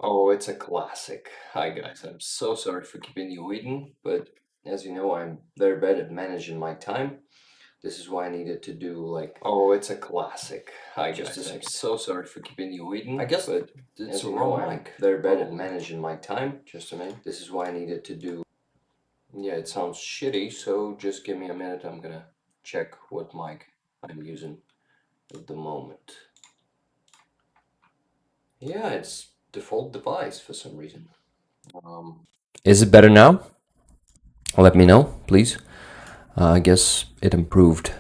Oh, it's a classic. Hi guys, I'm so sorry for keeping you waiting, but as you know, I'm very bad at managing my time. This is why I needed to do oh, it's a classic. Hi Just a guys, I'm second. so sorry for keeping you waiting, I guess but it's as the you know, wrong I'm mic. very bad at Probably. managing my time. Just a minute. This is why I needed to do. Yeah, it sounds shitty, so just give me a minute. I'm gonna check what mic I'm using at the moment. Yeah, it's default device for some reason. Is it better now? Let me know, please. I guess it improved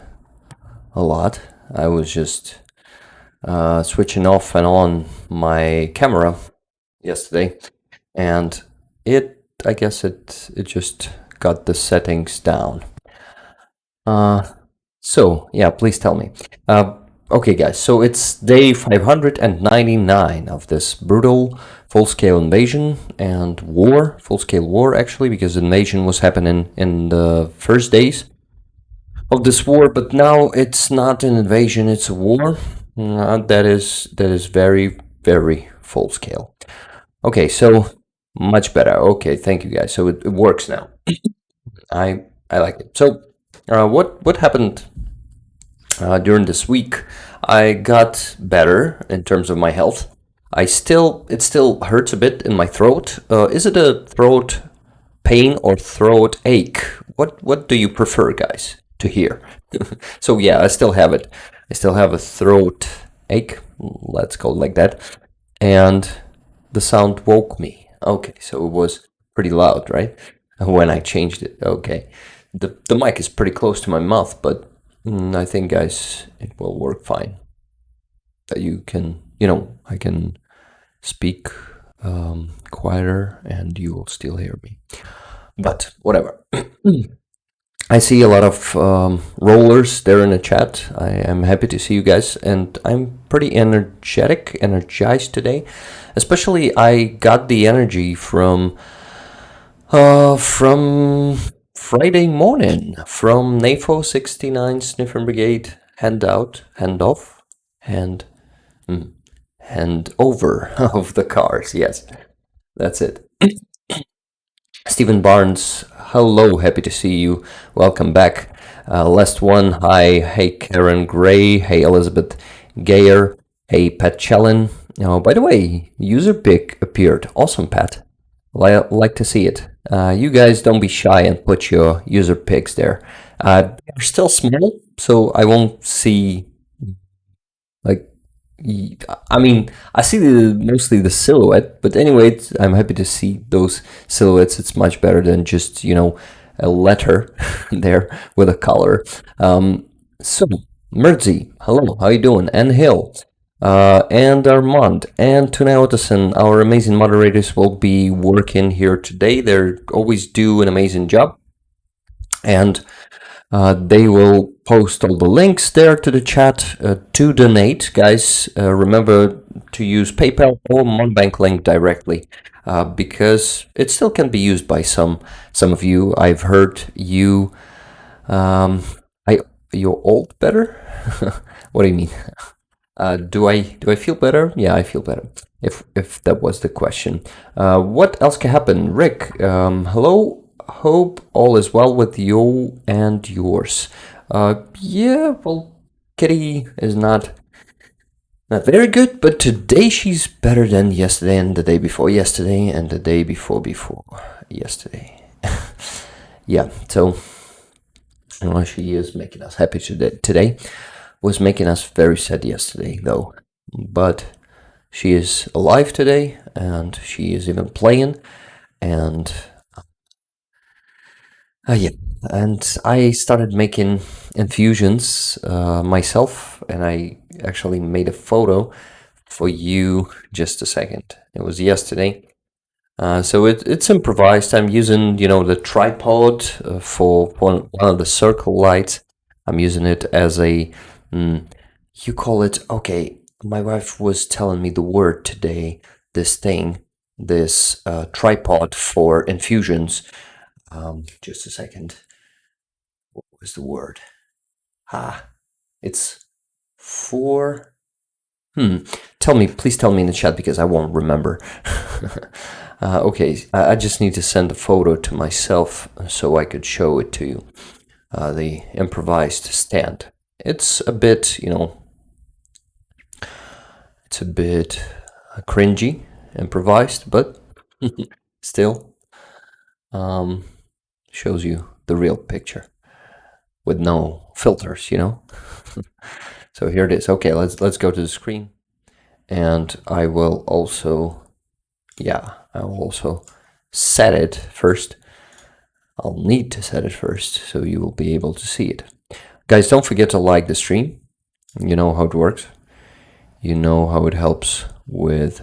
a lot. I was just switching off and on my camera yesterday, and I guess it just got the settings down. Uh, so yeah, please tell me. Okay, guys. So it's day 599 of this brutal full-scale invasion and war, full-scale war actually, because invasion was happening in the first days of this war, but now it's not an invasion; it's a war. That is very very full scale. Okay, so much better. Okay, thank you guys. So it works now. I like it. So, what happened during this week? I got better in terms of my health. It still hurts a bit in my throat. Is it a throat pain or throat ache? What do you prefer, guys, to hear? So yeah, I still have it. I still have a throat ache. Let's call it like that. And the sound woke me. Okay, so it was pretty loud, right? When I changed it. Okay. The mic is pretty close to my mouth, but I think, guys, it will work fine. That you can, I can speak quieter and you will still hear me. But whatever. I see a lot of rollers there in the chat. I am happy to see you guys, and I'm pretty energized today. Especially, I got the energy from Friday morning from NAFO 69 Sniffer Brigade handoff, hand hand over of the cars. Yes, that's it. Stephen Barnes, hello, happy to see you. Welcome back. Last one, hi, hey Karen Gray, hey Elizabeth Gayer, hey Pat Challen. Oh, by the way, user pick appeared. Awesome, Pat. Like to see it. You guys don't be shy and put your user picks there. They're still small, so I won't see like I mean, I see mostly the silhouette, but anyway, I'm happy to see those silhouettes. It's much better than just a letter there with a color. So Mertzi, hello, how you doing? And Hill, and Armand, and Tuna Ottesen, our amazing moderators will be working here today. They always do an amazing job, and they will post all the links there to the chat to donate. Guys, remember to use PayPal or Monbank link directly because it still can be used by some of you. I've heard you. I you're old better. What do you mean? Do I feel better? Yeah, I feel better. If that was the question, what else can happen? Rick, hello. Hope all is well with you and yours. Yeah, well, Kitty is not very good, but today she's better than yesterday and the day before yesterday and the day before yesterday. Yeah, so she is making us happy today. Was making us very sad yesterday, though. But she is alive today, and she is even playing, and yeah. And I started making infusions myself, and I actually made a photo for you. Just a second. It was yesterday. So it's improvised. I'm using, the tripod for one of the circle lights. I'm using it as you call it, okay, my wife was telling me the word today, this tripod for infusions. Just a second. What was the word? Ah, it's for Please tell me in the chat because I won't remember. Okay, I just need to send a photo to myself so I could show it to you. The improvised stand. It's a bit, it's a bit cringy, improvised, but still shows you the real picture with no filters, So here it is. Okay, let's go to the screen, and I will also set it first. I'll need to set it first so you will be able to see it. Guys, don't forget to like the stream. You know how it works. You know how it helps with,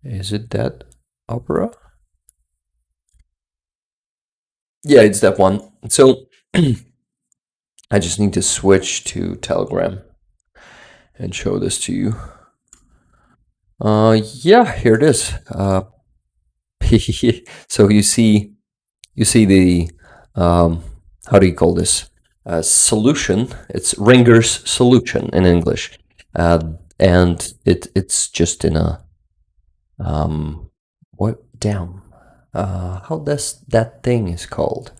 is it that opera? Yeah, it's that one. So I just need to switch to Telegram and show this to you. Yeah, here it is. So you see the how do you call this? Solution. It's Ringer's solution in English, and it's just in a what damn how does that thing is called?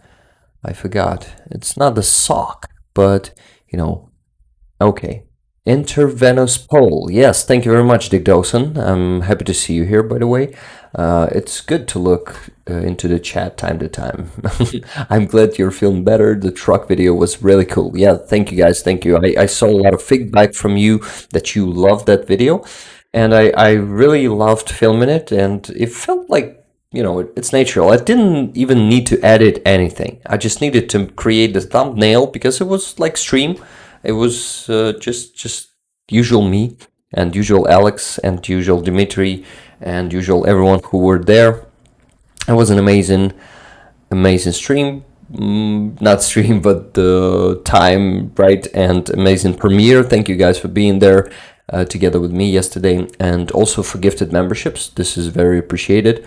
I forgot. It's not the sock, but okay. Intervenous pole. Yes, thank you very much, Dick Dawson. I'm happy to see you here, by the way. It's good to look into the chat time to time. I'm glad you're feeling better. The truck video was really cool. Yeah, thank you guys. Thank you. I saw a lot of feedback from you that you loved that video. And I really loved filming it. And it felt like, it's natural. I didn't even need to edit anything. I just needed to create the thumbnail because it was like stream. It was just usual me and usual Alex and usual Dimitri and usual everyone who were there. It was an amazing stream. Not stream, but the time, right? And amazing premiere. Thank you guys for being there together with me yesterday, and also for gifted memberships. This is very appreciated.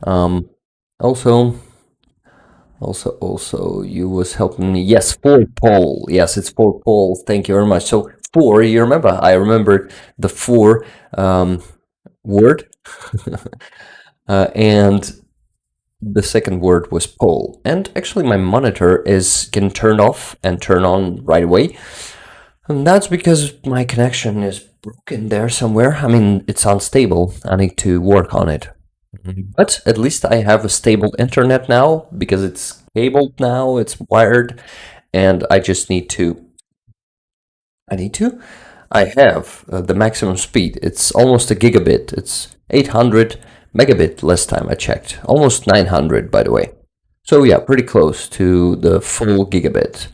Also, you was helping me. Yes, for Paul. Yes, it's for Paul. Thank you very much. So for, you remember? I remembered the for word, and the second word was Paul. And actually, my monitor is getting turned off and turn on right away. And that's because my connection is broken there somewhere. I mean, it's unstable. I need to work on it. But at least I have a stable internet now because it's cabled now, it's wired, and I just need to. I have the maximum speed. It's almost a gigabit. It's 800 megabit last time I checked. Almost 900, by the way. So yeah, pretty close to the full gigabit.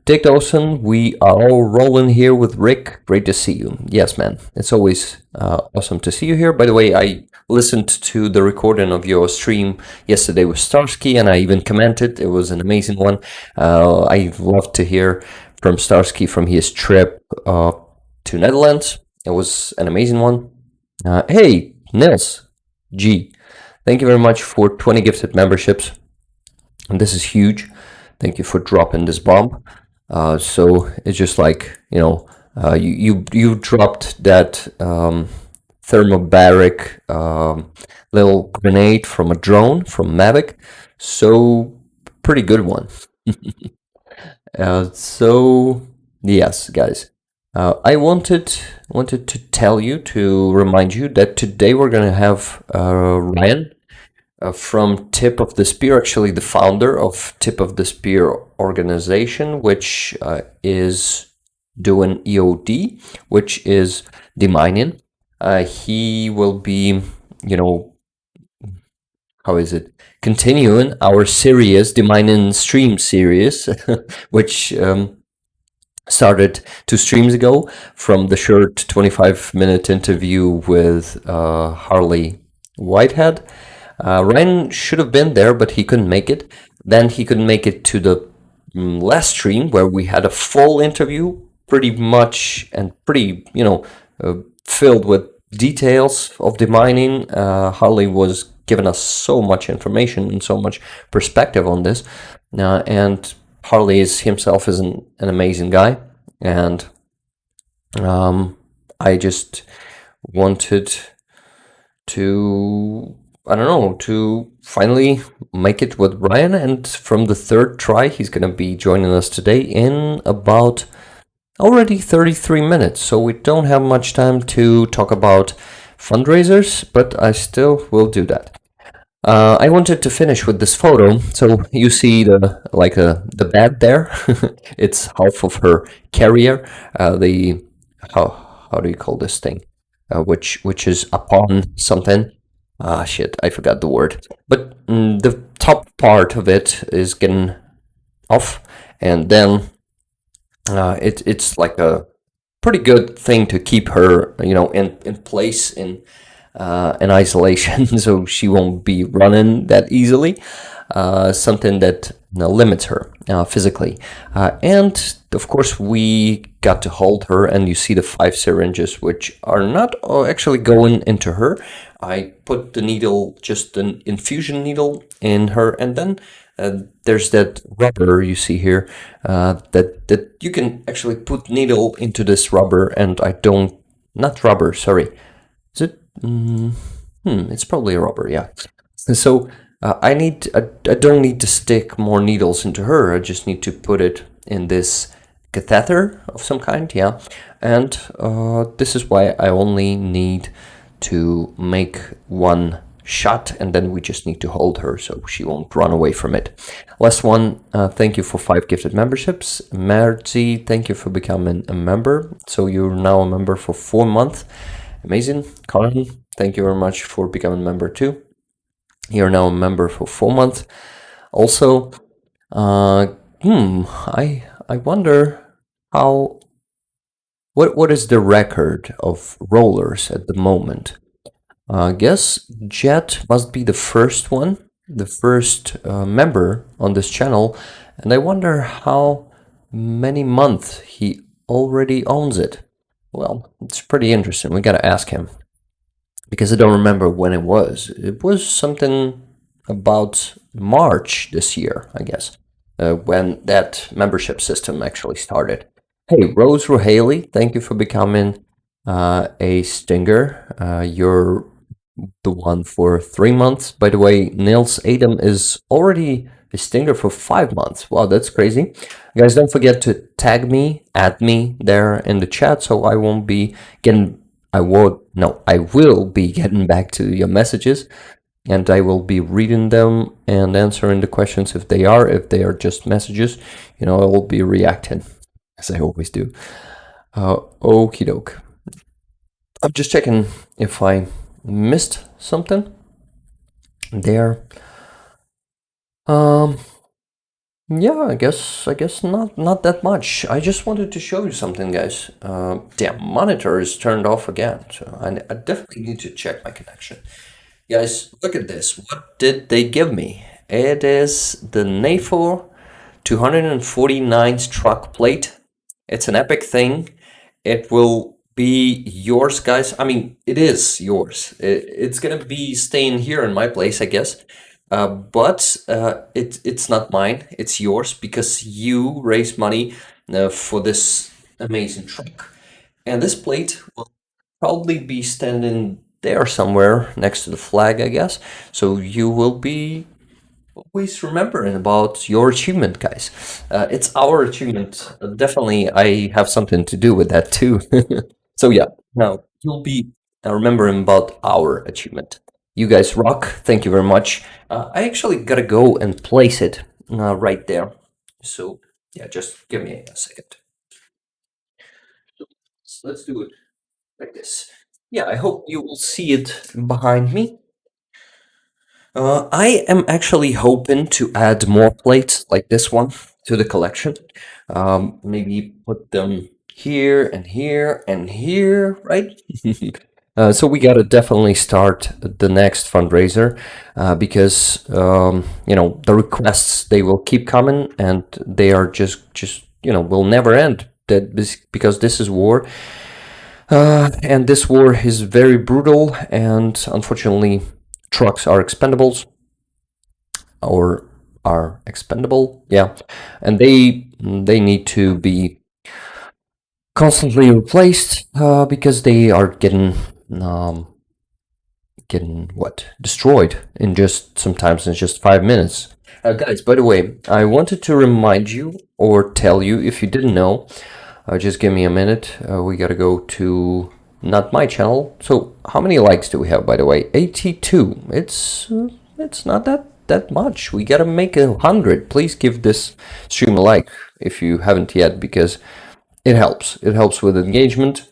Dick Dawson, we are all rolling here with Rick. Great to see you. Yes, man. It's always awesome to see you here. By the way, I listened to the recording of your stream yesterday with Starsky, and I even commented. It was an amazing one. I love to hear from Starsky from his trip to Netherlands. It was an amazing one. Hey, Nils G, thank you very much for 20 gifted memberships. And this is huge. Thank you for dropping this bomb. So it's just like, you dropped that thermobaric little grenade from a drone from Mavic. So pretty good one. So yes, guys, I wanted to tell you, to remind you that today we're gonna have Ryan from Tip of the Spear, actually the founder of Tip of the Spear organization, which is doing EOD, which is demining. He will be, continuing our series, demining stream series, which started 2 streams ago from the short 25-minute interview with Harley Whitehead. Ryan should have been there, but he couldn't make it. Then he couldn't make it to the last stream where we had a full interview, pretty much, and pretty, filled with details of demining. Harley was giving us so much information and so much perspective on this. And Harley himself is an amazing guy. And I just wanted to, I don't know, to finally make it with Ryan. And from the third try, he's going to be joining us today in about already 33 minutes. So we don't have much time to talk about fundraisers, but I still will do that. I wanted to finish with this photo. So you see the bed there. It's half of her carrier. The how do you call this thing? Which is upon something. Ah, shit, I forgot the word. But the top part of it is getting off, and then it's like a pretty good thing to keep her, in place in isolation, so she won't be running that easily. Something that limits her physically, and of course we got to hold her, and you see the 5 syringes, which are not actually going into her. I put the needle, just an infusion needle, in her, and then there's that rubber you see here, that you can actually put needle into this rubber, and I don't, not rubber, sorry. Is it? It's probably a rubber, yeah. And so I don't need to stick more needles into her. I just need to put it in this catheter of some kind, yeah. And this is why I only need to make one shot, and then we just need to hold her so she won't run away from it. Last one, thank you for 5 gifted memberships. Merzi, thank you for becoming a member. So you're now a member for 4 months. Amazing. Colin, thank you very much for becoming a member too. You're now a member for 4 months. Also, I wonder what is the record of rollers at the moment? I guess Jet must be the first one, the first member on this channel, and I wonder how many months he already owns it. Well, it's pretty interesting. We gotta ask him, because I don't remember when it was. It was something about March this year, I guess, when that membership system actually started. Hey, Rose Rohaley, thank you for becoming a stinger. You're the one for 3 months. By the way, Nils Adam is already a stinger for 5 months. Wow, that's crazy. Guys, don't forget to tag me, add me there in the chat, so I won't be getting, I will be getting back to your messages, and I will be reading them and answering the questions if they are just messages. I will be reacting, as I always do. Okie doke. I'm just checking if I missed something there. Yeah, I guess not that much. I just wanted to show you something, guys. Damn, monitor is turned off again, so I definitely need to check my connection. Guys, look at this. What did they give me? It is the NAFO 249 truck plate. It's an epic thing. It will be yours, guys. I mean, it is yours. It's gonna be staying here in my place, I guess. But it's not mine. It's yours, because you raise money for this amazing truck. And this plate will probably be standing there somewhere next to the flag, I guess. So you will be always remembering about your achievement, guys. It's our achievement. Definitely, I have something to do with that too. So yeah, now you'll be remembering about our achievement. You guys rock. Thank you very much. I actually gotta go and place it right there. So yeah, just give me a second. So let's do it like this. Yeah, I hope you will see it behind me. I am actually hoping to add more plates like this one to the collection. Maybe put them here and here and here, right? So we gotta definitely start the next fundraiser, because the requests, they will keep coming, and they are just will never end. Because this is war, and this war is very brutal, and unfortunately, trucks are expendables, or are expendable, yeah, and they need to be constantly replaced because they are getting what destroyed in just sometimes in just 5 minutes. Guys, by the way, I wanted to remind you or tell you if you didn't know. Just give me a minute. We gotta go to not my channel. So how many likes do we have, by the way? 82. It's not that much. We gotta make 100. Please give this stream a like if you haven't yet, because it helps. It helps with engagement.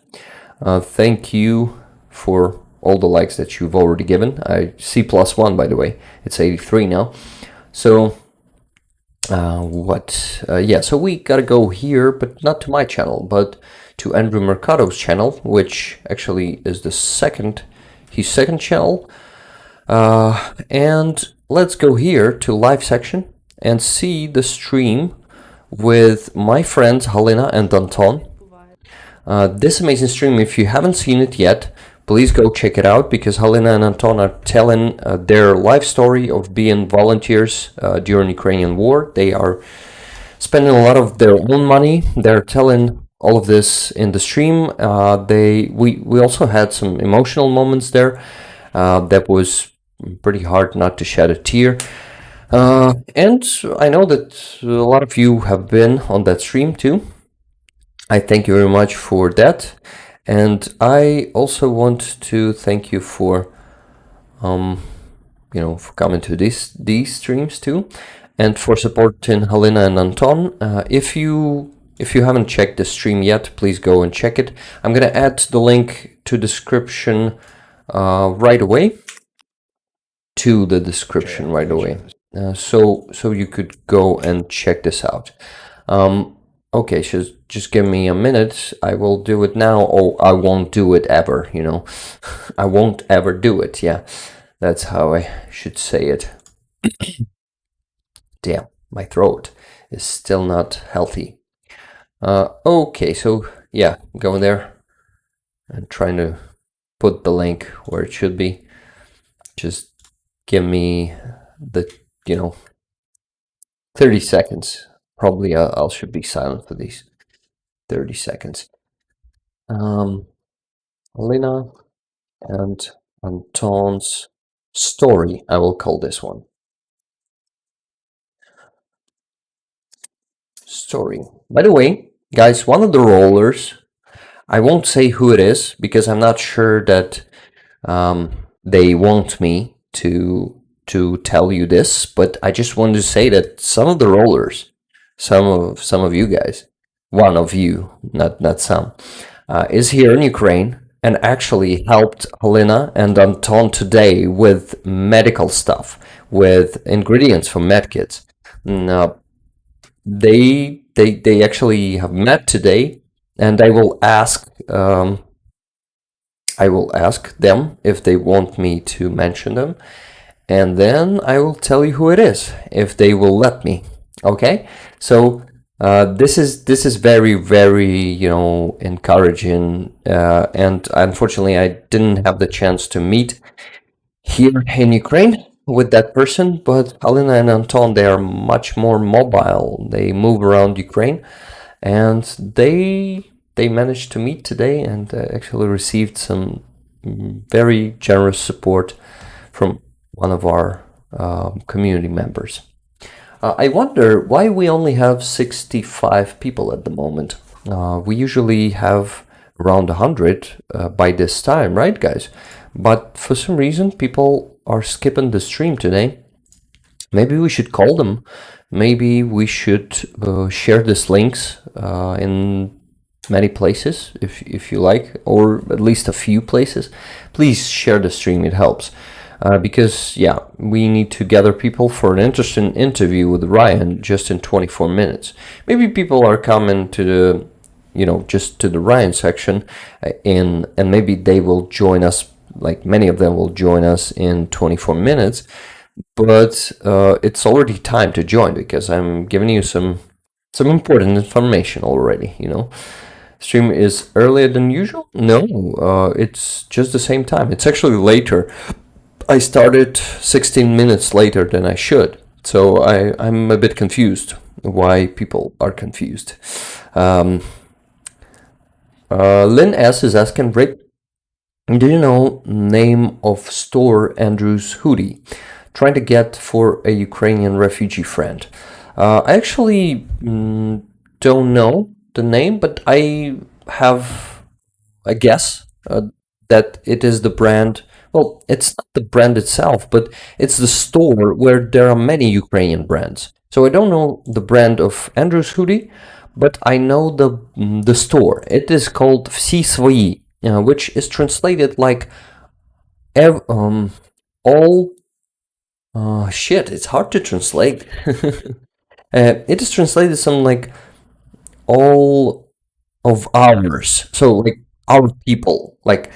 Thank you for all the likes that you've already given. I see +1, by the way. It's 83 now. So yeah, so we gotta go here, but not to my channel, but to Andrew Mercado's channel, which actually is his second channel. And let's go here to live section and see the stream with my friends Halina and Danton. This amazing stream, if you haven't seen it yet, please go check it out, because Halina and Anton are telling their life story of being volunteers during Ukrainian war. They are spending a lot of their own money. They're telling all of this in the stream. We also had some emotional moments there. That was pretty hard not to shed a tear. And I know that a lot of you have been on that stream too. I thank you very much for that. And I also want to thank you for, for coming to these streams too, and for supporting Halina and Anton. If you haven't checked the stream yet, please go and check it. I'm gonna add the link to description right away. To the description right away, so you could go and check this out. Okay, so just give me a minute. I will do it now, or I won't do it ever, I won't ever do it. Yeah, that's how I should say it. Damn, my throat is still not healthy. Okay, so yeah, going there and trying to put the link where it should be. Just give me the, 30 seconds. Probably I should be silent for these 30 seconds. Lena and Anton's story, I will call this one. Story. By the way, guys, one of the rollers, I won't say who it is, because I'm not sure that they want me to tell you this, but I just wanted to say that some of the rollers, some of you guys, one of you, not some, is here in Ukraine and actually helped Helena and Anton today with medical stuff, with ingredients for medkits. Now, they actually have met today, and I will ask them if they want me to mention them, and then I will tell you who it is if they will let me. Okay, so this is very, very encouraging, and unfortunately I didn't have the chance to meet here in Ukraine with that person, but Alina and Anton, they are much more mobile. They move around Ukraine, and they managed to meet today and actually received some very generous support from one of our community members. I wonder why we only have 65 people at the moment. We usually have around 100 by this time, right, guys? But for some reason, people are skipping the stream today. Maybe we should call them. Maybe we should share these links in many places, if you like, or at least a few places. Please share the stream, it helps. Because, yeah, we need to gather people for an interesting interview with Ryan just in 24 minutes. Maybe people are coming to the, just to the Ryan section, and maybe they will join us, like many of them will join us in 24 minutes. But it's already time to join, because I'm giving you some important information already, Stream is earlier than usual? No, it's just the same time. It's actually later. I started 16 minutes later than I should, so I'm a bit confused why people are confused. Lynn S is asking, Rick, do you know name of store Andrew's hoodie? Trying to get for a Ukrainian refugee friend. I actually don't know the name, but I have a guess that it is the brand. Well, it's not the brand itself, but it's the store where there are many Ukrainian brands. So I don't know the brand of Andrew's hoodie, but I know the store. It is called Всі свої, which is translated like all. Shit, it's hard to translate. It is translated something like all of ours. So like our people. Like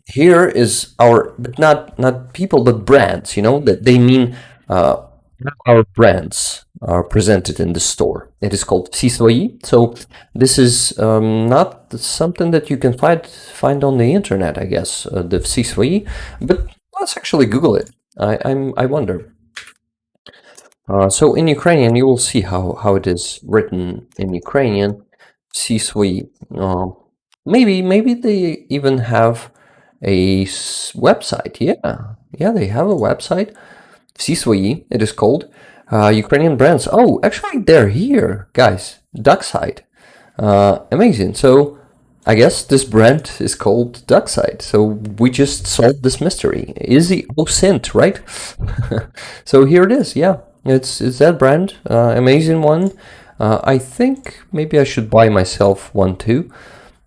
here is our, but not people, but brands. You know that they mean our brands are presented in the store. It is called Всі свої. So this is not something that you can find on the internet, I guess. The Всі свої, but let's actually Google it. I wonder. So in Ukrainian, you will see how it is written in Ukrainian. Всі свої. Maybe they even have a website. Yeah, they have a website. Всі свої, it is called. Ukrainian brands. Oh, actually, they're here, guys. Duckside. Amazing. So I guess this brand is called Duckside. So we just solved this mystery. Easy OSINT, right? So here it is. Yeah, it's that brand. Amazing one. I think maybe I should buy myself one too.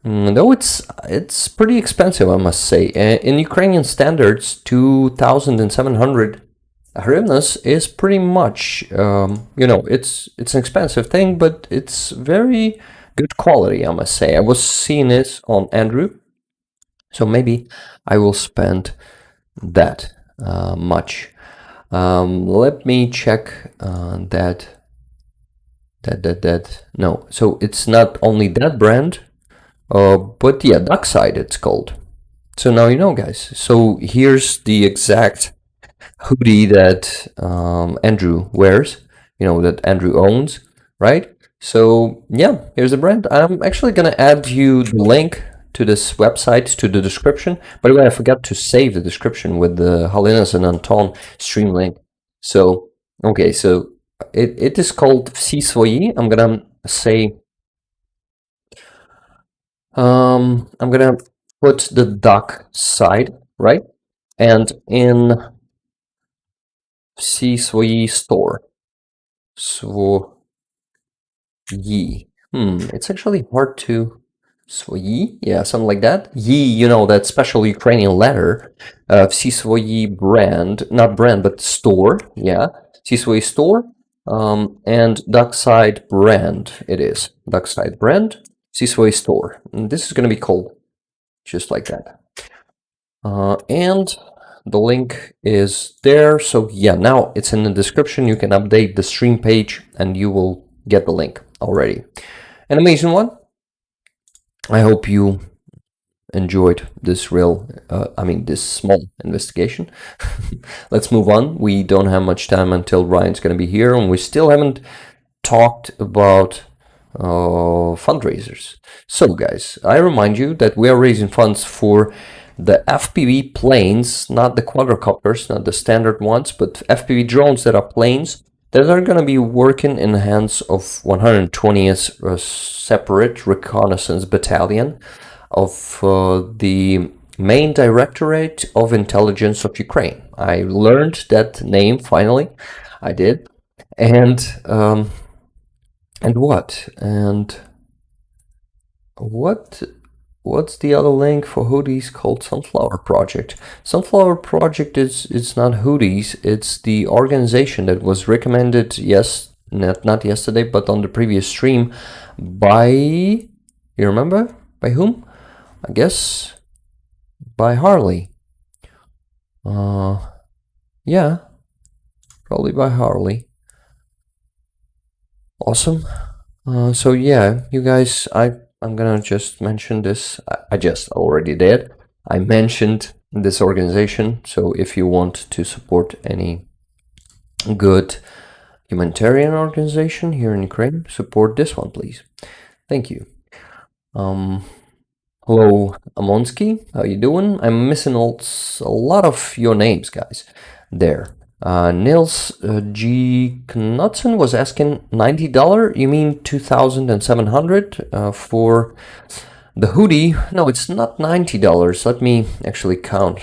Though it's pretty expensive, I must say. In Ukrainian standards, 2,700 hryvnias is pretty much, it's an expensive thing, but it's very good quality, I must say. I was seeing it on Andrew, so maybe I will spend that much. Let me check that. No, so it's not only that brand, but yeah, Duckside it's called. So now you know, guys. So here's the exact hoodie that Andrew wears, that Andrew owns, right? So yeah, here's the brand. I'm actually gonna add you the link to this website to the description. By the way, I forgot to save the description with the Halinas and Anton stream link. So okay, so it is called Всі свої. I'm gonna say I'm gonna put the duck side, right? And in Всі свої store. Свої. It's actually hard to свої, yeah, something like that. That special Ukrainian letter. Всі свої brand, not brand, but store, yeah. Всі свої store, and Duckside brand it is. Duckside brand, всі свої store. And this is going to be called just like that. And the link is there. So yeah, now it's in the description. You can update the stream page and you will get the link already. An amazing one. I hope you enjoyed this this small investigation. Let's move on. We don't have much time until Ryan's going to be here, and we still haven't talked about fundraisers. So guys, I remind you that we are raising funds for the FPV planes, not the quadrocopters, not the standard ones, but FPV drones that are planes that are going to be working in the hands of 120th separate reconnaissance battalion of the main directorate of intelligence of Ukraine. I learned that name finally. I did. And what's the other link for hoodies called Sunflower Project? Sunflower Project is not hoodies, it's the organization that was recommended, not yesterday, but on the previous stream by, you remember? By whom? I guess by Harley. Yeah, probably by Harley. Awesome. So yeah, you guys, I'm gonna just mention this. I just already did. I mentioned this organization. So if you want to support any good humanitarian organization here in Ukraine, support this one, please. Thank you. Hello, Amonsky. How you doing? I'm missing a lot of your names, guys. There. Nils G. Knudsen was asking $90. You mean 2,700 for the hoodie? No, it's not $90. Let me actually count.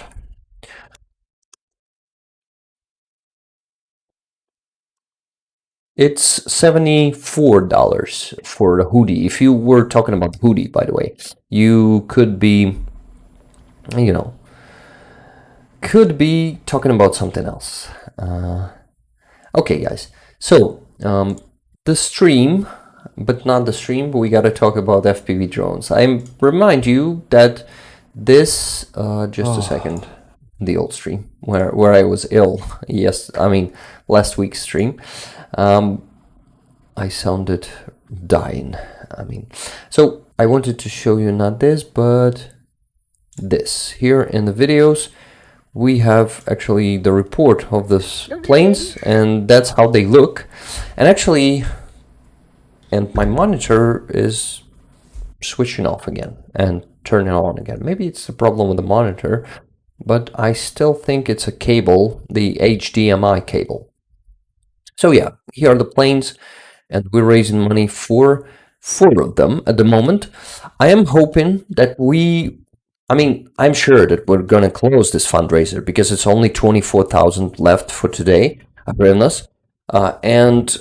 It's $74 for the hoodie. If you were talking about the hoodie, by the way, you could be, you know, talking about something else. Okay, guys. So, the stream, but not the stream, but we got to talk about FPV drones. I remind you that this, just a second, the old stream where I was ill. Yes, I mean, last week's stream. I sounded dying. I mean, so I wanted to show you not this, but this. Here in the videos, we have actually the report of the planes, and that's how they look. And actually, and my monitor is switching off again and turning on again. Maybe it's the problem with the monitor, but I still think it's a cable, the HDMI cable. So yeah, here are the planes, and we're raising money for 4 of them at the moment. I am hoping that I'm sure that we're gonna close this fundraiser because it's only 24,000 left for today, and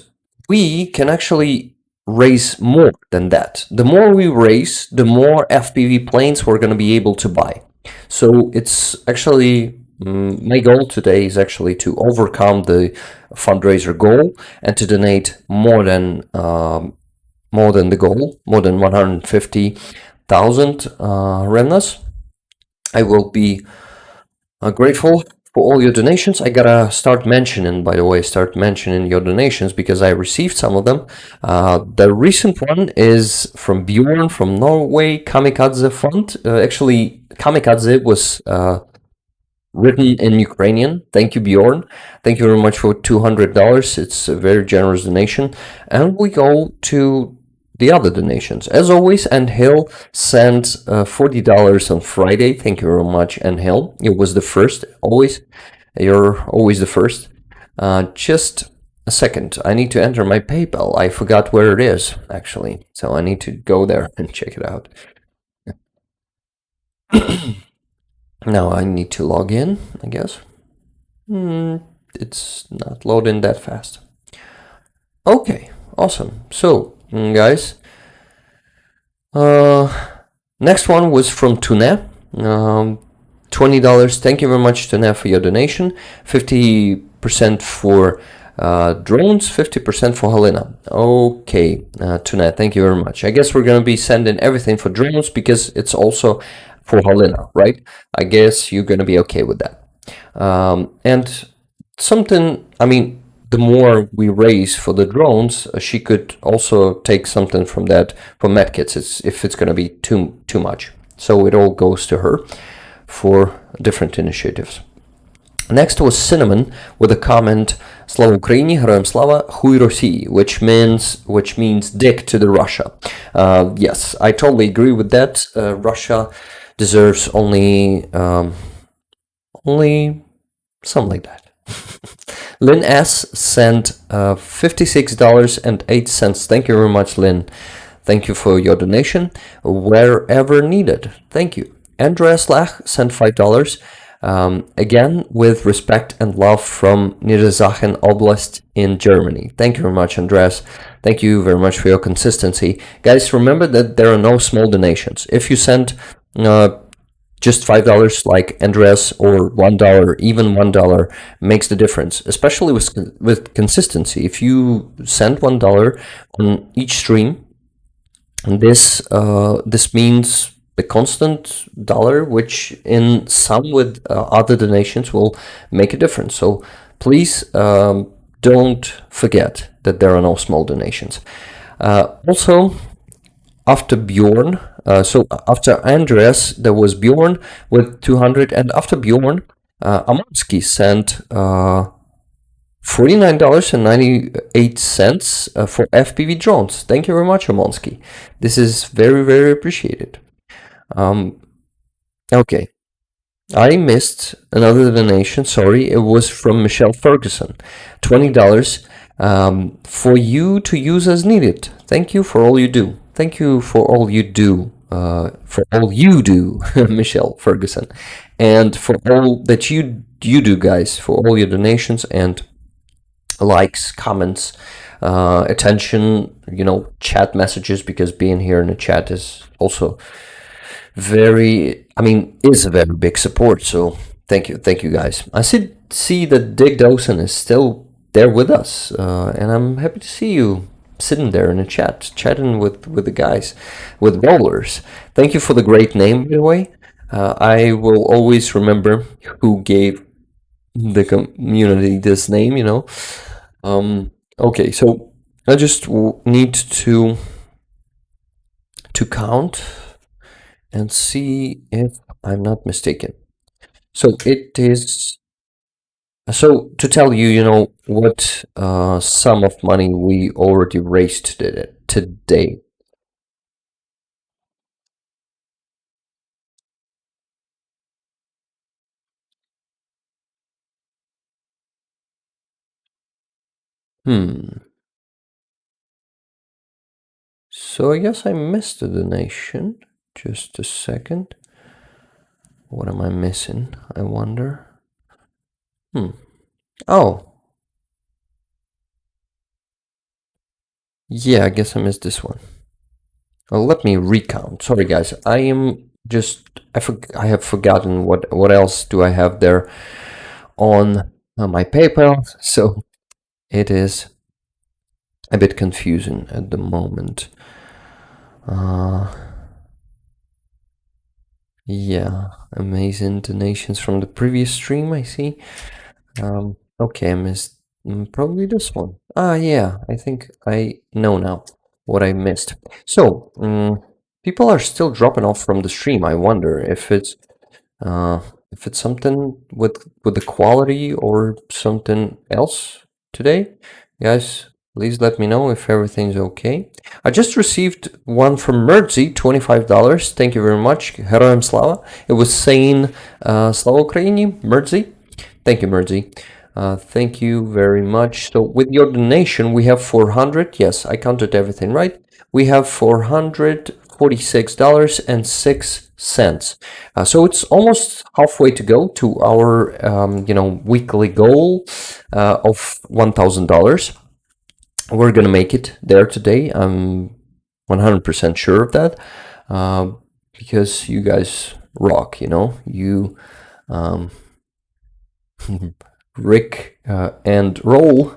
we can actually raise more than that. The more we raise, the more FPV planes we're gonna be able to buy. So it's actually my goal today is actually to overcome the fundraiser goal and to donate more than the goal, more than 150,000 hryvnias. I will be grateful for all your donations. I gotta start mentioning your donations because I received some of them. The recent one is from Bjorn from Norway, Kamikaze Fund. Actually, Kamikaze was written in Ukrainian. Thank you, Bjorn. Thank you very much for $200. It's a very generous donation. And we go to the other donations. As always, Anhil sent $40 on Friday. Thank you very much, Anhil. It was the first, always. You're always the first. Just a second. I need to enter my PayPal. I forgot where it is, actually. So I need to go there and check it out. Now I need to log in, I guess. It's not loading that fast. Okay, awesome. So, guys, next one was from Tune. $20. Thank you very much, Tune, for your donation. 50% for drones, 50% for Helena. Okay, Tune, thank you very much. I guess we're going to be sending everything for drones because it's also for Helena, right? I guess you're going to be okay with that. And something, the more we raise for the drones, she could also take something from that for medkits if it's going to be too much. So it all goes to her for different initiatives. Next was Cinnamon with a comment, Slava Ukraini, Heroям Slava, Хуй Росії, which means dick to the Russia. Yes, I totally agree with that. Russia deserves only something like that. Lynn S sent $56.08. Thank you very much, Lynn. Thank you for your donation wherever needed. Thank you. Andreas Lach sent $5. Again, with respect and love from Niedersachsen Oblast in Germany. Thank you very much, Andreas. Thank you very much for your consistency. Guys, remember that there are no small donations. If you send just $5 like Andreas or $1, even $1 makes the difference, especially with consistency. If you send $1 on each stream, this means the constant dollar, which in sum with other donations will make a difference. So please don't forget that there are no small donations. Also, after Bjorn, so after Andreas, there was Bjorn with 200, and after Bjorn, Amansky sent $49.98 for FPV drones. Thank you very much, Amansky. This is very, very appreciated. Um, okay. I missed another donation. Sorry, it was from Michelle Ferguson, $20 for you to use as needed. Thank you for all you do. Thank you for all you do. For all you do, Michelle Ferguson, and for all that you do, guys. For all your donations and likes, comments, attention. Chat messages, because being here in the chat is also is a very big support. So thank you guys. I see that Dick Dawson is still there with us, and I'm happy to see you sitting there in the chat, chatting with the guys, with rollers. Thank you for the great name, by the way. I will always remember who gave the community this name. Okay, so I just need to count and see if I'm not mistaken. So it is. So to tell you, what sum of money we already raised today. Hmm. So I guess I missed the donation. Just a second. What am I missing? I wonder. Oh. Yeah, I guess I missed this one. Well, let me recount. Sorry, guys. I have forgotten what else do I have there on my PayPal. So it is a bit confusing at the moment. Yeah, amazing donations from the previous stream, I see. Okay, I missed probably this one. Yeah, I think I know now what I missed. So, people are still dropping off from the stream. I wonder if it's something with the quality or something else today. Guys, please let me know if everything's okay. I just received one from Merzi, $25. Thank you very much. Heroям Slava. It was saying Slava Ukraini, Merzi. Thank you, Merzi. Thank you very much. So with your donation, we have 400. Yes, I counted everything right. We have $446.06. So it's almost halfway to go to our, weekly goal of $1,000. We're gonna make it there today. I'm 100% sure of that, because you guys rock. You, Rick and roll.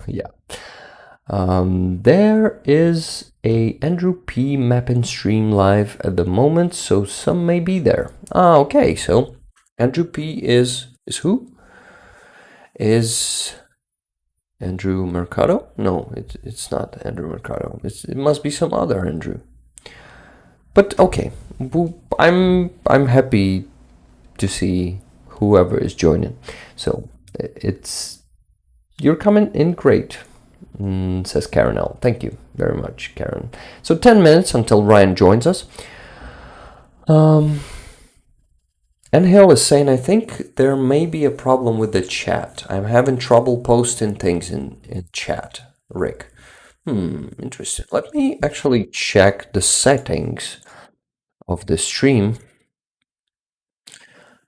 Yeah. There is a Andrew P map and stream live at the moment, so some may be there. Okay. So Andrew P is who? Is Andrew Mercado? No, it's not Andrew Mercado. It must be some other Andrew. But okay, I'm happy to see whoever is joining. So you're coming in great, says Karen L. Thank you very much, Karen. So 10 minutes until Ryan joins us. And Hill is saying, I think there may be a problem with the chat. I'm having trouble posting things in chat, Rick. Interesting. Let me actually check the settings of the stream.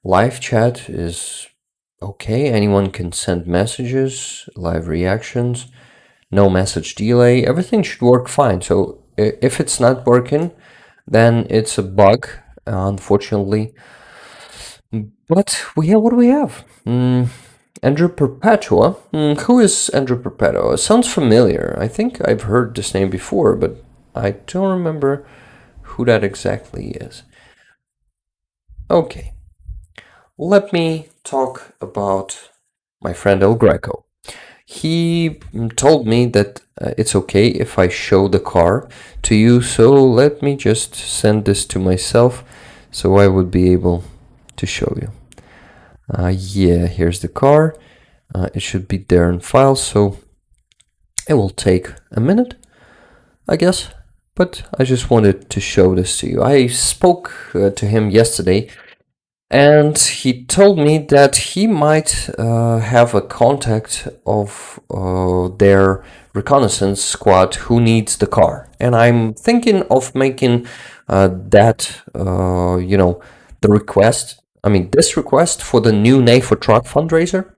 Live chat is okay. Anyone can send messages, live reactions, no message delay. Everything should work fine. So if it's not working, then it's a bug, unfortunately. But what do we have? Andrew Perpetua. Who is Andrew Perpetua? Sounds familiar. I think I've heard this name before, but I don't remember who that exactly is. Okay. Let me talk about my friend El Greco. He told me that it's okay if I show the car to you, so let me just send this to myself so I would be able to show you. Yeah, here's the car. It should be there in files, so it will take a minute, I guess. but I just wanted to show this to you. I spoke to him yesterday, and he told me that he might have a contact of their reconnaissance squad who needs the car. And I'm thinking of making the request, this request for the new NAFO truck fundraiser.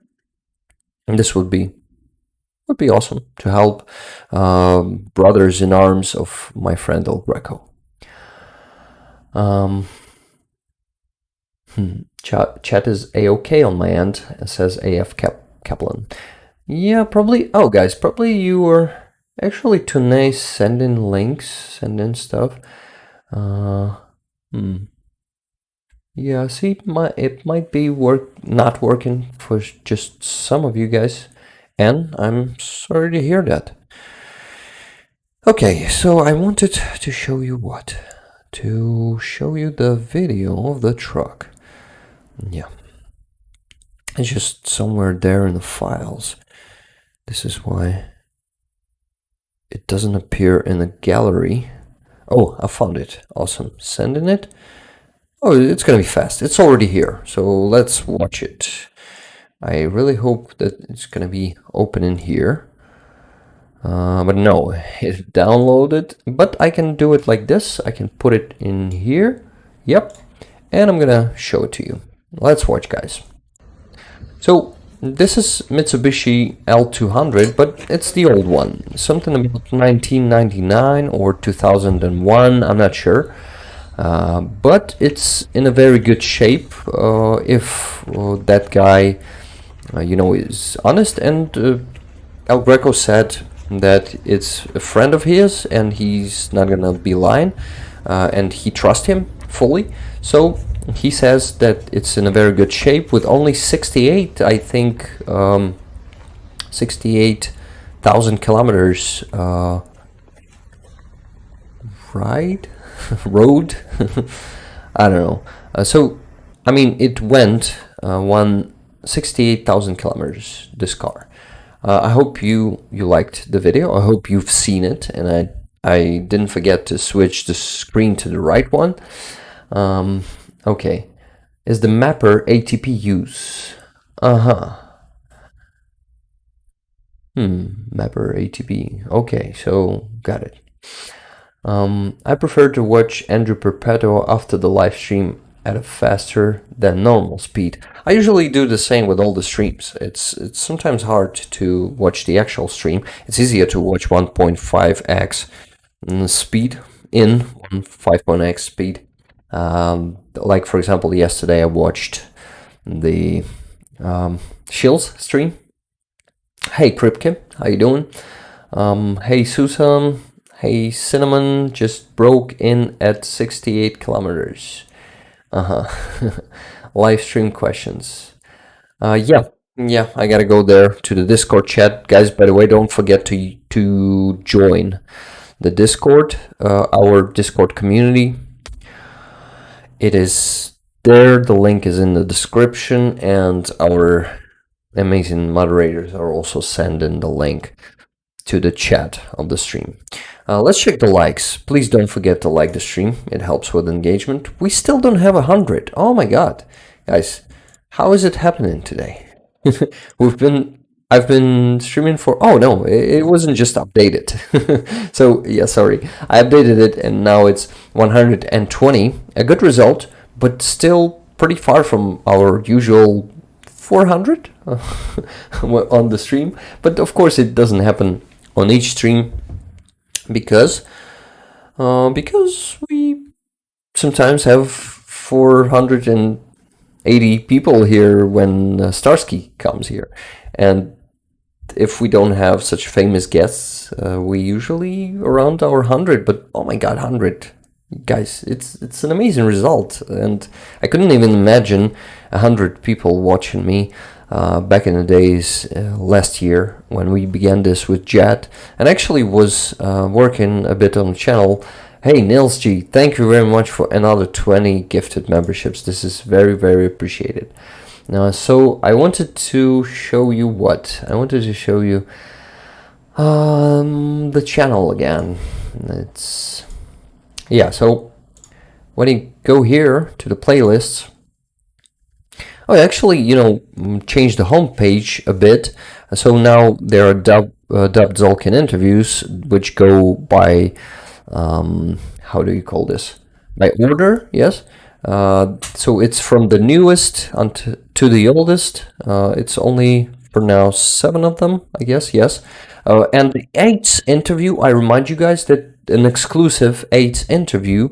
And this would be awesome to help brothers in arms of my friend El Greco. Chat is a-okay on my end. It says AF Kaplan. Yeah, probably. Oh, guys, probably you were actually Tunay sending links, sending stuff. Yeah, see, it might be not working for just some of you guys, and I'm sorry to hear that. Okay, so I wanted to show you what? To show you the video of the truck. Yeah. It's just somewhere there in the files. This is why it doesn't appear in the gallery. Oh, I found it. Awesome. Sending it. Oh, it's gonna be fast. It's already here. So let's watch it. I really hope that it's gonna be open in here. But no, it downloaded. But I can do it like this. I can put it in here. Yep. And I'm gonna show it to you. Let's watch, guys. So this is Mitsubishi L200, but it's the old one. Something about 1999 or 2001, I'm not sure. But it's in a very good shape if that guy, is honest. And El Greco said that it's a friend of his and he's not gonna be lying, and he trusts him fully. So he says that it's in a very good shape with only 68, I think, 68,000 kilometers road. I don't know. It went 68,000 kilometers, this car. I hope you liked the video. I hope you've seen it, and I didn't forget to switch the screen to the right one. Okay, is the mapper ATP use? Mapper ATP. Okay, so got it. I prefer to watch Andrew Perpetuo after the live stream at a faster than normal speed. I usually do the same with all the streams. It's sometimes hard to watch the actual stream. It's easier to watch 1.5x speed in 1.5x speed. Like for example, yesterday I watched the Shills stream. Hey Kripke, how you doing? Hey Susan, hey Cinnamon, just broke in at 68 kilometers. Live stream questions. Yeah, I gotta go there to the Discord chat. Guys, by the way, don't forget to join the Discord, our Discord community. It is there, the link is in the description, and our amazing moderators are also sending the link to the chat of the stream. Let's check the likes. Please don't forget to like the stream. It helps with engagement. We still don't have 100. Oh my god. Guys, how is it happening today? I've been streaming for... Oh no, it wasn't just updated. So yeah, sorry. I updated it and now it's 120. A good result, but still pretty far from our usual 400 on the stream. But of course it doesn't happen on each stream because we sometimes have 480 people here when Starsky comes here. And if we don't have such famous guests, we usually around our 100, but oh my god, 100. Guys, it's an amazing result, and I couldn't even imagine 100 people watching me back in the days last year when we began this with Jet, and actually was working a bit on the channel. Hey Nils G, thank you very much for another 20 gifted memberships. This is very, very appreciated. So I wanted to show you what? I wanted to show you the channel again. it's yeah. So when you go here to the playlists, oh, actually, change the homepage a bit. So now there are dubbed Zolkin interviews, which go by how do you call this? By order, yes. So it's from the newest to the oldest. It's only for now 7 of them, I guess. Yes. And the 8th interview, I remind you guys that an exclusive 8th interview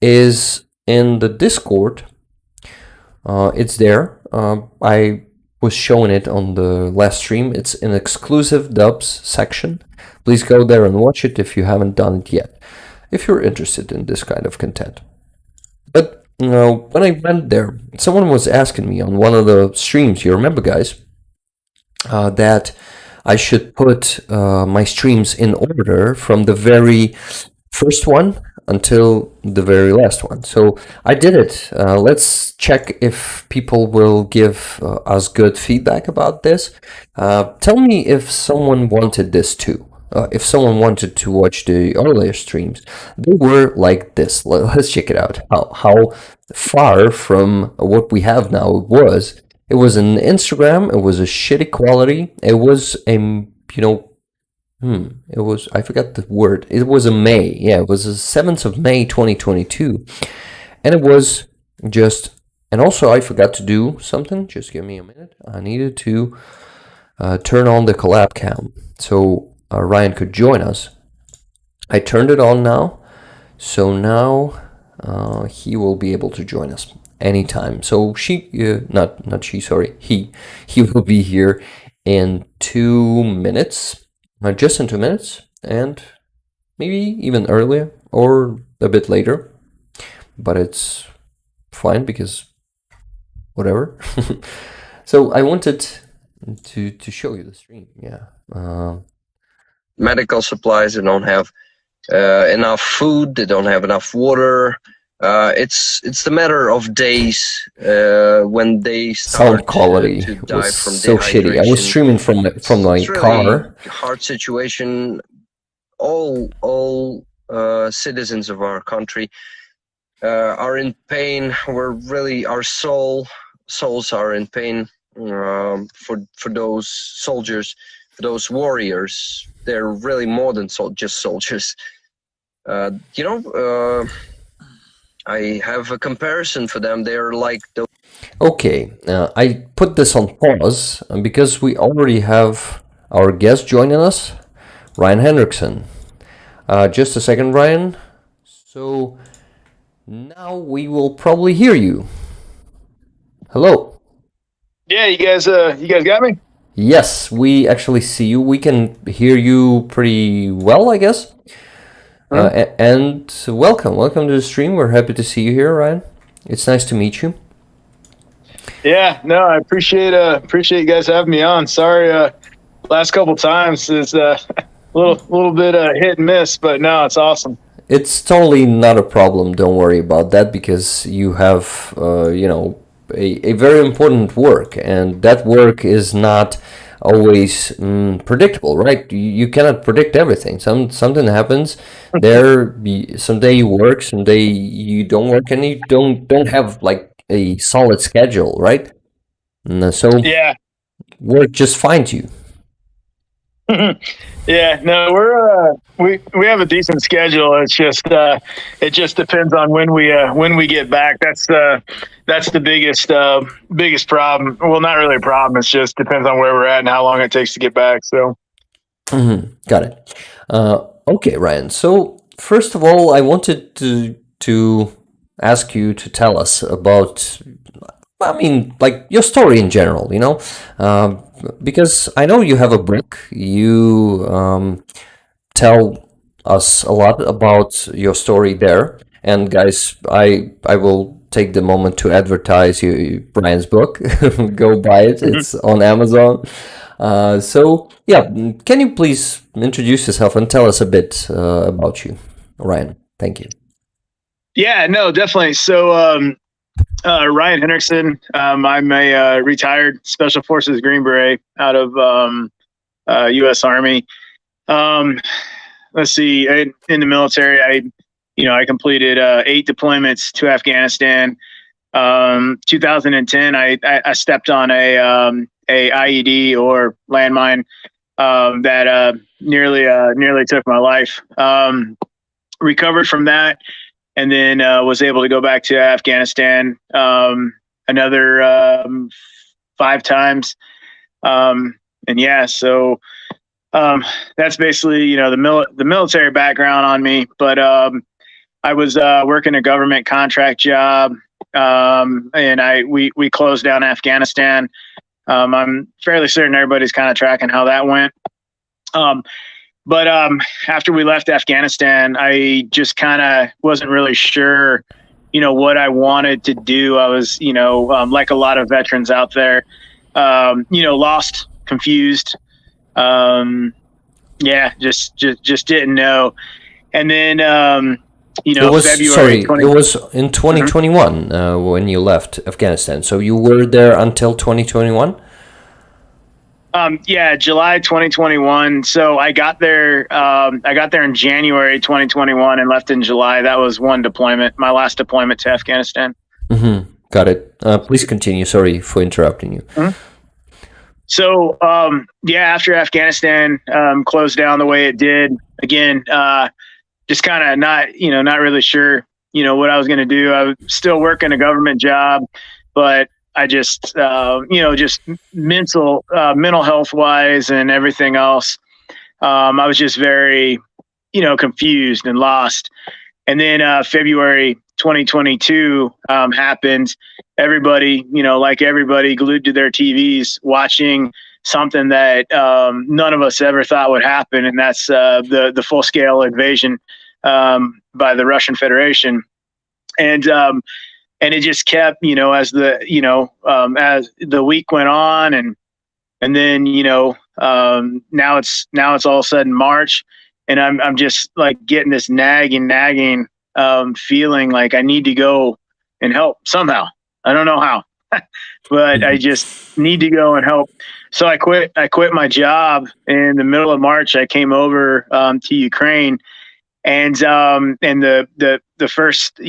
is in the Discord. It's there. I was showing it on the last stream. It's an exclusive dubs section. Please go there and watch it if you haven't done it yet, if you're interested in this kind of content. But when I went there, someone was asking me on one of the streams, you remember, guys, that I should put my streams in order from the very first one until the very last one. So I did it. Let's check if people will give us good feedback about this. Tell me if someone wanted this too. If someone wanted to watch the earlier streams, they were like this. Let's check it out. How far from what we have now it was. It was an Instagram. It was a shitty quality. It was a it was, I forgot the word. It was a May. Yeah, it was the 7th of May 2022. And it was just, and also I forgot to do something. Just give me a minute. I needed to turn on the collab cam so Ryan could join us. I turned it on now. So now he will be able to join us anytime. So he will be here in 2 minutes. Just in 2 minutes, and maybe even earlier or a bit later, but it's fine because whatever. So I wanted to show you the stream. Yeah. Medical supplies, they don't have enough food, they don't have enough water. It's the matter of days when they start sound quality to die was from so shitty. I was streaming from my It's really car. hard situation. All citizens of our country are in pain. Our souls are in pain for those soldiers, for those warriors. They're really more than just soldiers. I have a comparison for them. They're like the. Okay, I put this on pause because we already have our guest joining us, Ryan Hendrickson. Just a second, Ryan. So now we will probably hear you. Hello. Yeah, you guys got me? Yes, we actually see you. We can hear you pretty well, I guess. And welcome to the stream. We're happy to see you here, Ryan. It's nice to meet you. Yeah, no, I appreciate you guys having me on. Sorry, last couple times is a little bit hit and miss, but no, it's awesome. It's totally not a problem. Don't worry about that because you have, a very important work, and that work is not always predictable, right? You cannot predict everything. Something happens. Someday you work, someday you don't work, and you don't have like a solid schedule, right? So yeah, work just finds you. Yeah, no, we have a decent schedule. It's just it just depends on when we get back. That's the biggest problem. Well, not really a problem. It's just depends on where we're at and how long it takes to get back. So, Got it. Okay, Ryan. So first of all, I wanted to ask you to tell us about, like your story in general. Because I know you have a book. You tell us a lot about your story there. And guys, I will take the moment to advertise Brian's book. Go buy it. It's on Amazon. So yeah, can you please introduce yourself and tell us a bit about you, Ryan? Thank you. Yeah, no, definitely. So Ryan Hendrickson. I'm a retired Special Forces Green Beret out of U.S. Army. let's see, in the military, I completed 8 deployments to Afghanistan. 2010, I stepped on a IED or landmine that nearly took my life. Recovered from that, and then was able to go back to Afghanistan another 5 times. And yeah, so that's basically the military background on me. But I was working a government contract job, and we closed down Afghanistan. I'm fairly certain everybody's kind of tracking how that went. But after we left Afghanistan, I just kind of wasn't really sure, what I wanted to do. I was, like a lot of veterans out there, lost, confused. Just didn't know. And then, it was February. It was in 2021 when you left Afghanistan. So you were there until 2021. July 2021. So I got there. I got there in January 2021 and left in July. That was one deployment. My last deployment to Afghanistan. Mm-hmm. Got it. Please continue. Sorry for interrupting you. Mm-hmm. So after Afghanistan closed down the way it did, again, just kind of not really sure, what I was going to do. I was still working a government job, but I just, just mental health wise and everything else. I was just very, confused and lost. And then February 2022 happened. Everybody, like everybody, glued to their TVs watching something that none of us ever thought would happen, and that's the full scale invasion by the Russian Federation. And it just kept, as the week went on, and then now it's all of a sudden March, and I'm just like getting this nagging feeling like I need to go and help somehow. I don't know how, but I just need to go and help. So I quit my job in the middle of March. I came over to Ukraine, and the first,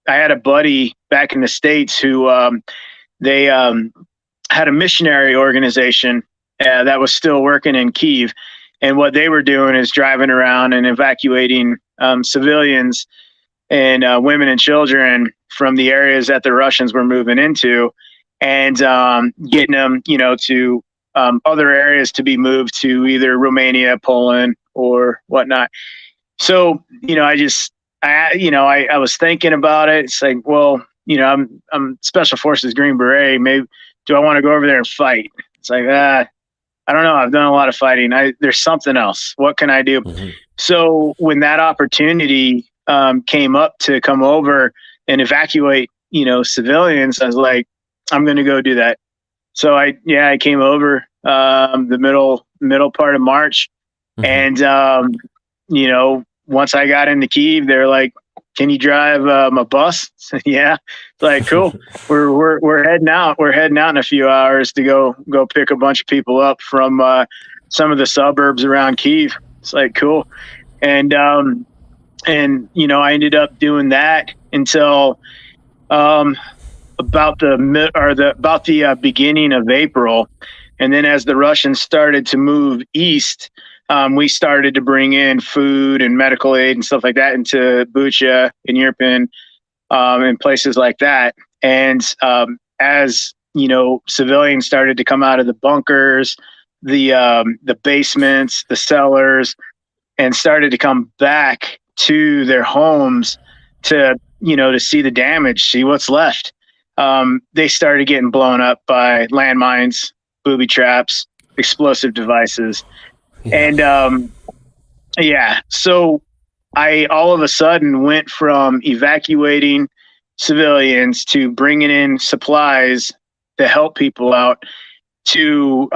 I had a buddy back in the States who they had a missionary organization that was still working in Kyiv. And what they were doing is driving around and evacuating civilians and women and children from the areas that the Russians were moving into, and getting them, to other areas to be moved to either Romania, Poland, or whatnot. So, I was thinking about it. It's like, well, I'm Special Forces Green Beret. Maybe do I want to go over there and fight? It's like, I don't know. I've done a lot of fighting. There's something else. What can I do? Mm-hmm. So when that opportunity came up to come over and evacuate, civilians, I was like, I'm going to go do that. So I came over the middle part of March, mm-hmm. And once I got into Kyiv, they're like, "Can you drive a bus?" Yeah, like cool. we're heading out. We're heading out in a few hours to go pick a bunch of people up from some of the suburbs around Kyiv. It's like cool, and I ended up doing that until about the beginning of April, and then as the Russians started to move east. We started to bring in food and medical aid and stuff like that into Bucha and Irpin, and places like that. And as civilians started to come out of the bunkers, the basements, the cellars, and started to come back to their homes to see the damage, see what's left. They started getting blown up by landmines, booby traps, explosive devices. Yeah. And so I all of a sudden went from evacuating civilians to bringing in supplies to help people out to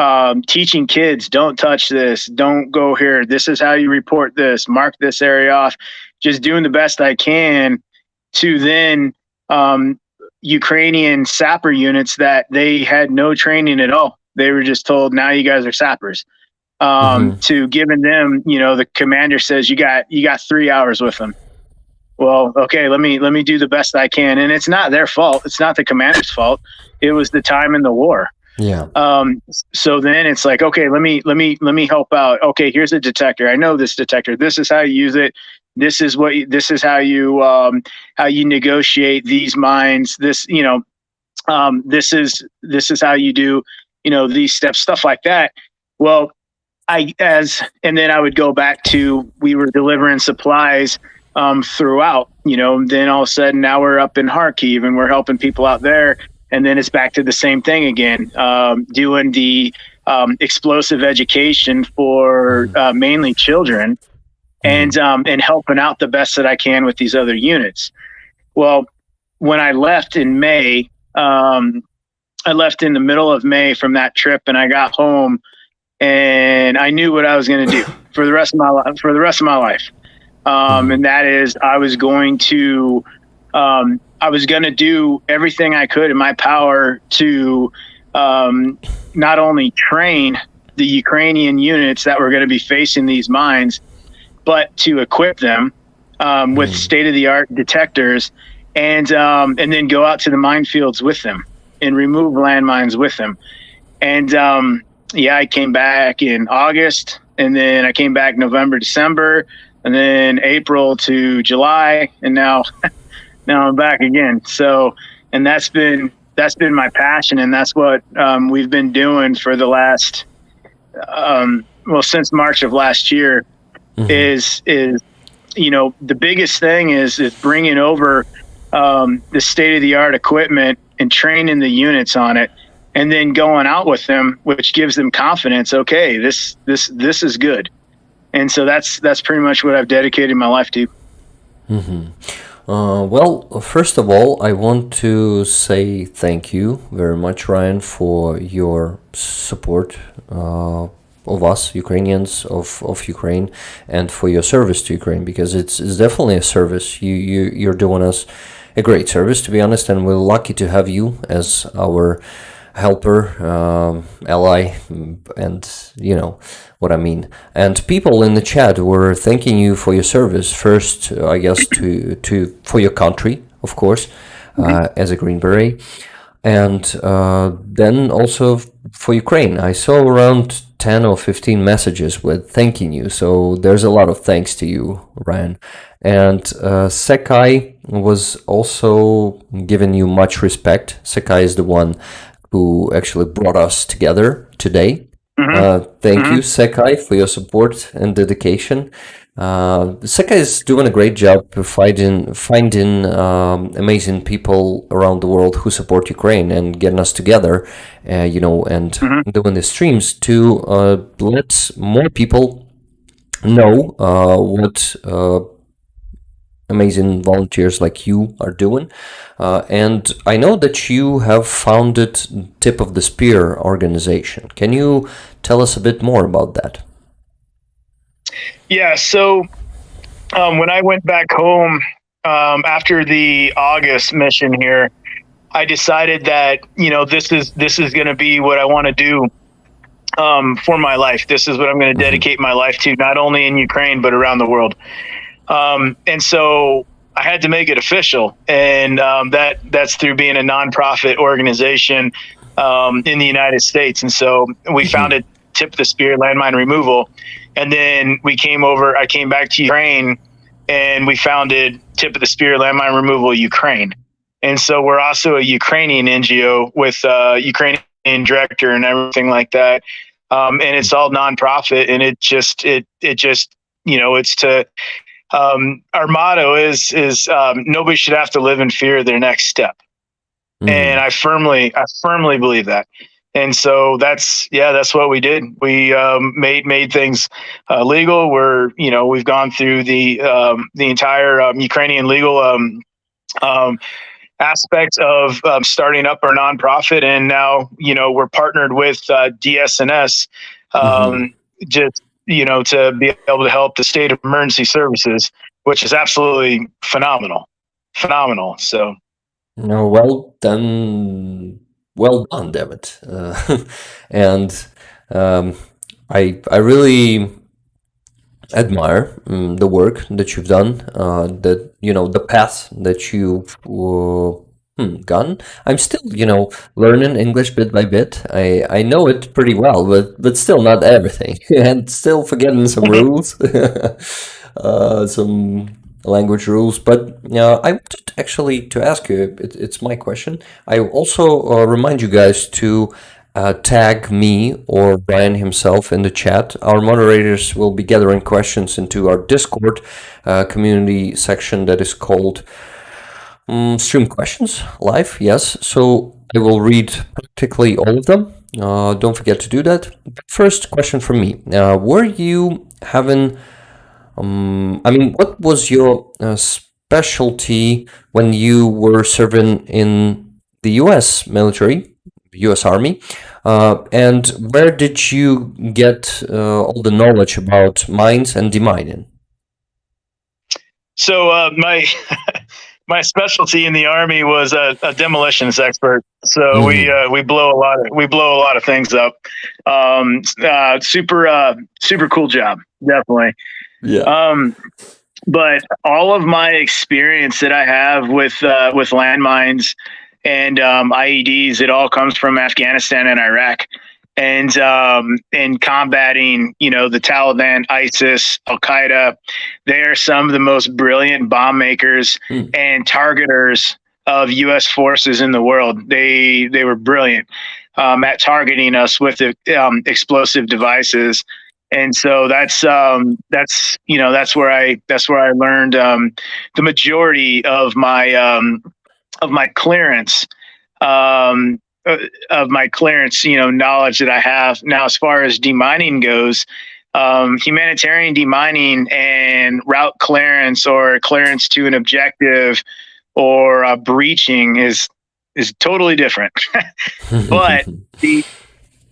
teaching kids, don't touch this, don't go here, this is how you report this, mark this area off, just doing the best I can, to then Ukrainian sapper units that they had no training at all. They were just told, now you guys are sappers. to giving them, the commander says you got 3 hours with them. Well, okay, let me do the best I can. And it's not their fault. It's not the commander's fault. It was the time in the war. Yeah. So then it's like, okay, let me help out. Okay, here's a detector. I know this detector. This is how you use it. This is how you negotiate these mines. This is how you do, these steps, stuff like that. Well, and then I would go back to, we were delivering supplies throughout, then all of a sudden now we're up in Kharkiv and we're helping people out there. And then it's back to the same thing again, doing the explosive education for mainly children, and helping out the best that I can with these other units. Well, when I left in May, I left in the middle of May from that trip, and I got home and I knew what I was going to do for the rest of my life. And that is, I was going to do everything I could in my power to not only train the Ukrainian units that were going to be facing these mines, but to equip them with state-of-the-art detectors, and then go out to the minefields with them and remove landmines with them. And I came back in August, and then I came back November, December, and then April to July, and now I'm back again. So, and that's been my passion, and that's what we've been doing for the last since March of last year. Is the biggest thing is bringing over the state-of-the-art equipment and training the units on it, and then going out with them, which gives them confidence. Okay, this is good. And so that's pretty much what I've dedicated my life to. Well, first of all, I want to say thank you very much, Ryan, for your support of us Ukrainians, of Ukraine, and for your service to Ukraine, because it's definitely a service. You're doing us a great service, to be honest, and we're lucky to have you as our helper, ally, and you know what I mean. And people in the chat were thanking you for your service. First, I guess to for your country, of course, as a Green Beret, and then also for Ukraine. I saw around 10 or 15 messages with thanking you. So there's a lot of thanks to you, Ryan. And Sekai was also giving you much respect. Sekai is the one who actually brought us together today. Thank you, Sekai, for your support and dedication. Sekai is doing a great job finding amazing people around the world who support Ukraine and getting us together, and doing the streams to let more people know what amazing volunteers like you are doing. And I know that you have founded Tip of the Spear organization. Can you tell us a bit more about that? Yeah, so when I went back home after the August mission here, I decided that this is going to be what I want to do for my life. This is what I'm going to dedicate my life to, not only in Ukraine but around the world. And so I had to make it official, and that's through being a nonprofit organization in the United States. And so we founded Tip the Spear Landmine Removal, and then I came back to Ukraine, and we founded Tip of the Spear Landmine Removal Ukraine. And so we're also a Ukrainian NGO with Ukrainian director and everything like that. And it's all nonprofit, and it just it's to our motto is nobody should have to live in fear of their next step. And I firmly believe that. And so that's what we did. We made things legal. We've gone through the entire Ukrainian legal aspects of starting up our nonprofit, and now we're partnered with DS&S just to be able to help the state of emergency services, which is absolutely phenomenal. So, well done, damn it. And I really admire the work that you've done, that the path that you've gone. I'm still learning English bit by bit. I know it pretty well, but still not everything, and still forgetting some rules, some language rules. But I wanted actually to ask you. It's my question. I also remind you guys to tag me or Brian himself in the chat. Our moderators will be gathering questions into our Discord community section that is called Stream Questions Live. Yes, so I will read practically all of them. Don't forget to do that. First question from me. Were you having... what was your specialty when you were serving in the U.S. military? U.S. Army, and where did you get all the knowledge about mines and demining? So my my specialty in the Army was a demolitions expert. So we blow a lot of things up. Super cool job, definitely. Yeah. But all of my experience that I have with landmines and IEDs, it all comes from Afghanistan and Iraq, and combating, the Taliban, ISIS, Al Qaeda. They are some of the most brilliant bomb makers and targeters of U.S. forces in the world. They were brilliant at targeting us with explosive devices. And so that's where I learned the majority of my clearance, knowledge that I have now. As far as demining goes, humanitarian demining and route clearance or clearance to an objective or breaching is totally different.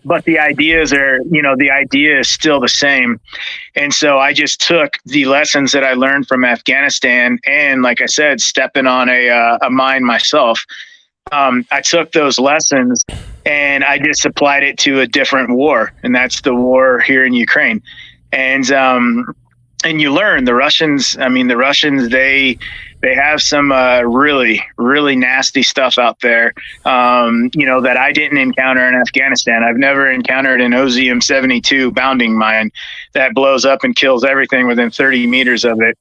But the ideas are, the idea is still the same. And so I just took the lessons that I learned from Afghanistan and, like I said, stepping on a mine myself. I took those lessons and I just applied it to a different war, and that's the war here in Ukraine. And you learn the Russians. They have some really, really nasty stuff out there, that I didn't encounter in Afghanistan. I've never encountered an OZM-72 bounding mine that blows up and kills everything within 30 meters of it.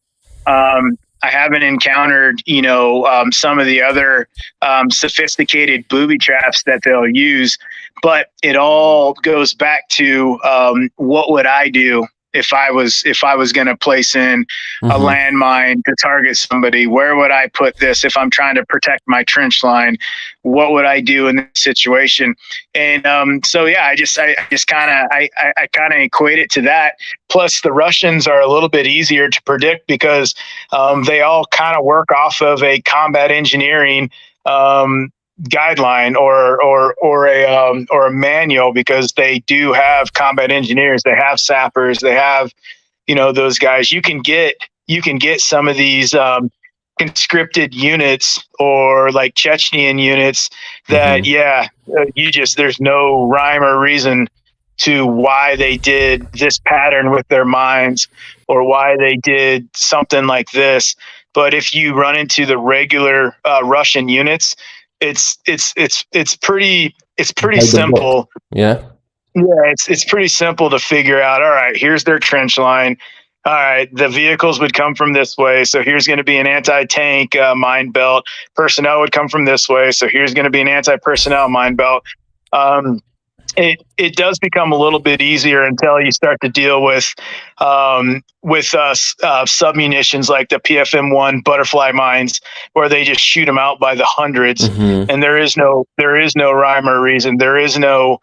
I haven't encountered, some of the other sophisticated booby traps that they'll use, but it all goes back to what would I do if I was going to place in a landmine to target somebody. Where would I put this if I'm trying to protect my trench line? What would I do in this situation? And I just kind of equate it to that. Plus, the Russians are a little bit easier to predict because they all kind of work off of a combat engineering guideline or a manual, because they do have combat engineers, they have sappers, they have those guys. You can get some of these conscripted units or like Chechnyan units that there's no rhyme or reason to why they did this pattern with their mines or why they did something like this. But if you run into the regular Russian units, it's pretty simple. Yeah. It's pretty simple to figure out. All right, here's their trench line. All right, the vehicles would come from this way, so here's going to be an anti-tank mine belt. Personnel would come from this way, so here's going to be an anti-personnel mine belt. It does become a little bit easier until you start to deal with submunitions like the PFM-1 butterfly mines, where they just shoot them out by the hundreds, and there is no rhyme or reason. There is no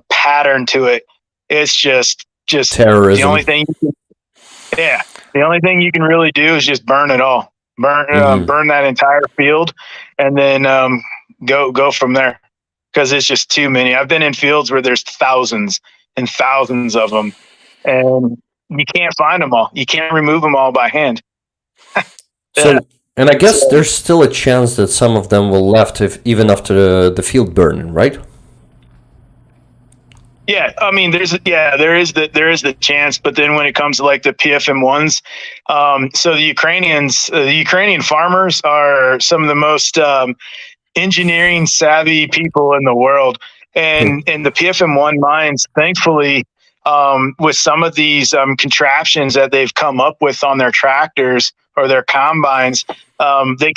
pattern to it. It's just terrorism. The only thing you can really do is just burn it all, burn that entire field, and then go from there. Because it's just too many. I've been in fields where there's thousands and thousands of them, and you can't find them all. You can't remove them all by hand. And I guess there's still a chance that some of them will left even after the field burning, right? Yeah, I mean, there is the chance, but then when it comes to like the PFM1s, so the Ukrainian farmers are some of the most engineering savvy people in the world, and the PFM1 mines, thankfully, with some of these contraptions that they've come up with on their tractors or their combines, they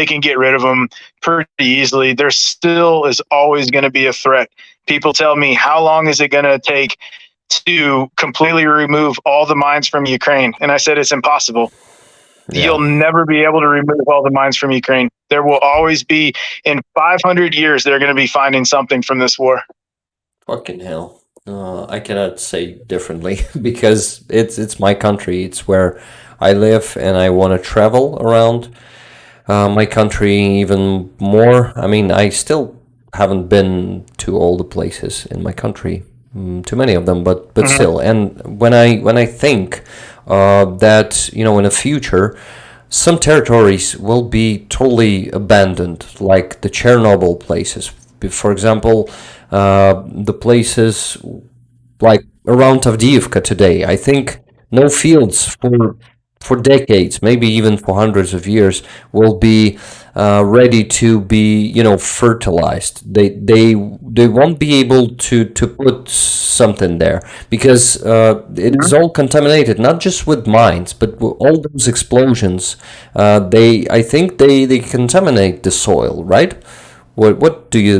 can get rid of them pretty easily. There still is always going to be a threat. People tell me, how long is it going to take to completely remove all the mines from Ukraine? And I said, it's impossible. Yeah. You'll never be able to remove all the mines from Ukraine. There will always be, in 500 years, they're going to be finding something from this war. Fucking hell. I cannot say differently because it's my country. It's where I live, and I want to travel around my country even more. I mean, I still haven't been to all the places in my country, too many of them, but Mm-hmm. still. And when I think that in the future, some territories will be totally abandoned, like the Chernobyl places. For example, the places like around Avdiivka today. I think no fields for decades, maybe even for hundreds of years, will be ready to be fertilized. They won't be able to put something there because it is all contaminated, not just with mines, but with all those explosions. They I think they contaminate the soil, right? What do you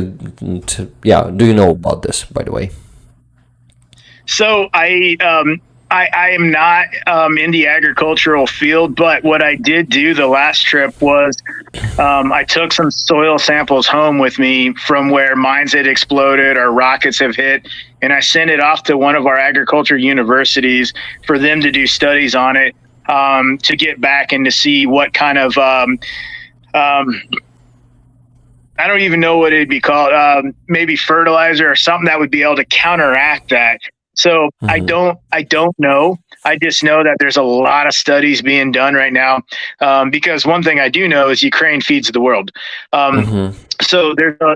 do you know about this, by the way? So I am not in the agricultural field, but what I did do the last trip was I took some soil samples home with me from where mines had exploded or rockets have hit, and I sent it off to one of our agriculture universities for them to do studies on it, to get back and to see what kind of um, I don't even know what it'd be called, maybe fertilizer or something that would be able to counteract that. So Mm-hmm. I don't know. I just know that there's a lot of studies being done right now, because one thing I do know is Ukraine feeds the world. Um, Mm-hmm. so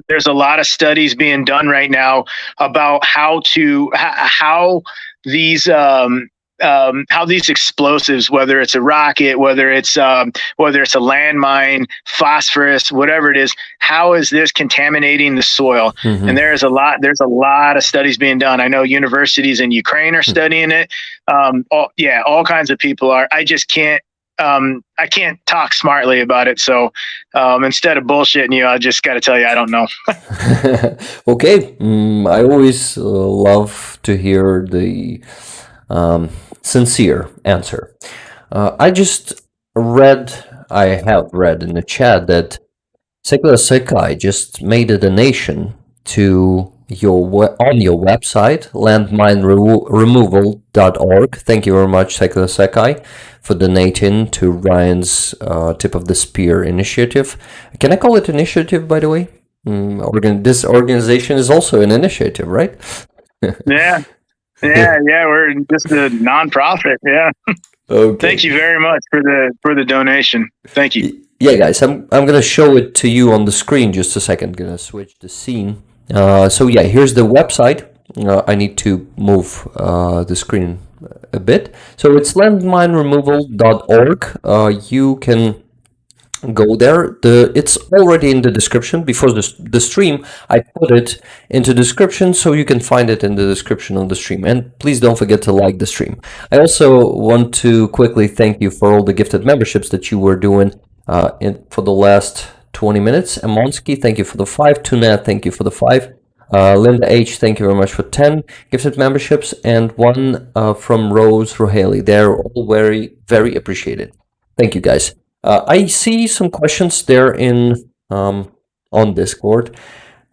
there's a lot of studies being done right now about how these how these explosives, whether it's a rocket, whether it's a landmine, phosphorus, whatever it is, how is this contaminating the soil? And Mm-hmm. there's a lot of studies being done. I know universities in Ukraine are studying it. All kinds of people are. I can't talk smartly about it. So instead of bullshitting you, I just got to tell you, I don't know. Okay, I always love to hear the um, sincere answer. I just I have read in the chat that Secular Sekai just made a donation to on your website, landmineremoval.org. Thank you very much, Secular Sekai, for donating to Ryan's Tip of the Spear initiative. Can I call it initiative, by the way? This organization is also an initiative, right? Yeah. Yeah. We're just a nonprofit. Yeah. Thank Okay. you very much for the donation. Thank you. Yeah, guys, I'm gonna show it to you on the screen just a second. Gonna switch the scene. So yeah, here's the website. I need to move the screen a bit. So it's landmineremoval.org. You can go there. It's already in the description. Before the stream, I put it into description, so you can find it in the description of the stream. And please don't forget to like the stream. I also want to quickly thank you for all the gifted memberships that you were doing for the last 20 minutes. Amonsky, thank you for the 5. Tunat, thank you for the 5. Linda H, thank you very much for 10 gifted memberships, and one from Rose Rohaley. They're all very, very appreciated. Thank you, guys. I see some questions there on Discord.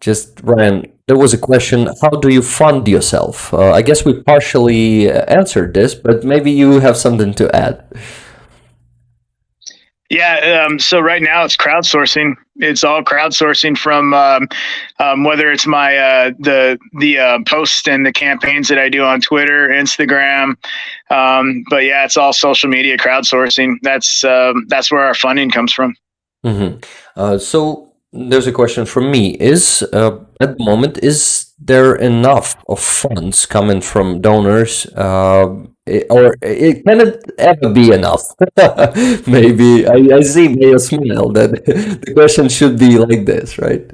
Just Ryan, there was a question: how do you fund yourself? I guess we partially answered this, but maybe you have something to add. Yeah. So right now it's crowdsourcing. It's all crowdsourcing from whether it's my the posts and the campaigns that I do on Twitter, Instagram. But yeah, it's all social media crowdsourcing. That's where our funding comes from. So there's a question from me: is at the moment, is there enough of funds coming from donors, or it can it ever be enough? Maybe I see by your smile that the question should be like this, right?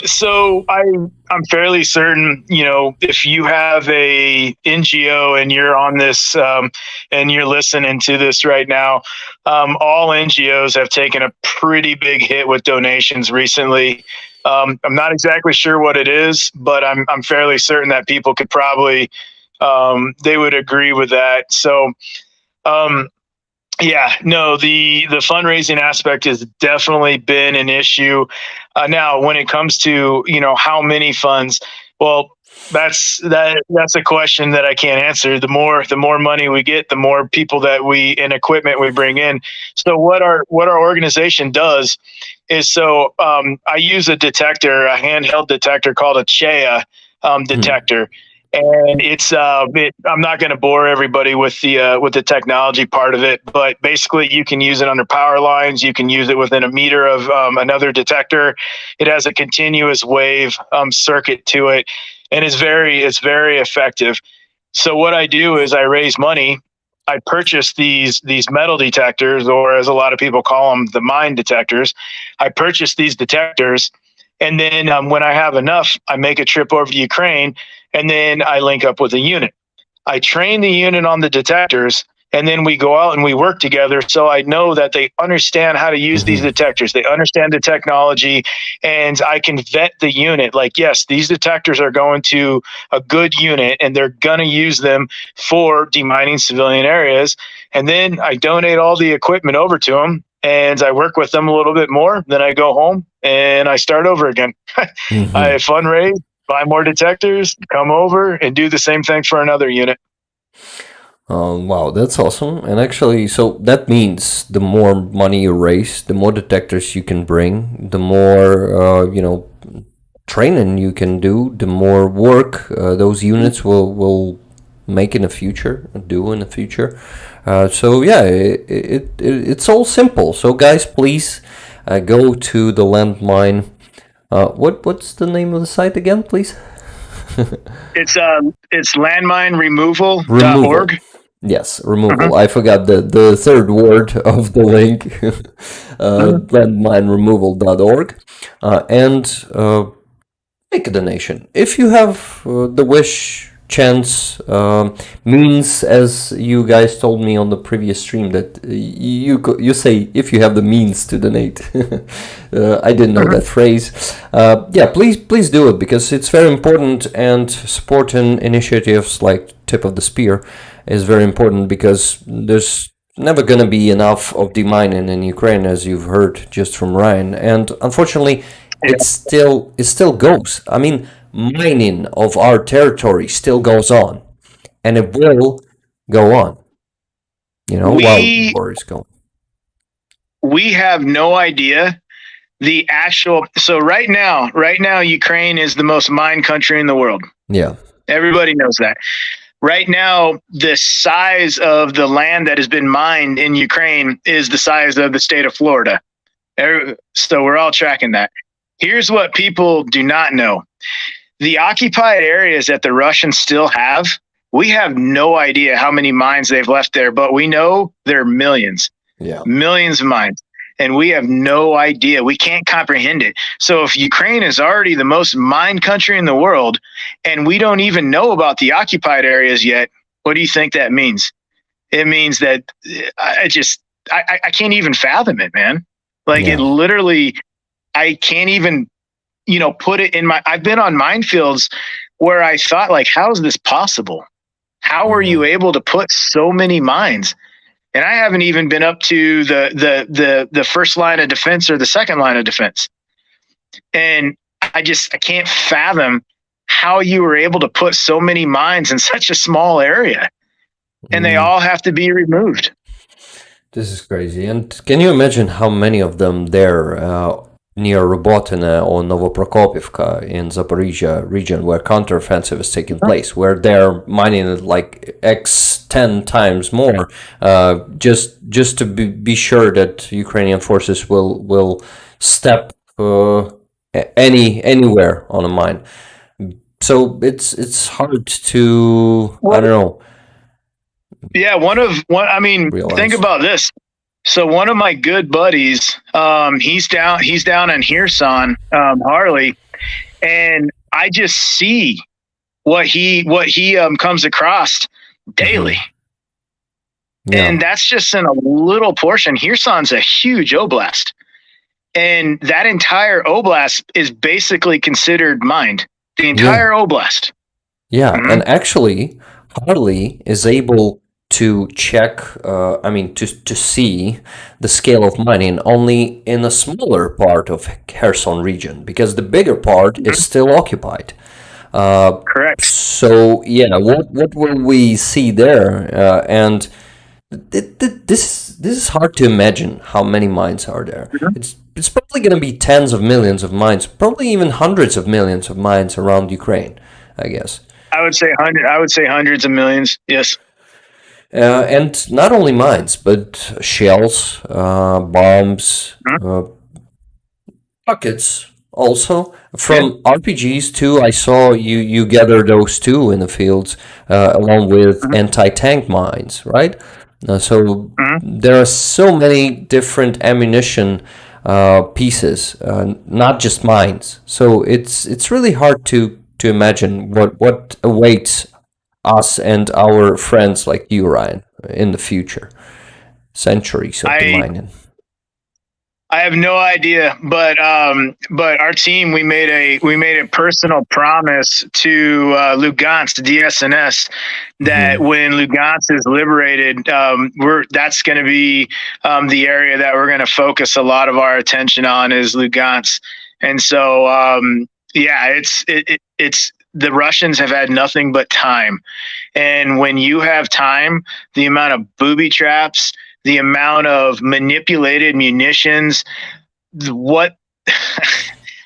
So I'm fairly certain, if you have a NGO and you're on this, and you're listening to this right now, all NGOs have taken a pretty big hit with donations recently. I'm not exactly sure what it is, but I'm fairly certain that people could probably, they would agree with that. So, um, yeah, no, the fundraising aspect has definitely been an issue. Now, when it comes to how many funds, well, that's a question that I can't answer. The more money we get, the more people that we and equipment we bring in. So what our organization does is I use a detector, a handheld detector called a CHEA detector. And I'm not going to bore everybody with the technology part of it, but basically you can use it under power lines. You can use it within a meter of another detector. It has a continuous wave circuit to it, and it's very effective. So what I do is I raise money. I purchase these metal detectors, or as a lot of people call them, the mine detectors. I purchase these detectors, and then when I have enough, I make a trip over to Ukraine, and then I link up with a unit. I train the unit on the detectors, and then we go out and we work together. So I know that they understand how to use these detectors. They understand the technology, and I can vet the unit. Like, yes, these detectors are going to a good unit, and they're going to use them for demining civilian areas. And then I donate all the equipment over to them, and I work with them a little bit more. Then I go home and I start over again. I fundraise, buy more detectors, come over, and do the same thing for another unit. Wow, that's awesome. And actually, so that means the more money you raise, the more detectors you can bring, the more, training you can do, the more work those units will make in the future, do in the future. So yeah, it's all simple. So guys, please go to the landmine. What's the name of the site again, please? It's landmineremoval.org. Removal. Yes, removal. I forgot the third word of the link. Landmineremoval.org. And make a donation. If you have the wish, chance, means, as you guys told me on the previous stream, that you say if you have the means to donate. I didn't know that phrase. Yeah, please do it, because it's very important, and supporting initiatives like Tip of the Spear is very important, because there's never going to be enough of demining in Ukraine, as you've heard just from Ryan. And unfortunately, it still goes. I mean, mining of our territory still goes on, and it will go on. While war is going. We have no idea the actual. So right now, Ukraine is the most mined country in the world. Yeah, everybody knows that. Right now, the size of the land that has been mined in Ukraine is the size of the state of Florida. So we're all tracking that. Here's what people do not know. The occupied areas that the Russians still have, we have no idea how many mines they've left there, but we know there are millions. Yeah. Millions of mines. And we have no idea. We can't comprehend it. So if Ukraine is already the most mined country in the world, and we don't even know about the occupied areas yet, what do you think that means? It means that I can't even fathom it, man. Like, it literally, I can't even, put it in I've been on minefields where I thought, like, how is this possible? How are you able to put so many mines? And I haven't even been up to the first line of defense or the second line of defense. And I can't fathom how you were able to put so many mines in such a small area. And they all have to be removed. This is crazy. And can you imagine how many of them there near Robotyne or Novoprokopivka in Zaporizhia region, where counteroffensive is taking place, where they're mining it like 10 times more, just to be sure that Ukrainian forces will step anywhere on a mine. So it's hard to, I Well, don't know, yeah, I mean, think realize. about this. So one of my good buddies, he's down in Hirson, Harley, and I just see what he comes across daily. Hmm. Yeah, And that's just in a little portion. Hirson's a huge oblast. And that entire oblast is basically considered mined. The yeah, entire oblast. yeah. Mhm. And actually, Harley is able to check, I mean, to see the scale of mining only in a smaller part of Kherson region because the bigger part is Mhm. still occupied. Uh, Correct. so yeah, what will we see there? And this is hard to imagine how many mines are there. Mhm. It's probably going to be tens of millions of mines, probably even hundreds of millions of mines around Ukraine, I guess. I would say hundreds of millions. Yes. And not only mines, but shells, bombs, Mhm. rockets also Yeah. from RPGs too. I saw you gather those too in the fields along with Mhm. anti-tank mines, right? So Mhm. there are so many different ammunition pieces, not just mines. So it's really hard to imagine what awaits us and our friends like you, Ryan, in the future. Centuries of the I mining. I have no idea, but our team we made a personal promise to Lugansk DSNS that Hmm. when Lugansk is liberated, that's going to be the area that we're going to focus a lot of our attention on is Lugansk, and so yeah, it's the Russians have had nothing but time, and when you have time, the amount of booby traps, the amount of manipulated munitions, what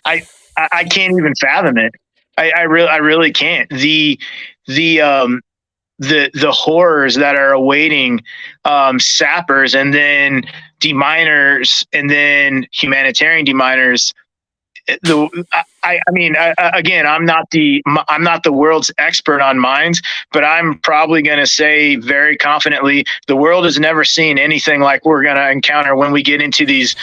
I I can't even fathom it. I really can't. The the horrors that are awaiting sappers and then deminers and then humanitarian deminers. Again, I'm not the world's expert on mines, but I'm probably going to say very confidently the world has never seen anything like we're going to encounter when we get into these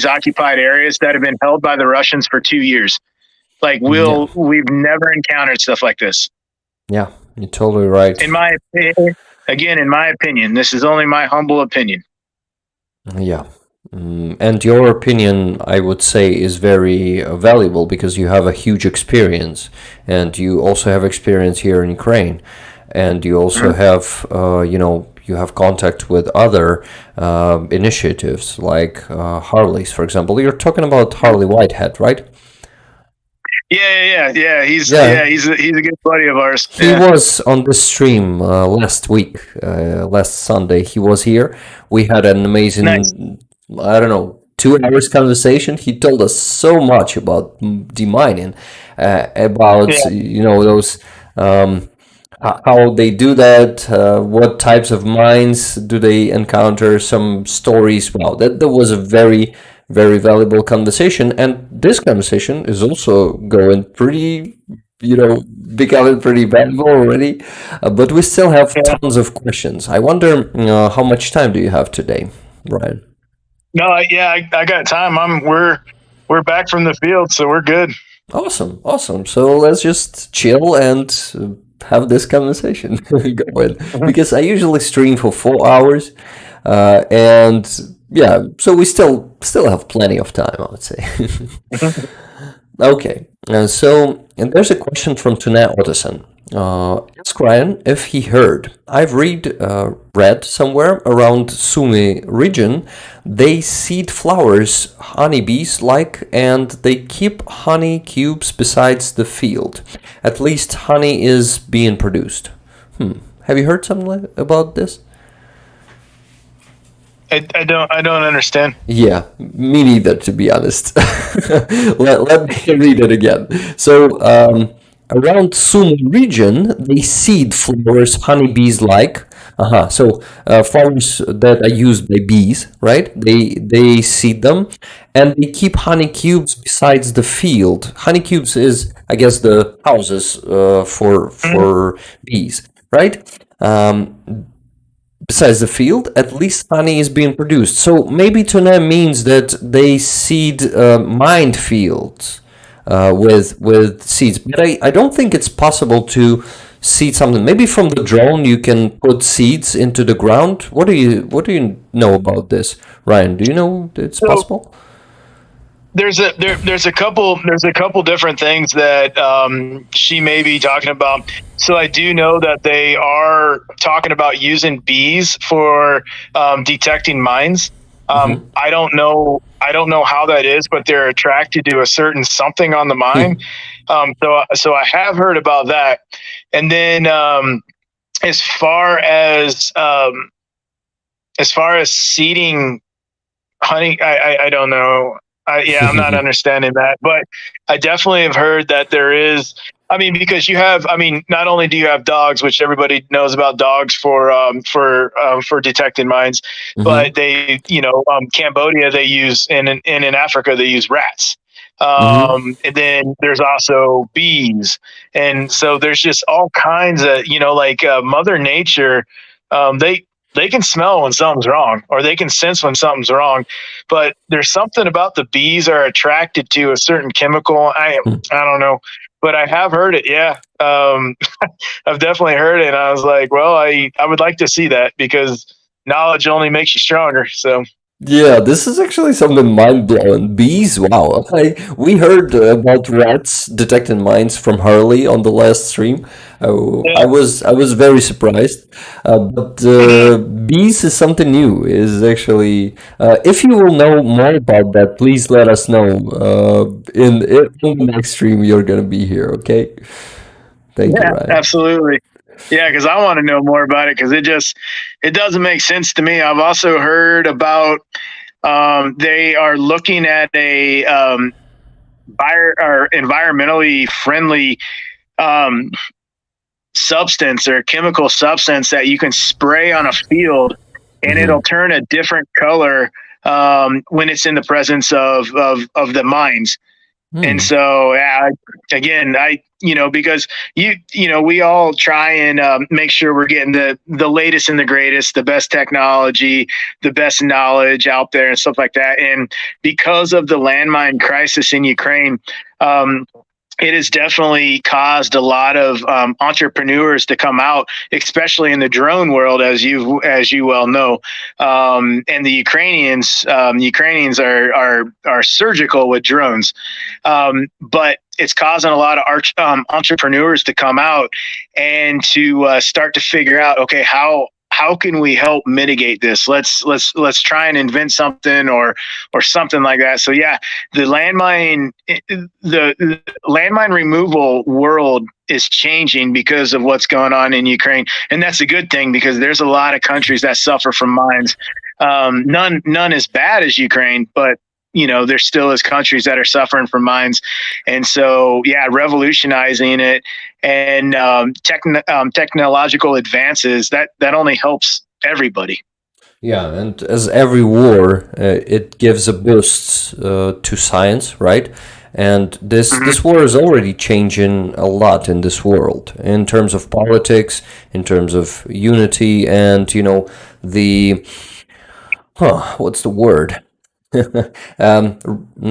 occupied areas that have been held by the Russians for 2 years. Like Yeah, we've never encountered stuff like this. yeah, you're totally right. In my Again, in my opinion, this is only my humble opinion. Yeah. And your opinion, I would say, is very valuable because you have a huge experience, and you also have experience here in Ukraine, and you also Mhm. have, you have contact with other initiatives like Harley's, for example. You're talking about Harley Whitehead, right? Yeah. He's Yeah, yeah, he's a good buddy of ours. he Yeah. was on the stream last week, last Sunday. He was here. We had an Nice. amazing, I don't know, 2 hours conversation. He told us so much about demining, about Yeah. those how they do that, what types of mines do they encounter, some stories. Wow, that was a very, very valuable conversation. And this conversation is also going pretty, becoming pretty valuable already. But we still have Yeah. tons of questions. I wonder how much time do you have today, Brian? No, I got time. We're back from the field, so we're good. Awesome, awesome. So let's just chill and have this conversation going because I usually stream for 4 hours, and yeah, so we still have plenty of time, I would say. Okay, and there's a question from Tuna Otterson. Ask Ryan if he heard. I've read somewhere around Sumy region, they seed flowers honeybees like, and they keep honey cubes besides the field. At least honey is being produced. Have you heard something about this? I don't understand. Yeah, me neither, to be honest. Let me read it again. So, around Sumy region, they seed flowers honeybees like, So farms that are used by bees, right? They seed them, and they keep honey cubes besides the field. Honey cubes is, I guess, the houses Mhm. for bees, right? Besides the field, at least honey is being produced. So maybe tuna means that they seed mined fields with seeds. But I don't think it's possible to seed something. Maybe from the drone you can put seeds into the ground. What do you know about this, Ryan? Do you know it's So possible? there's a couple different things that she may be talking about. So I do know that they are talking about using bees for detecting mines. I don't know how that is, but they're attracted to a certain something on the mine. So I have heard about that. And then as far as seeding honey, I don't know. Yeah, I'm not understanding that, but I definitely have heard that there is. I mean, because not only do you have dogs, which everybody knows about dogs for detecting mines, but Mm-hmm. Cambodia they use, and in Africa they use rats. Mm-hmm. And then there's also bees, and so there's just all kinds of like Mother Nature. They can smell when something's wrong, or they can sense when something's wrong, but there's something about the bees are attracted to a certain chemical. I don't know, but I have heard it. Yeah, I've definitely heard it, and I was like, well, I would like to see that because knowledge only makes you stronger. So Yeah, this is actually something mind-blowing. Bees, wow. We heard about rats detecting mines from Harley on the last stream. yeah. I was very surprised. But Mhm. bees is something new. Is actually if you will know more about that, please let us know. In the next stream, you're gonna be here. Okay. Thank you, Yeah, Ryan. absolutely. Yeah, because I want to know more about it because it doesn't make sense to me. I've also heard about they are looking at a bio or environmentally friendly um, substance or chemical substance that you can spray on a field, and Mm-hmm. it'll turn a different color when it's in the presence of the mines. And Hmm. so, yeah, again, because we all try and make sure we're getting the latest and the greatest, the best technology, the best knowledge out there, and stuff like that. And because of the landmine crisis in Ukraine, it has definitely caused a lot of entrepreneurs to come out, especially in the drone world, as you well know. And the Ukrainians are surgical with drones, but it's causing a lot of entrepreneurs to come out and to start to figure out, okay, how can we help mitigate this? Let's try and invent something or something like that. So yeah, the landmine removal world is changing because of what's going on in Ukraine, and that's a good thing because there's a lot of countries that suffer from mines. None as bad as Ukraine, but there still is countries that are suffering from mines, and so yeah, revolutionizing it and technological advances that only helps everybody. Yeah, and as every war, it gives a boost to science, right? And this Mhm. this war is already changing a lot in this world in terms of politics, in terms of unity, and the what's the word?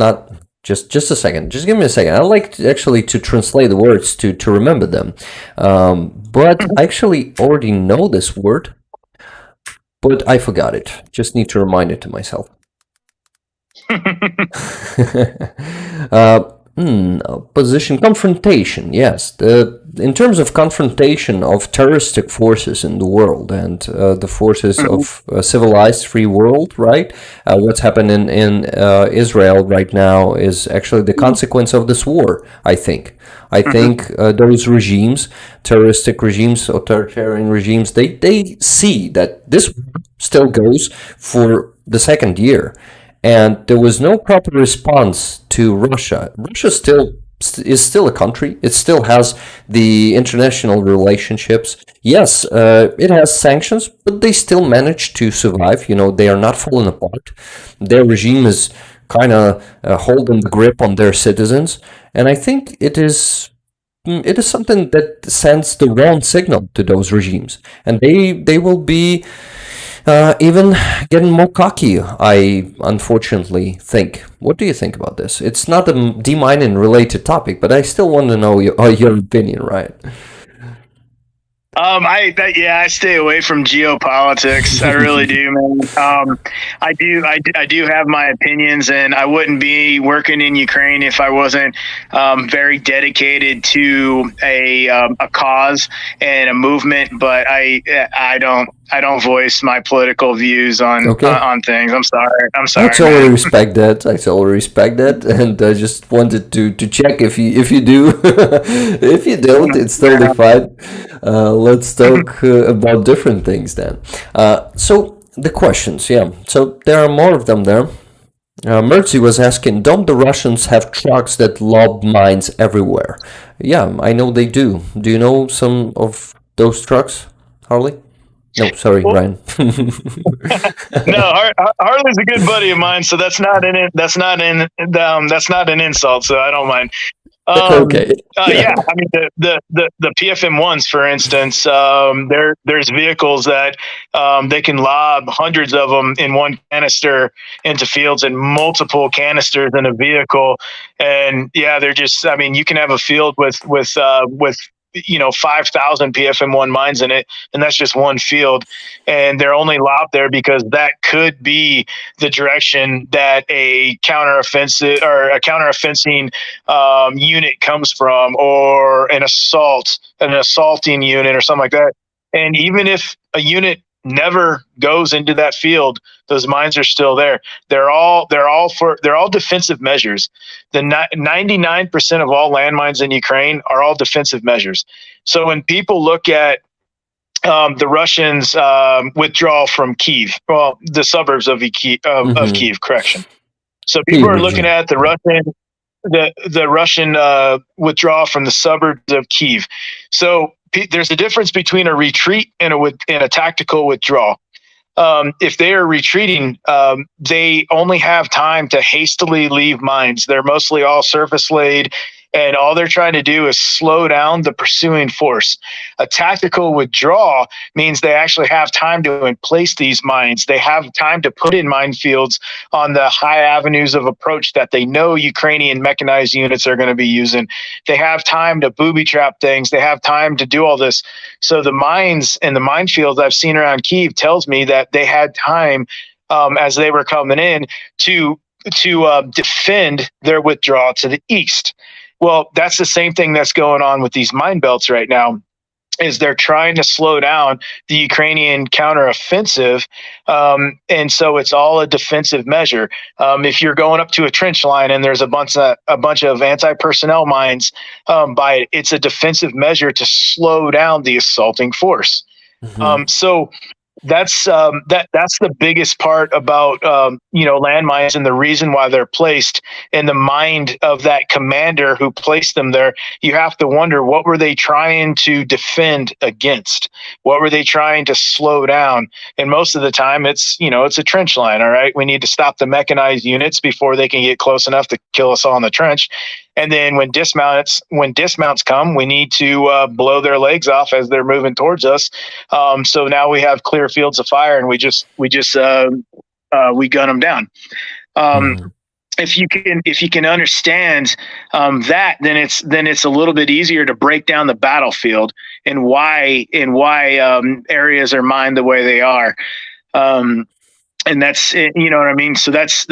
Not just a second. Just give me a second. I like actually to translate the words to remember them. But I actually already know this word, but I forgot it. Just need to remind it to myself. uh, Position confrontation. Yes, in terms of confrontation of terroristic forces in the world and the forces Mhm. of a civilized free world, right? What's happened in Israel right now is actually the consequence of this war. I think. I Mhm. think those regimes, terroristic regimes, authoritarian regimes, they see that this war still goes for the second year, and there was no proper response to Russia. Russia still is still a country. It still has the international relationships. Yes, it has sanctions, but they still manage to survive. They are not falling apart. Their regime is kind of holding the grip on their citizens, and I think it is something that sends the wrong signal to those regimes, and they will be even getting more cocky, I unfortunately think. What do you think about this? It's not a demining related topic, but I still want to know your opinion, right? I stay away from geopolitics. I really do, man. I do have my opinions, and I wouldn't be working in Ukraine if I wasn't very dedicated to a cause and a movement. But I don't voice my political views on Okay. on things. I'm sorry. I totally Man. respect that. I totally respect that, and I just wanted to check if you do. If you don't, it's totally fine. Let's talk about different things then. So the questions, yeah. So there are more of them there. Mertzi was asking, don't the Russians have trucks that lob mines everywhere? Yeah, I know they do. Do you know some of those trucks, Harley? No, sorry, Well, Ryan. no, Harley's a good buddy of mine, so that's not an insult. So I don't mind. Okay. Yeah, I mean the PFM ones, for instance, there's vehicles that they can lob hundreds of them in one canister into fields, and multiple canisters in a vehicle, and yeah, they're just. I mean, you can have a field with 5,000 PFM1 mines in it, and that's just one field, and they're only lobbed there because that could be the direction that a counteroffensive or a counteroffensing unit comes from, or an assaulting unit or something like that. And even if a unit never goes into that field, those mines are still there. They're all defensive measures. The 99% of all landmines in Ukraine are all defensive measures. So when people look at the Russians' withdrawal from Kiev, well, the suburbs of Kiev, correction. So people are looking at the Russian withdrawal from the suburbs of Kiev. So there's a difference between a retreat and a tactical withdrawal. If they are retreating, they only have time to hastily leave mines. They're mostly all surface laid, and all they're trying to do is slow down the pursuing force. A tactical withdrawal means they actually have time to place these mines. They have time to put in minefields on the high avenues of approach that they know Ukrainian mechanized units are going to be using. They have time to booby trap things. They have time to do all this. So the mines and the minefields I've seen around Kyiv tells me that they had time as they were coming in to defend their withdrawal to the east. Well, that's the same thing that's going on with these mine belts right now, is they're trying to slow down the Ukrainian counteroffensive. And so it's all a defensive measure. If you're going up to a trench line and there's a bunch of anti-personnel mines by it, it's a defensive measure to slow down the assaulting force. So that's the biggest part about landmines, and the reason why they're placed in the mind of that commander who placed them there. You have to wonder, what were they trying to defend against? What were they trying to slow down? And most of the time it's a trench line. All right, we need to stop the mechanized units before they can get close enough to kill us all in the trench. And then when dismounts come, we need to blow their legs off as they're moving towards us. So now we have clear fields of fire, and we gun them down. If you can understand that, then it's a little bit easier to break down the battlefield and why areas are mined the way they are. And that's, you know what I mean? So that's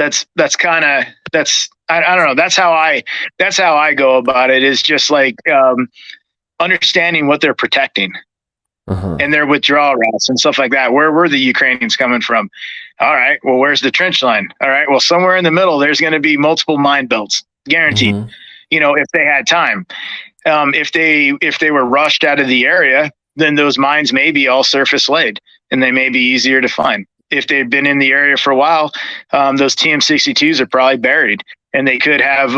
I don't know. That's how I go about it, is just like understanding what they're protecting and their withdrawal routes and stuff like that. Where were the Ukrainians coming from? All right, well, where's the trench line? All right, well, somewhere in the middle, there's going to be multiple mine belts, guaranteed. If they had time. If they were rushed out of the area, then those mines may be all surface laid, and they may be easier to find. If they've been in the area for a while, those TM62s are probably buried. and they could have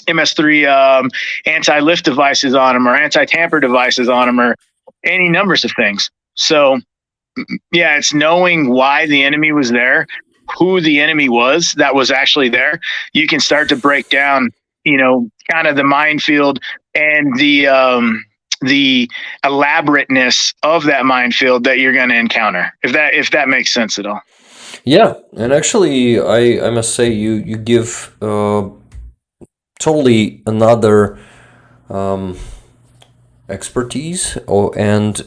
MS3 anti-lift devices on them, or anti-tamper devices on them, or any numbers of things. So yeah, it's knowing why the enemy was there, who the enemy was that was actually there. You can start to break down, kind of the minefield and the elaborateness of that minefield that you're going to encounter, if that makes sense at all. Yeah, and actually, I must say you give totally another expertise, and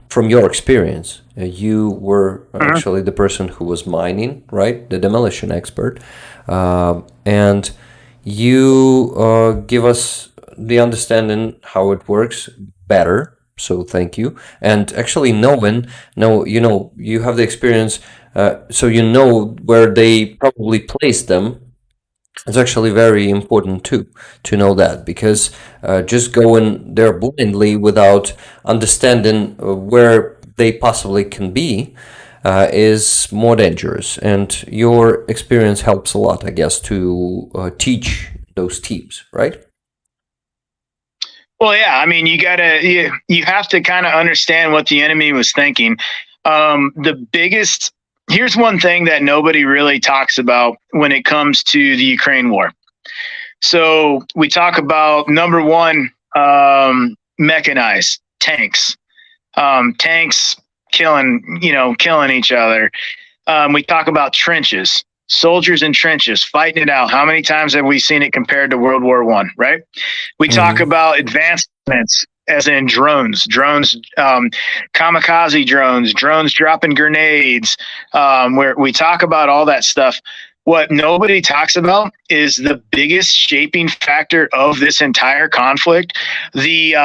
from your experience, you were actually the person who was mining, right? The demolition expert, and you give us the understanding how it works better. So thank you. And actually, you have the experience, so you know where they probably placed them. It's actually very important too to know that, because just going there blindly without understanding where they possibly can be is more dangerous. And your experience helps a lot, I guess, to teach those teams, right? Well, yeah. I mean, you have to kind of understand what the enemy was thinking. Here's one thing that nobody really talks about when it comes to the Ukraine war. So we talk about, number one, mechanized tanks, tanks killing each other. We talk about trenches, soldiers in trenches fighting it out. How many times have we seen it compared to World War I, right? We talk about advancements, as in drones, kamikaze drones dropping grenades, where we talk about all that stuff. What nobody talks about is the biggest shaping factor of this entire conflict. The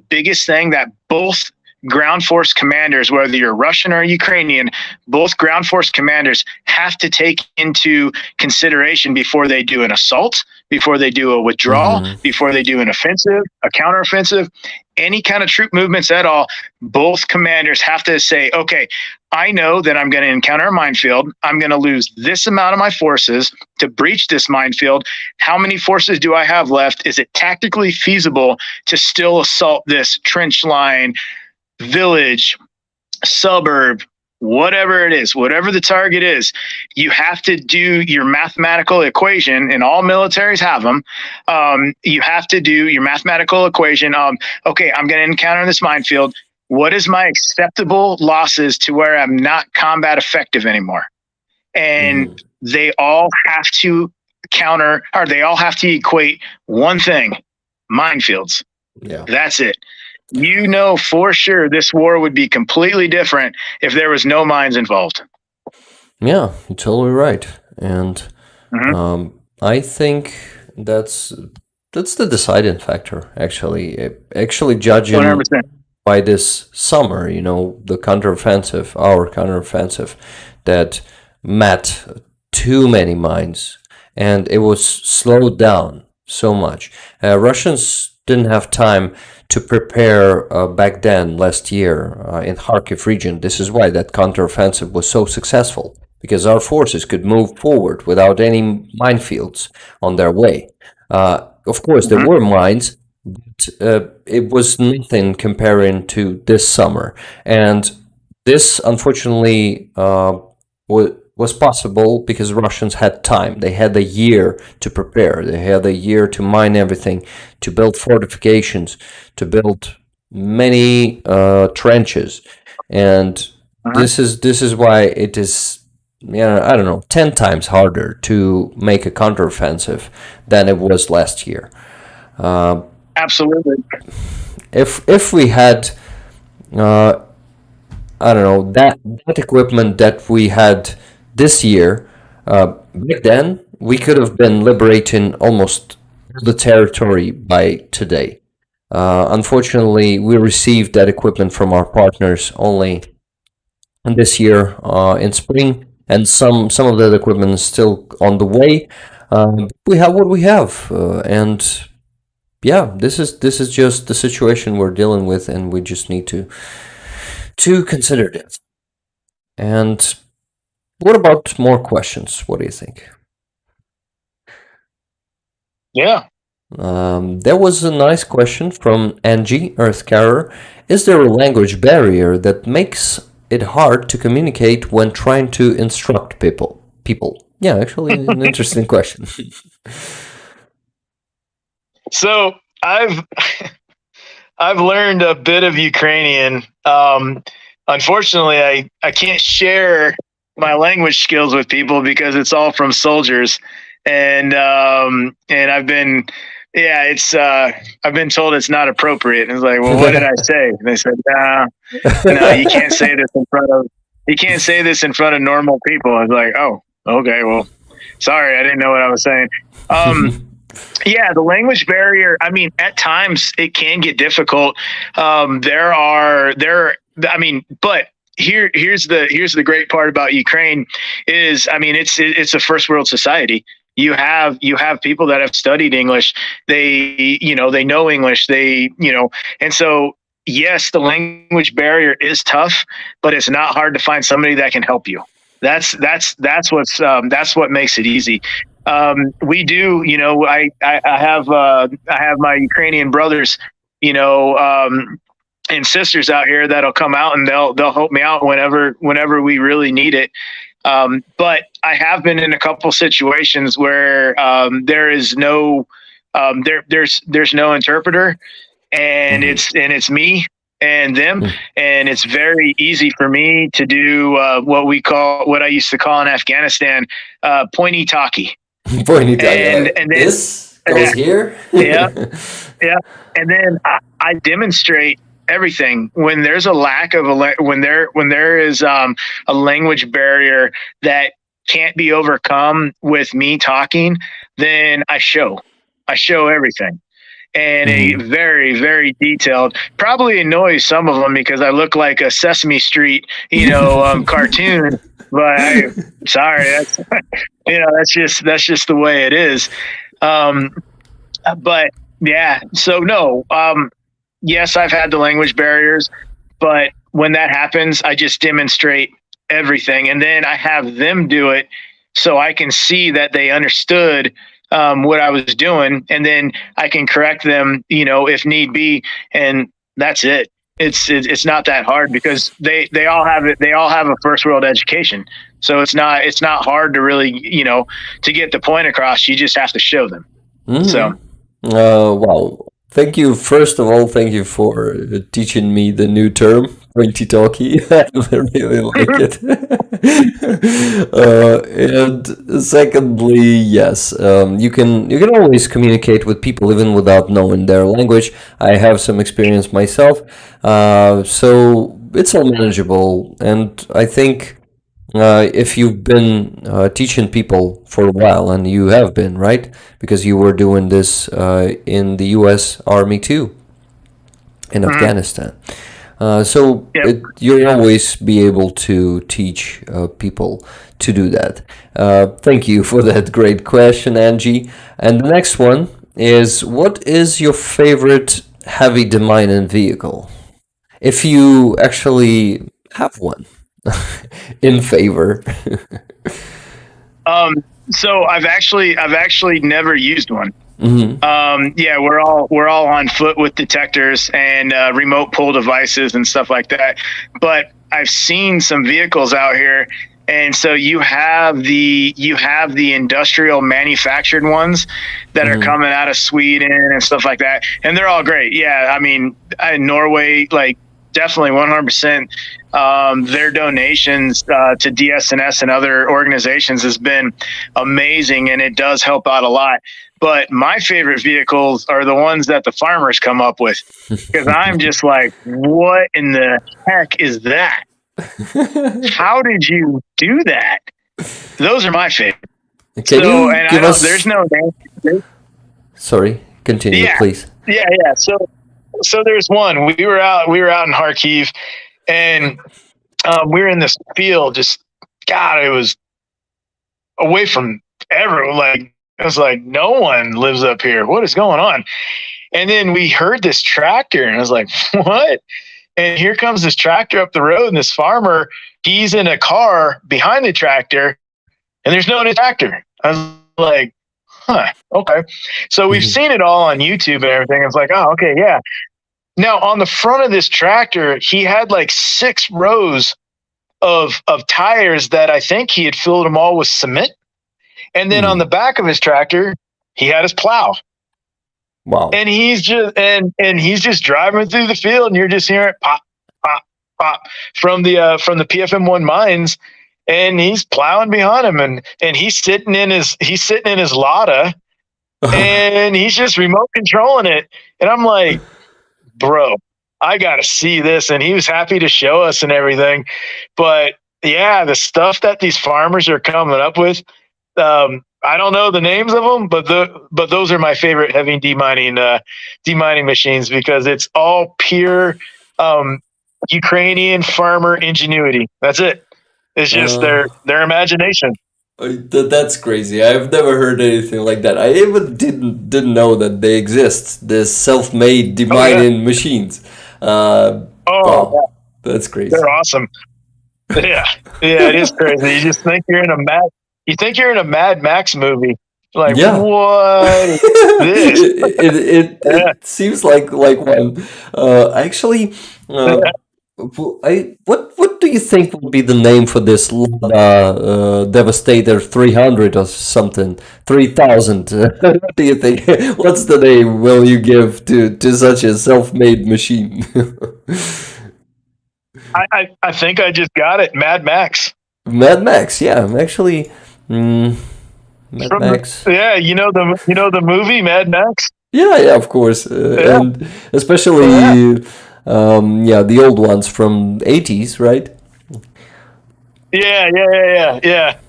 biggest thing that both ground force commanders, whether you're Russian or Ukrainian, both ground force commanders have to take into consideration before they do an assault, before they do a withdrawal, before they do an offensive, a counteroffensive, any kind of troop movements at all. Both commanders have to say, okay, I know that I'm going to encounter a minefield. I'm going to lose this amount of my forces to breach this minefield. How many forces do I have left? Is it tactically feasible to still assault this trench line, village, suburb, whatever it is, whatever the target is? You have to do your mathematical equation, and all militaries have them. You have to do your mathematical equation. Okay, I'm going to encounter this minefield. What is my acceptable losses to where I'm not combat effective anymore? And they all have to they all have to equate one thing: minefields. Yeah. That's it. For sure this war would be completely different if there was no mines involved. Yeah, you're totally right. And I think that's the deciding factor, actually. Actually, judging 100%. by this summer, the our counteroffensive that met too many mines, and it was slowed down so much. Russians didn't have time to prepare back then, last year, in Kharkiv region. This is why that counteroffensive was so successful, because our forces could move forward without any minefields on their way. Of course, there were mines, but it was nothing comparing to this summer. And this, unfortunately, was possible because Russians had time. They had a year to prepare. They had a year to mine everything, to build fortifications, to build many trenches. And this is why it is, I don't know, 10 times harder to make a counteroffensive than it was last year. Absolutely. If we had, I don't know, that equipment that we had this year, back then, we could have been liberating almost the territory by today. Unfortunately, we received that equipment from our partners only this year in spring, and some of that equipment is still on the way. We have what we have, and yeah, this is just the situation we're dealing with, and we just need to consider it. And What about more questions? What do you think? Yeah. There was a nice question from Angie Earthcarrier. Is there a language barrier that makes it hard to communicate when trying to instruct people? Yeah, actually, an interesting question. So I've I've learned a bit of Ukrainian. Unfortunately, I can't share my language skills with people because it's all from soldiers, and I've been, yeah, it's I've been told it's not appropriate. And it's like, well, what did I say? And they said, no, you can't say this in front of normal people. I was like, oh, okay, well, sorry, I didn't know what I was saying. Yeah, the language barrier. I mean, at times it can get difficult. But here's the great part about Ukraine is, I mean, it's a first world society. You have people that have studied English. They know English. And so yes, the language barrier is tough, but it's not hard to find somebody that can help you. That's what makes it easy. We do, I have my Ukrainian brothers, and sisters out here that'll come out and they'll help me out whenever we really need it. But I have been in a couple situations where there is there's no interpreter, and it's me and them, and it's very easy for me to do what I used to call in Afghanistan pointy talkie. Pointy talkie. And then This goes here. yeah, and then I demonstrate everything when there's a lack of when there is a language barrier that can't be overcome with me talking. Then I show everything. And a very, very detailed, probably annoys some of them because I look like a Sesame Street, cartoon. But sorry, that's just the way it is. But yeah, so no, yes, I've had the language barriers, but when that happens, I just demonstrate everything, and then I have them do it so I can see that they understood what I was doing, and then I can correct them, if need be, and that's it. It's not that hard because they all have it. They all have a first world education, so it's not hard to really to get the point across. You just have to show them. So, wow. Thank you. First of all, thank you for teaching me the new term, pointy talkie. I really like it. And secondly, yes, you can always communicate with people even without knowing their language. I have some experience myself, so it's all manageable. And I think if you've been teaching people for a while, and you have been, right? Because you were doing this in the U.S. Army too, in Afghanistan. So you'll always be able to teach people to do that. Thank you for that great question, Angie. And the next one is, what is your favorite heavy demining vehicle? If you actually have one. In favor. So I've actually never used one. Yeah, we're all on foot with detectors and remote pull devices and stuff like that. But I've seen some vehicles out here, and so you have the industrial manufactured ones that are coming out of Sweden and stuff like that, and they're all great. Yeah, I mean, Norway, like, definitely 100%. Their donations to DSNS and other organizations has been amazing, and it does help out a lot. But my favorite vehicles are the ones that the farmers come up with, because I'm just like, what in the heck is that? How did you do that? Those are my favorite. Can you give us... There's no name. Sorry, continue, please. Yeah. So there's one. We were out in Kharkiv, and we were in this field. Just God, it was away from everyone. Like, it was like no one lives up here. What is going on? And then we heard this tractor, and I was like, what? And here comes this tractor up the road, and this farmer, he's in a car behind the tractor, and there's no one in the tractor. I was like, huh, okay. So we've seen it all on YouTube and everything. It's like, oh, okay, yeah. Now, on the front of this tractor, he had like 6 rows of tires that I think he had filled them all with cement. And then on the back of his tractor, he had his plow. Wow. And he's just and he's just driving through the field, and you're just hearing pop, pop, pop from the PFM1 mines, and he's plowing behind him, and he's sitting in his Lada, and he's just remote controlling it. And I'm like, bro, I gotta see this. And he was happy to show us and everything. But yeah, the stuff that these farmers are coming up with, I don't know the names of them, but those are my favorite heavy demining machines, because it's all pure Ukrainian farmer ingenuity. That's it. It's just their imagination. That's crazy. I've never heard anything like that. I even didn't know that they exist. This self-made demining machines. Wow, Yeah. that's crazy. They're awesome. Yeah, it is crazy. You just think you're in a Mad Max movie. Like, what is this? it seems like one. Actually, what do you think would be the name for this Devastator 300 or something? 3000? What do you think? What's the name will you give to such a self-made machine? I think I just got it. Mad Max. Mad Max, yeah. Actually, Mad Max. You know the movie Mad Max? Yeah, of course. And especially the old ones from 80s, right? Yeah.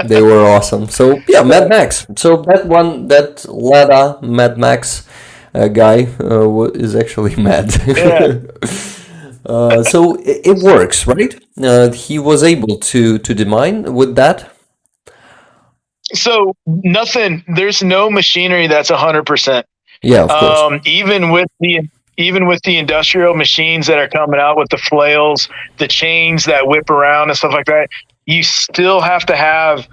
They were awesome. So yeah, Mad Max. So that Lada Mad Max guy is actually mad. Yeah. So it works, right? He was able to demine with that. So there's no machinery that's 100%. Yeah, of course. Even with the industrial machines that are coming out with the flails, the chains that whip around and stuff like that, you still have to have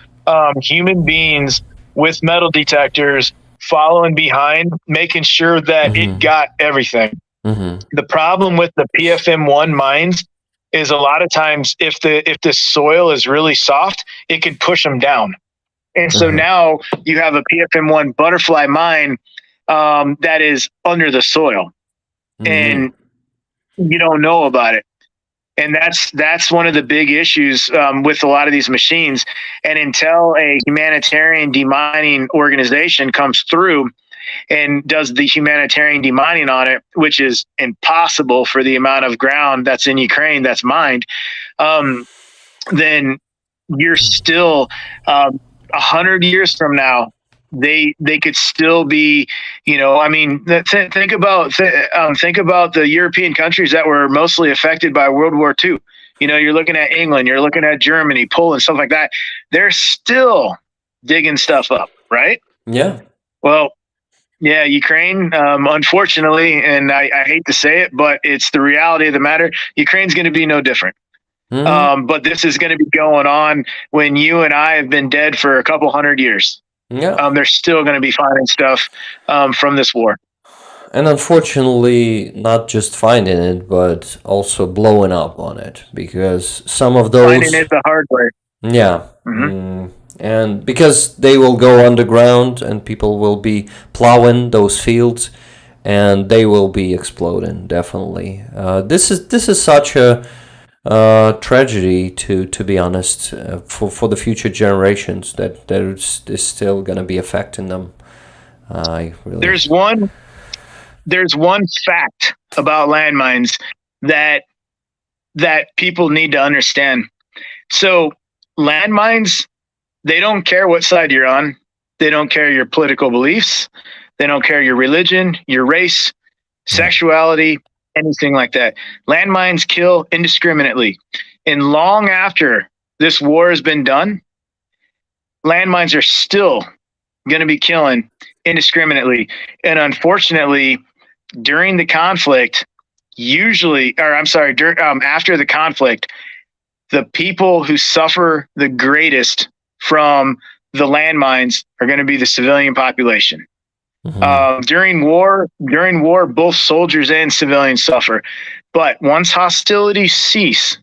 human beings with metal detectors following behind, making sure that it got everything. The problem with the PFM1 mines is a lot of times if the soil is really soft, it can push them down. And so now you have a PFM1 butterfly mine that is under the soil, and you don't know about it. And that's one of the big issues with a lot of these machines. And until a humanitarian demining organization comes through and does the humanitarian demining on it, which is impossible for the amount of ground that's in Ukraine that's mined, then you're still 100 years from now, they could still be, think about the European countries that were mostly affected by World War II. You're looking at England, you're looking at Germany, Poland, stuff like that. They're still digging stuff up, right? Yeah. Well, yeah, Ukraine, unfortunately, and I hate to say it, but it's the reality of the matter. Ukraine's going to be no different. But this is going to be going on when you and I have been dead for a couple hundred years. Yeah. They're still going to be finding stuff from this war. And unfortunately, not just finding it, but also blowing up on it, because some of those finding it the hard way. Yeah. And because they will go underground and people will be plowing those fields and they will be exploding, definitely. This is such a tragedy, to be honest, for the future generations that is still going to be affecting them. There's one fact about landmines that people need to understand. So landmines, they don't care what side you're on. They don't care your political beliefs. They don't care your religion, your race, sexuality, anything like that. Landmines kill indiscriminately. And long after this war has been done, landmines are still going to be killing indiscriminately. And unfortunately, during the conflict, usually, or I'm sorry, after the conflict, the people who suffer the greatest from the landmines are going to be the civilian population. During war, both soldiers and civilians suffer. But once hostilities cease,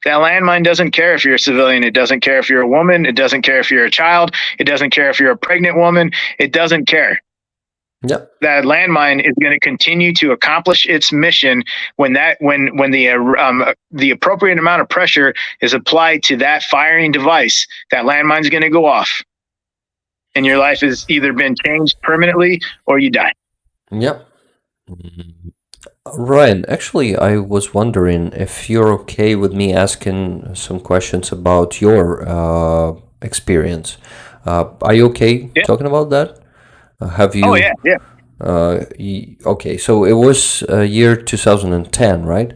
that landmine doesn't care if you're a civilian. It doesn't care if you're a woman. It doesn't care if you're a child. It doesn't care if you're a pregnant woman. It doesn't care. Yep. That landmine is going to continue to accomplish its mission when the appropriate amount of pressure is applied to that firing device. That landmine is going to go off, and your life has either been changed permanently or you die. Yep. Ryan, actually, I was wondering if you're okay with me asking some questions about your experience. Are you okay talking about that? Have you? Oh yeah. Okay, so it was year 2010, right?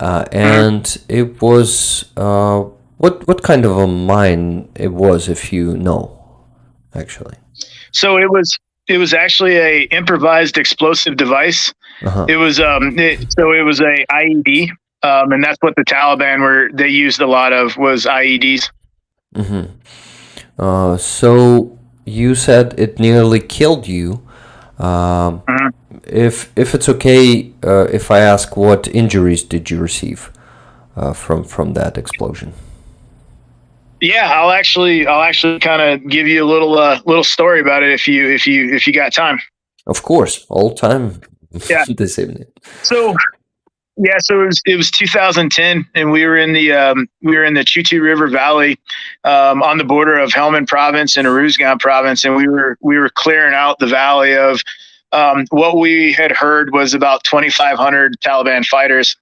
And it was what kind of a mine it was, if you know, actually. So it was actually a improvised explosive device. It was it was a IED, and that's what the Taliban they used a lot of was IEDs. So you said it nearly killed you. If it's okay, if I ask, what injuries did you receive from that explosion? Yeah, I'll actually kind of give you a little story about it if you got time. Of course, all time. Yeah. This evening. So it was 2010, and we were in the Chutu River Valley, on the border of Helmand Province and Uruzgan Province, and we were clearing out the valley of what we had heard was about 2,500 Taliban fighters,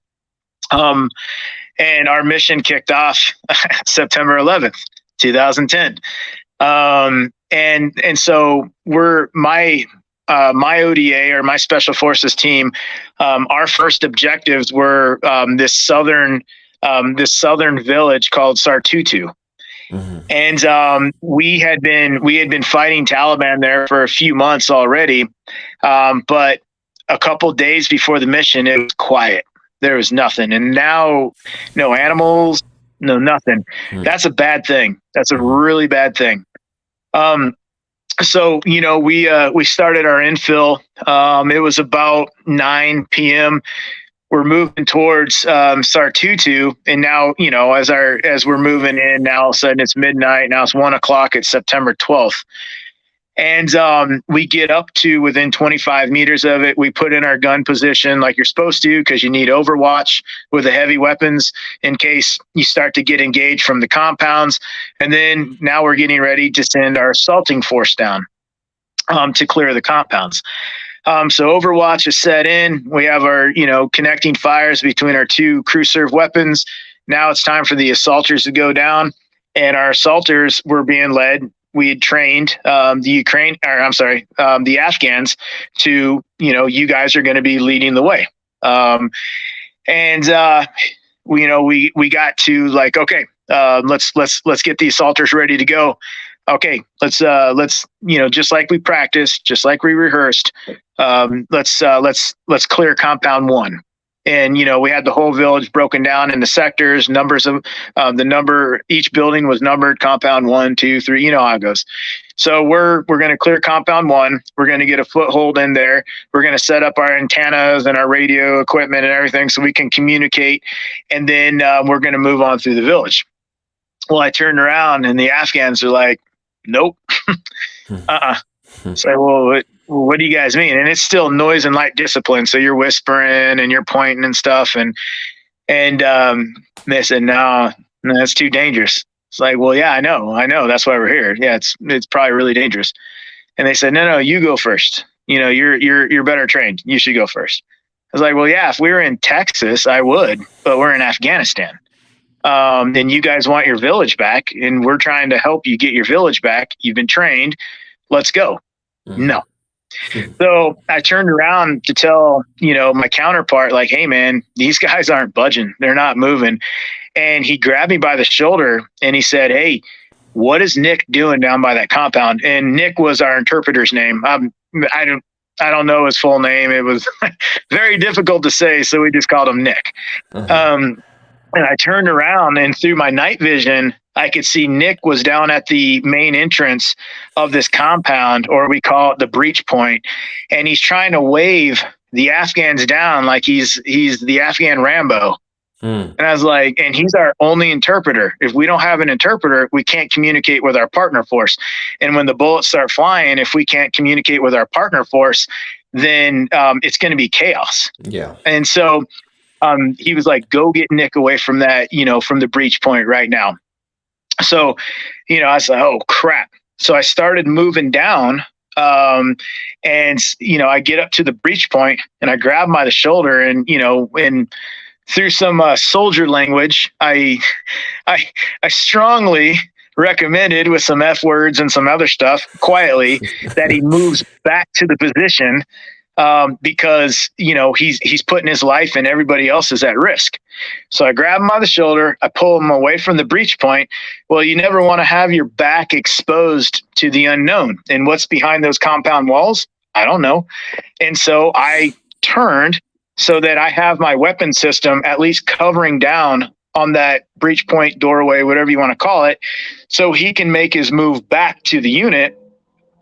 and our mission kicked off September 11th, 2010, and so my ODA, or my Special Forces team, our first objectives were this southern village called Sartutu, and we had been fighting Taliban there for a few months already, but a couple days before the mission, it was quiet. There was nothing, and now no animals, no nothing. That's a bad thing. That's a really bad thing. So, we started our infill. It was about 9 p.m. We're moving towards Sartutu, and now, as we're moving in, now all of a sudden it's midnight. Now it's 1 o'clock. It's September 12th. And we get up to within 25 meters of it. We put in our gun position like you're supposed to, because you need overwatch with the heavy weapons in case you start to get engaged from the compounds. And then now we're getting ready to send our assaulting force down to clear the compounds. So overwatch is set in. We have our, connecting fires between our two crew serve weapons. Now it's time for the assaulters to go down, and our assaulters were being led. We had trained the Afghans to, you guys are going to be leading the way. We got to like, okay, let's get the assaulters ready to go. Okay, let's just like we practiced, just like we rehearsed, let's clear compound 1. And, we had the whole village broken down into sectors, numbers of each building was numbered, compound 1, 2, 3, you know how it goes. So we're going to clear compound 1. We're going to get a foothold in there. We're going to set up our antennas and our radio equipment and everything so we can communicate. And then we're going to move on through the village. Well, I turned around and the Afghans are like, nope. So, well, what do you guys mean? And it's still noise and light discipline. So you're whispering and you're pointing and stuff. And they said, no, that's too dangerous. It's like, well, yeah, I know. That's why we're here. Yeah, it's probably really dangerous. And they said, no, you go first. You're better trained. You should go first. I was like, well, yeah, if we were in Texas, I would, but we're in Afghanistan. And you guys want your village back, and we're trying to help you get your village back. You've been trained. Let's go. No. So I turned around to tell, my counterpart, like, hey, man, these guys aren't budging. They're not moving. And he grabbed me by the shoulder and he said, hey, what is Nick doing down by that compound? And Nick was our interpreter's name. I don't know his full name. It was very difficult to say, so we just called him Nick. And I turned around, and through my night vision, I could see Nick was down at the main entrance of this compound, or we call it the breach point, and he's trying to wave the Afghans down like he's the Afghan Rambo. And I was like, and he's our only interpreter. If we don't have an interpreter, we can't communicate with our partner force. And when the bullets start flying, if we can't communicate with our partner force, then it's going to be chaos. Yeah. And so he was like, go get Nick away from that, from the breach point right now. So, I was like, oh crap. So I started moving down, and, I get up to the breach point, and I grab him by the shoulder, and, and through some soldier language, I strongly recommended, with some F words and some other stuff, quietly, that he moves back to the position, because he's putting his life and everybody else is at risk. So I grab him by the shoulder, I pull him away from the breach point. Well, you never want to have your back exposed to the unknown, and what's behind those compound walls, I don't know. And so I turned so that I have my weapon system at least covering down on that breach point, doorway, whatever you want to call it, so he can make his move back to the unit,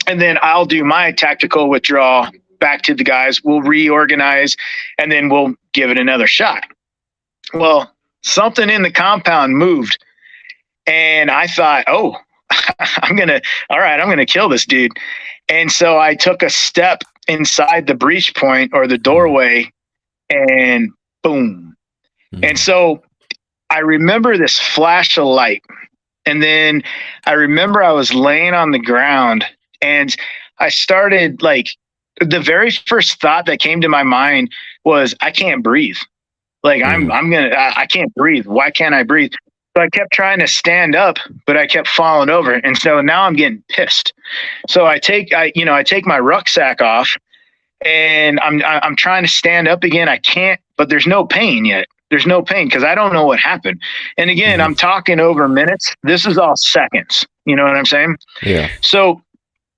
and then I'll do my tactical withdrawal back to the guys. We'll reorganize, and then we'll give it another shot. Well, something in the compound moved, and I thought, oh, I'm going to kill this dude. And so I took a step inside the breach point, or the doorway, and boom. And so I remember this flash of light. And then I remember I was laying on the ground, and I started, like, the very first thought that came to my mind was, I can't breathe. Like, I can't breathe. Why can't I breathe? So I kept trying to stand up, but I kept falling over. And so now I'm getting pissed. So I take my rucksack off, and I'm trying to stand up again. I can't, but there's no pain yet. There's no pain because I don't know what happened. And again, I'm talking over minutes. This is all seconds. You know what I'm saying? Yeah. So,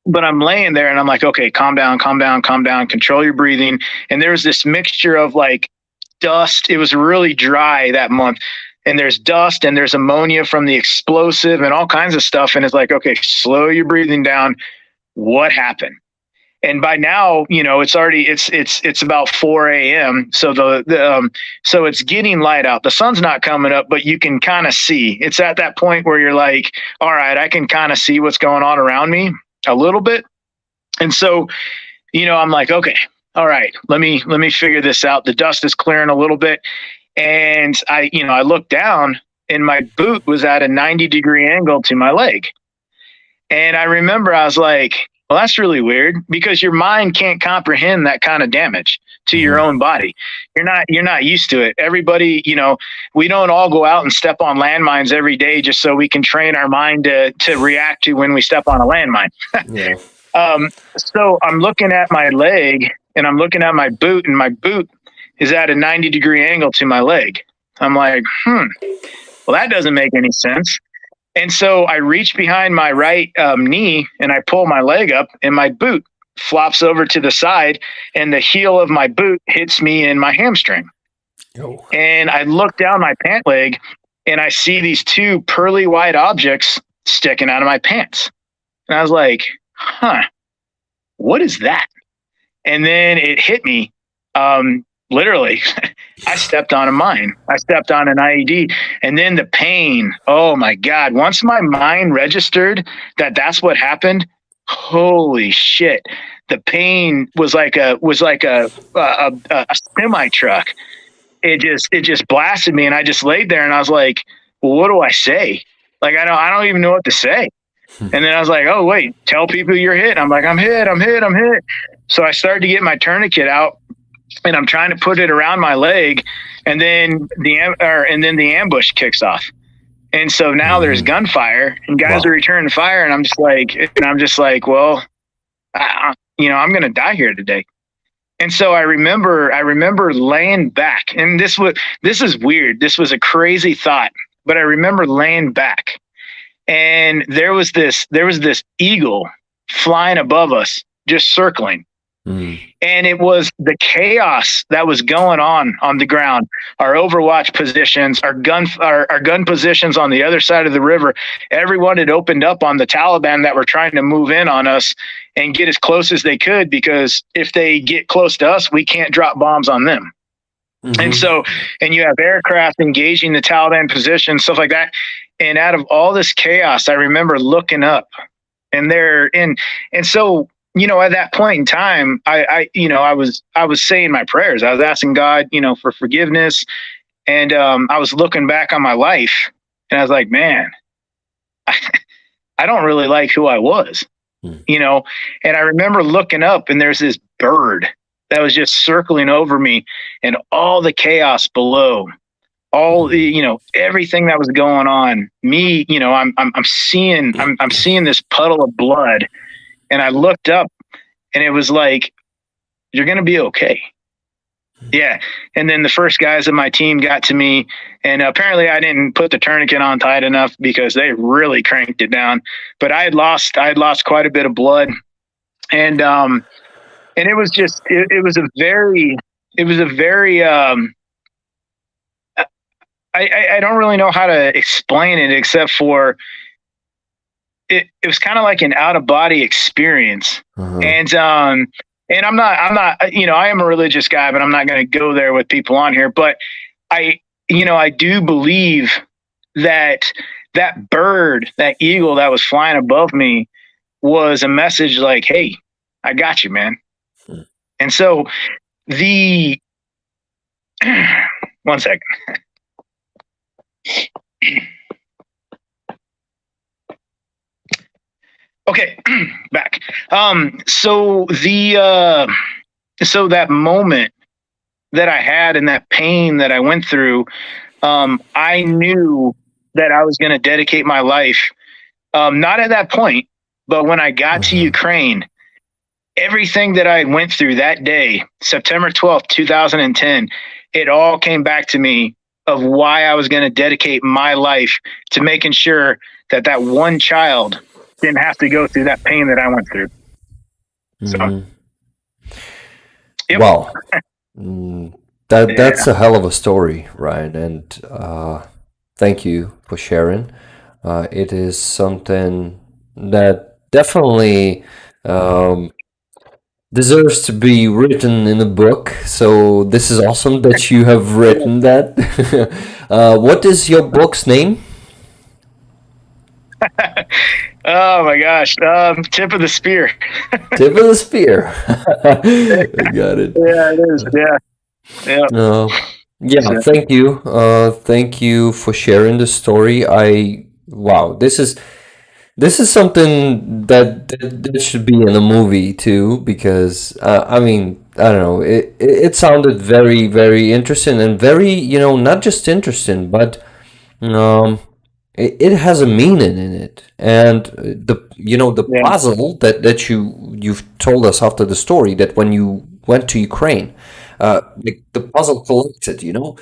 but I'm laying there, and I'm like, okay, calm down, control your breathing. And there was this mixture of, like, dust. It was really dry that month. And there's dust, and there's ammonia from the explosive and all kinds of stuff. And it's like, okay, slow your breathing down. What happened? And by now, it's already, it's about 4 a.m. So so it's getting light out. The sun's not coming up, but you can kind of see. It's at that point where you're like, all right, I can kind of see what's going on around me a little bit. And so, I'm like, okay, all right, let me figure this out. The dust is clearing a little bit. And I looked down, and my boot was at a 90-degree angle to my leg. And I remember I was like, well, that's really weird, because your mind can't comprehend that kind of damage to your own body. You're not used to it. Everybody, we don't all go out and step on landmines every day just so we can train our mind to react to when we step on a landmine. Yeah. So I'm looking at my leg, and I'm looking at my boot, and my boot is at a 90-degree angle to my leg. I'm like, well, that doesn't make any sense. And so I reach behind my right knee, and I pull my leg up, and my boot flops over to the side, and the heel of my boot hits me in my hamstring. Oh. And I look down my pant leg, and I see these two pearly white objects sticking out of my pants. And I was like, what is that? And then it hit me. Literally, I stepped on a mine. I stepped on an IED. And then the pain, oh my God. Once my mind registered that that's what happened, holy shit. The pain was like a semi truck. It just blasted me. And I just laid there, and I was like, well, what do I say? Like, I don't even know what to say. And then I was like, oh wait, tell people you're hit. I'm like, I'm hit. So I started to get my tourniquet out, and I'm trying to put it around my leg, and then the ambush kicks off. And so now there's gunfire, and guys are returning fire, and I'm just like, well, I'm going to die here today. And so I remember laying back, and this is weird. This was a crazy thought, but I remember laying back, and there was this eagle flying above us, just circling. And it was the chaos that was going on the ground. Our overwatch positions, our gun positions on the other side of the river. Everyone had opened up on the Taliban that were trying to move in on us and get as close as they could, because if they get close to us, we can't drop bombs on them. And so, and you have aircraft engaging the Taliban position, stuff like that. And out of all this chaos, I remember looking up, and so, at that point in time, I was saying my prayers. I was asking God, for forgiveness. And I was looking back on my life, and I was like, man, I don't really like who I was, and I remember looking up, and there's this bird that was just circling over me, and all the chaos below, all the, everything that was going on, me, I'm seeing this puddle of blood, and I looked up, and it was like, you're going to be okay. Yeah. And then the first guys of my team got to me, and apparently I didn't put the tourniquet on tight enough, because they really cranked it down, but I had lost quite a bit of blood. And it was just, it was a very, I don't really know how to explain it, except for it was kind of like an out of body experience. And I'm not, I am a religious guy, but I'm not going to go there with people on here. But I do believe that bird, that eagle that was flying above me, was a message like, hey, I got you, man. And so one second. Okay, back. So that moment that I had, and that pain that I went through, I knew that I was going to dedicate my life. Not at that point, but when I got to Ukraine, everything that I went through that day, September 12th, 2010, it all came back to me of why I was going to dedicate my life to making sure that one child didn't have to go through that pain that I went through. So, yep. Wow. That's a hell of a story, Ryan. And thank you for sharing. It is something that definitely deserves to be written in a book. So this is awesome that you have written that. What is your book's name? Oh my gosh. Tip of the spear. Tip of the spear. I got it. Yeah, it is. Yeah. Thank you. Thank you for sharing the story. Wow, this is something that should be in a movie too, because I don't know, it sounded very, very interesting, and very, not just interesting, but it has a meaning in it. And the puzzle that you've told us after the story, that when you went to Ukraine, the puzzle collected, you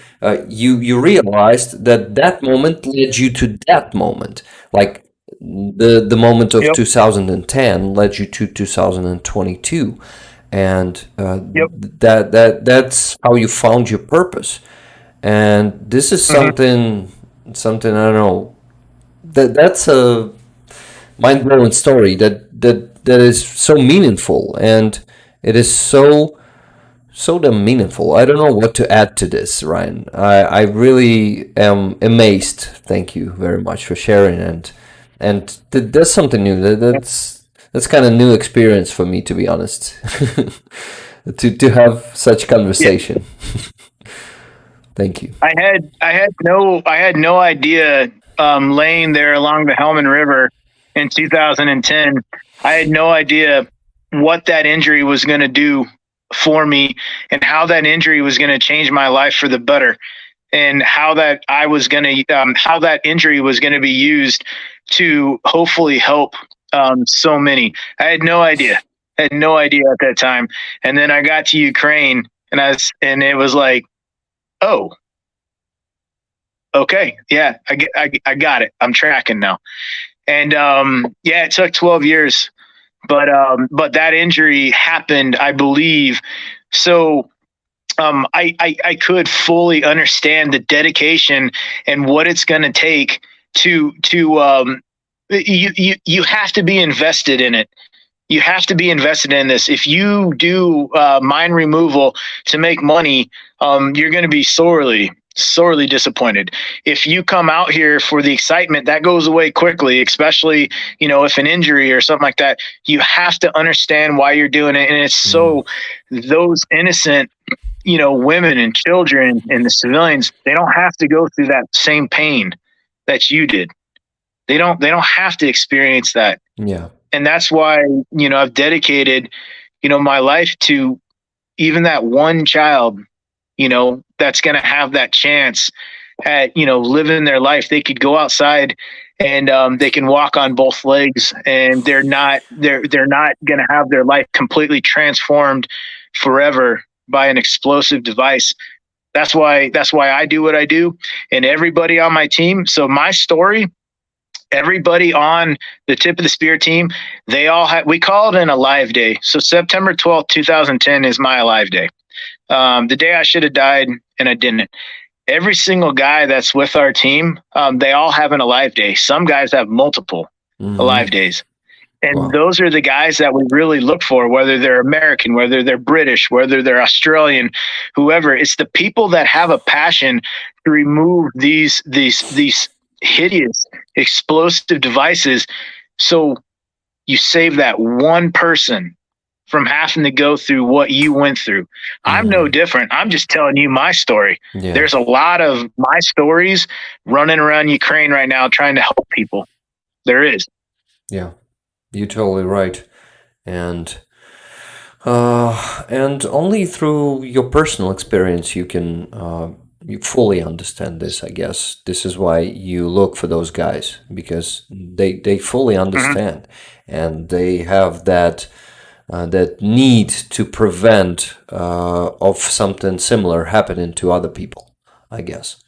realized that moment led you to that moment, like the moment of 2010 led you to 2022, and that's how you found your purpose. And this is something I don't know, that's a mind-blowing story that is so meaningful, and it is so damn meaningful. I don't know what to add to this, Ryan. I really am amazed. Thank you very much for sharing, and that's something new. That's kind of new experience for me, to be honest. to have such conversation. Thank you. I had no idea, laying there along the Helmand River in 2010. I had no idea what that injury was going to do for me, and how that injury was going to change my life for the better, and how that injury was going to be used to hopefully help so many. I had no idea at that time. And then I got to Ukraine, and it was like, oh, okay, yeah, I got it. I'm tracking now. And it took 12 years But that injury happened, I believe. So I could fully understand the dedication and what it's going to take to you have to be invested in it. You have to be invested in this. If you do mine removal to make money, you're going to be sorely disappointed. If you come out here for the excitement, that goes away quickly, especially, if an injury or something like that. You have to understand why you're doing it. And it's so those innocent, women and children and the civilians, they don't have to go through that same pain that you did. They don't have to experience that. Yeah. And that's why, I've dedicated, my life to even that one child, that's going to have that chance at, living their life. They could go outside and they can walk on both legs, and they're not going to have their life completely transformed forever by an explosive device. That's why I do what I do, and everybody on my team. So my story, everybody on the Tip of the Spear team, they all have, we call it an Alive Day. So September 12th, 2010 is my Alive Day. The day I should have died and I didn't. Every single guy that's with our team, they all have an Alive Day. Some guys have multiple Alive Days. And those are the guys that we really look for, whether they're American, whether they're British, whether they're Australian, whoever. It's the people that have a passion to remove these hideous explosive devices, so you save that one person from having to go through what you went through. I'm no different. I'm just telling you my story. There's a lot of my stories running around Ukraine right now trying to help people. There is. Yeah, you're totally right. And only through your personal experience you can you fully understand this, I guess. This is why you look for those guys, because they fully understand, and they have that need to prevent of something similar happening to other people, I guess.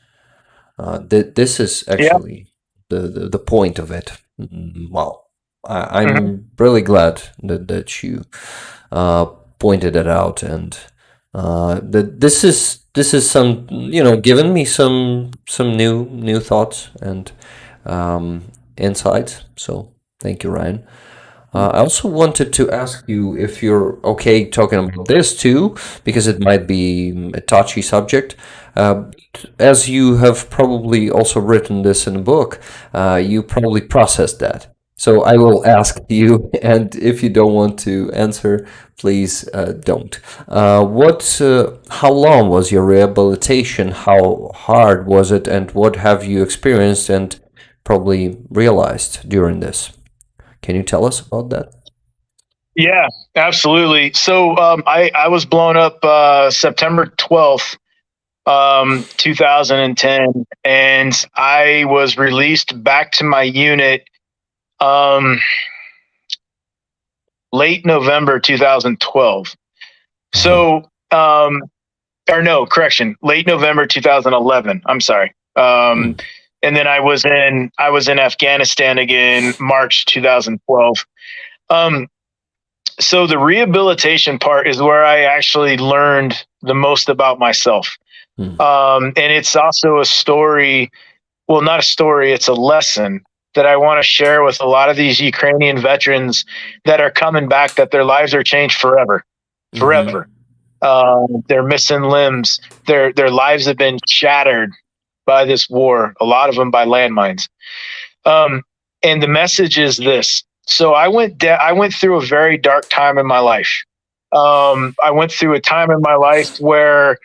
This is actually the point of it. Well, I'm really glad that you pointed it out, and that this is some, giving me some new thoughts and insights. So thank you, Ryan. I also wanted to ask you if you're okay talking about this too, because it might be a touchy subject. As you have probably also written this in a book, you probably processed that. So I will ask you, and if you don't want to answer, please don't. How long was your rehabilitation? How hard was it? And what have you experienced and probably realized during this? Can you tell us about that? Yeah, absolutely. So I was blown up September 12th, 2010, and I was released back to my unit late November 2012. So, or no, correction, late November 2011. I'm sorry. And then I was in Afghanistan again, March 2012. So the rehabilitation part is where I actually learned the most about myself. And it's also a story. Well, not a story. It's a lesson that I want to share with a lot of these Ukrainian veterans that are coming back, that their lives are changed forever. They're missing limbs. Their lives have been shattered by this war, a lot of them by landmines. And the message is this. So I went through a very dark time in my life. I went through a time in my life where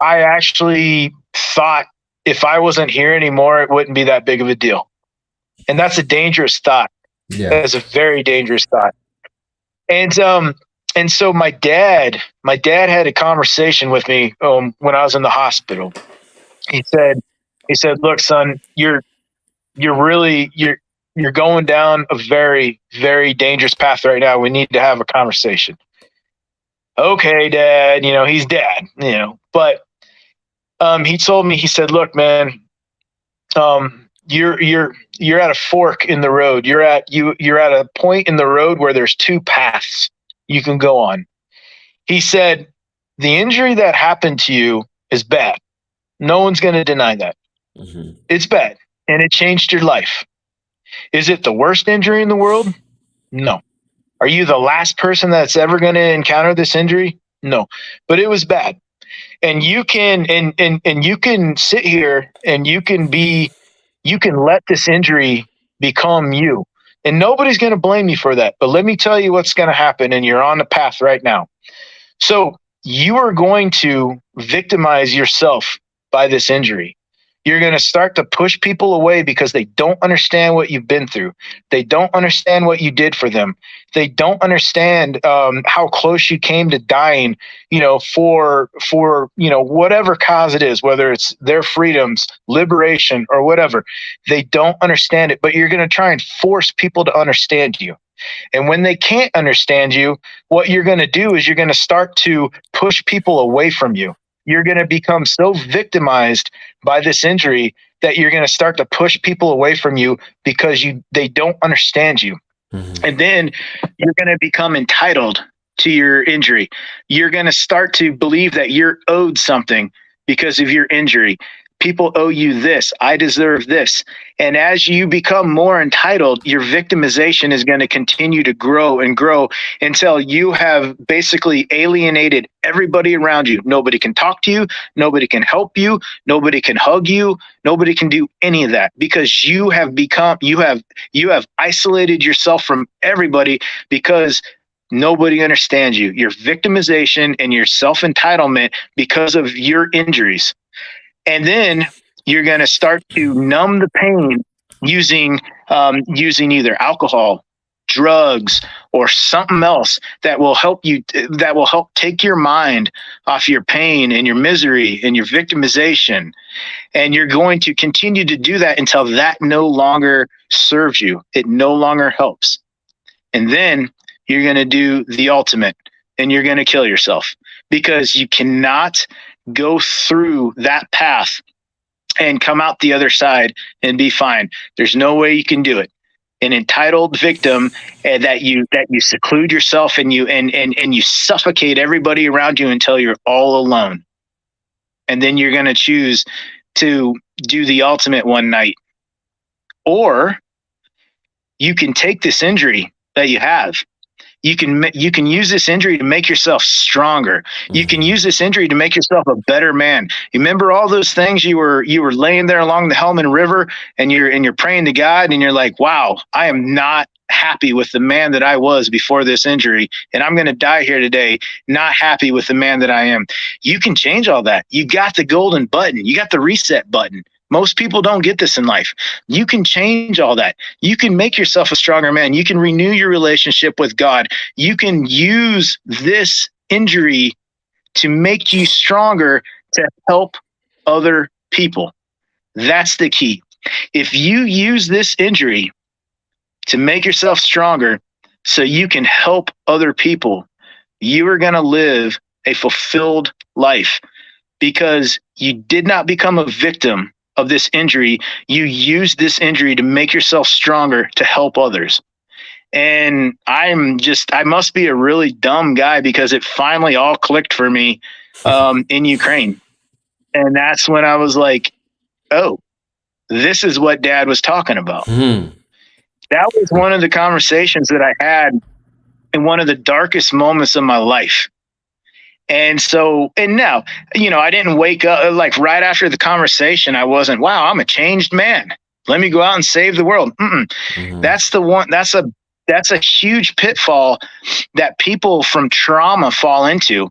I actually thought if I wasn't here anymore, it wouldn't be that big of a deal. And that's a dangerous thought. Yeah. That's a very dangerous thought. And so my dad had a conversation with me when I was in the hospital. He said, "Look, son, you're going down a very, very dangerous path right now. We need to have a conversation." Okay, Dad, he's dad, but he told me, he said, "Look, man, you're at a fork in the road. You're at a point in the road where there's two paths you can go on. He said, the injury that happened to you is bad. No one's going to deny that. Mm-hmm. It's bad, and it changed your life. Is it the worst injury in the world? No. Are you the last person that's ever going to encounter this injury? No. But it was bad. And you can and you can sit here and you can let this injury become you. And nobody's going to blame you for that. But let me tell you what's going to happen, and you're on the path right now. So you are going to victimize yourself by this injury. You're going to start to push people away because they don't understand what you've been through. They don't understand what you did for them. They don't understand how close you came to dying, for whatever cause it is, whether it's their freedoms, liberation, or whatever. They don't understand it, but you're going to try and force people to understand you. And when they can't understand you, what you're going to do is you're going to start to push people away from you. You're going to become so victimized by this injury that you're going to start to push people away from you because they don't understand you. Mm-hmm. And then you're going to become entitled to your injury. You're going to start to believe that you're owed something because of your injury. People owe you this. I deserve this. And as you become more entitled, your victimization is going to continue to grow and grow until you have basically alienated everybody around you. Nobody can talk to you. Nobody can help you. Nobody can hug you. Nobody can do any of that because you have isolated yourself from everybody because nobody understands you. Your victimization and your self-entitlement because of your injuries. And then you're going to start to numb the pain using either alcohol, drugs, or something else that will help take your mind off your pain and your misery and your victimization. And you're going to continue to do that until that no longer serves you. It no longer helps. And then you're going to do the ultimate and you're going to kill yourself because you cannot go through that path and come out the other side and be fine. There's no way you can do it. An entitled victim that you seclude yourself and you suffocate everybody around you until you're all alone. And then you're going to choose to do the ultimate one night. Or you can take this injury that you have. You can use this injury to make yourself stronger. You can use this injury to make yourself a better man. You remember all those things you were laying there along the Helmand River and you're praying to God and you're like, wow, I am not happy with the man that I was before this injury. And I'm going to die here today, not happy with the man that I am. You can change all that. You got the golden button. You got the reset button. Most people don't get this in life. You can change all that. You can make yourself a stronger man. You can renew your relationship with God. You can use this injury to make you stronger to help other people. That's the key. If you use this injury to make yourself stronger so you can help other people, you are going to live a fulfilled life because you did not become a victim of this injury. You use this injury to make yourself stronger to help others. And I must be a really dumb guy because it finally all clicked for me in Ukraine. And that's when I was like, oh, this is what Dad was talking about. Mm-hmm. That was one of the conversations that I had in one of the darkest moments of my life. And now, I didn't wake up like right after the conversation. I wasn't, wow, I'm a changed man. Let me go out and save the world. Mm-hmm. That's a huge pitfall that people from trauma fall into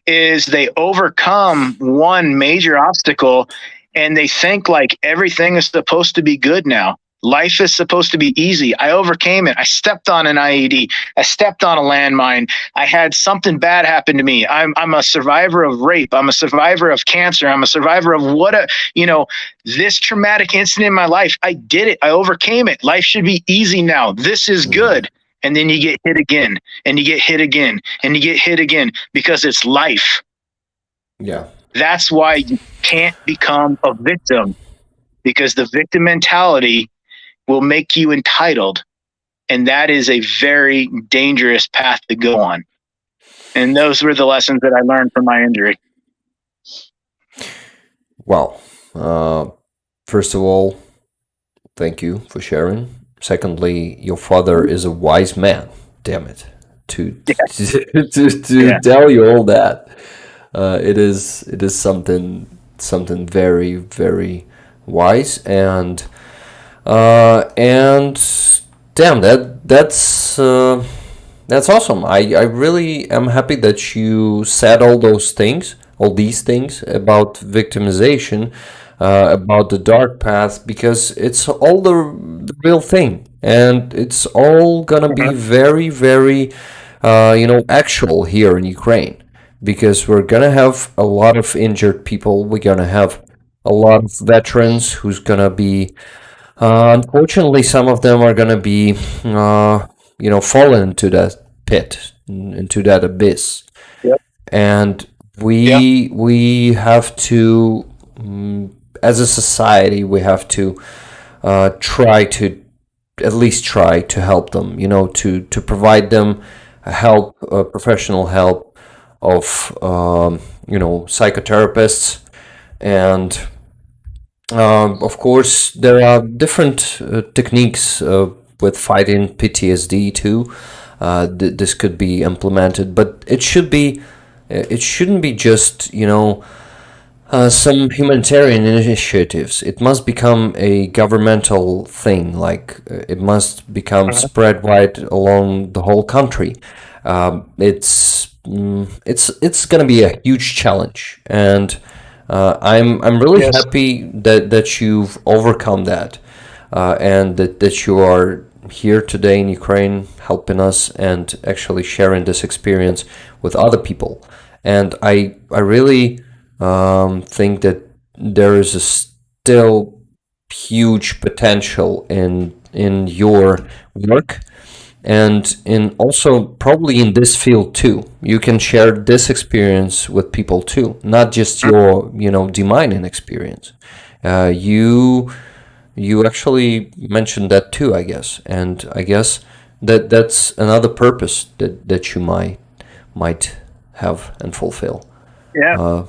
is they overcome one major obstacle and they think like everything is supposed to be good now. Life is supposed to be easy. I overcame it. I stepped on an IED. I stepped on a landmine. I had something bad happen to me. I'm a survivor of rape. I'm a survivor of cancer. I'm a survivor of this traumatic incident in my life. I did it. I overcame it. Life should be easy now. This is good. And then you get hit again and you get hit again and you get hit again because it's life. Yeah. That's why you can't become a victim. because the victim mentality will make you entitled, and that is a very dangerous path to go on. And those were the lessons that I learned from my injury. Well, first of all, thank you for sharing. Secondly, your father is a wise man. Damn it, to to tell you all that. It is something very very wise, and damn, that's awesome. I really am happy that you said all these things about victimization, about the dark path, because it's all the real thing, and it's all gonna be very, very, actual here in Ukraine, because we're gonna have a lot of injured people. We're gonna have a lot of veterans who's gonna be, unfortunately, some of them are gonna be, fallen into that pit, into that abyss, Yep. and Yep. we have to, as a society, we have to try to at least try to help them. To provide them help, professional help of psychotherapists, and of course, there are different techniques with fighting PTSD too. This could be implemented, but it shouldn't be just some humanitarian initiatives. It must become a governmental thing. Like it must become spread wide along the whole country. It's going to be a huge challenge, and I'm really Yes. happy that you've overcome that, and that you are here today in Ukraine helping us and actually sharing this experience with other people. And I really think that there is a still huge potential in your work, and in also probably in this field too. You can share this experience with people too, not just your demining experience. You actually mentioned that too, I guess, and I guess that's another purpose that you might have and fulfill. Yeah.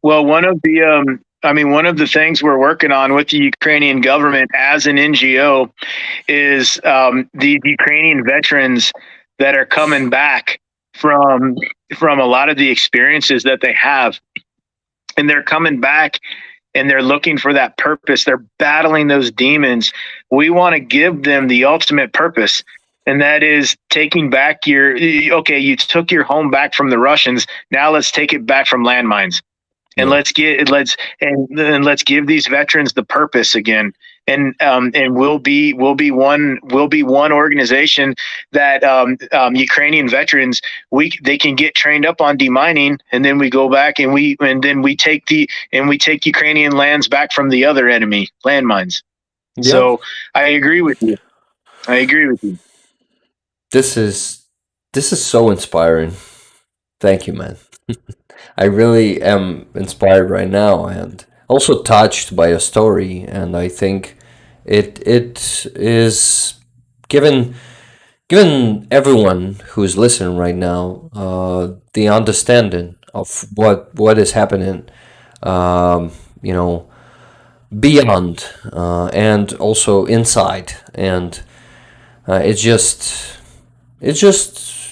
Well, one of the things we're working on with the Ukrainian government as an NGO is the Ukrainian veterans that are coming back from a lot of the experiences that they have, and they're coming back and they're looking for that purpose. They're battling those demons. We want to give them the ultimate purpose, and that is taking back you took your home back from the Russians. Now let's take it back from landmines. And Yeah. let's give these veterans the purpose again, and we'll be one organization that Ukrainian veterans, they can get trained up on demining, and then we go back and we take Ukrainian lands back from the other enemy landmines. Yeah. So I agree with you. This is so inspiring. Thank you, man. I really am inspired right now, and also touched by a story. And I think it is given everyone who's listening right now the understanding of what is happening, you know, beyond, and also inside, and it's just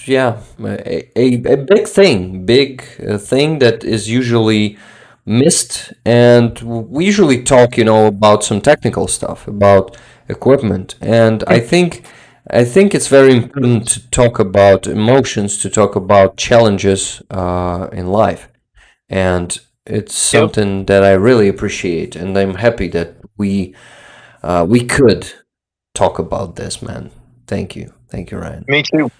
yeah, a big thing that is usually missed, and we usually talk about some technical stuff, about equipment, and I think it's very important to talk about emotions, to talk about challenges in life, and it's something that I really appreciate, and I'm happy that we could talk about this, man. Thank you, Ryan. Me too.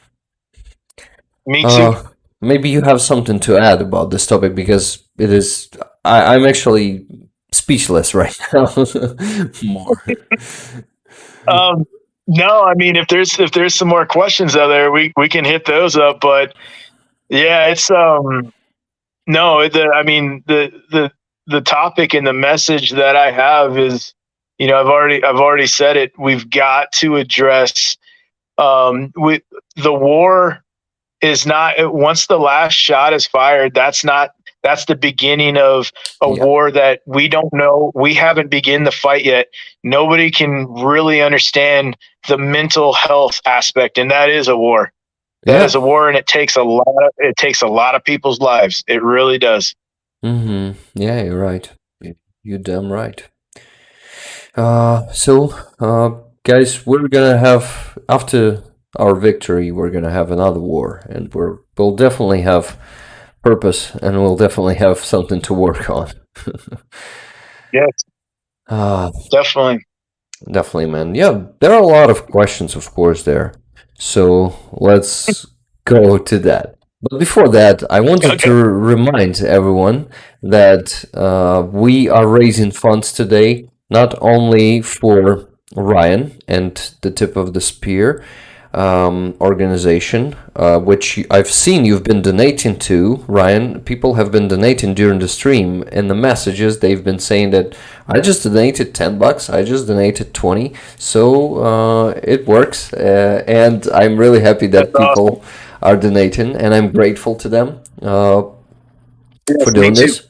Maybe you have something to add about this topic, because I'm actually speechless right now. More. No, I mean, if there's some more questions out there, we can hit those up. But yeah, it's no, the topic and the message that I have is I've already said it. We've got to address with the war is not once the last shot is fired. That's the beginning of a Yeah. war that we don't know. We haven't begun the fight yet. Nobody can really understand the mental health aspect, and that is a war. That Yeah. is a war, and it takes a lot of people's lives. It really does. Mm-hmm. Yeah, you're right. You're damn right. Guys, we're gonna have after our victory, we're gonna have another war, and we'll definitely have purpose, and we'll definitely have something to work on. Yes, Ah, definitely. definitely, man. Yeah, there are a lot of questions, of course, there. So let's go to that. But before that, I wanted Okay. to remind everyone that we are raising funds today, not only for Ryan and the Tip of the Spear organization, which I've seen you've been donating to, Ryan. People have been donating during the stream. In the messages, they've been saying that I just donated $10, I just donated 20, so it works, and I'm really happy That's that awesome. people are donating, and I'm grateful to them for Yes, me doing too. this.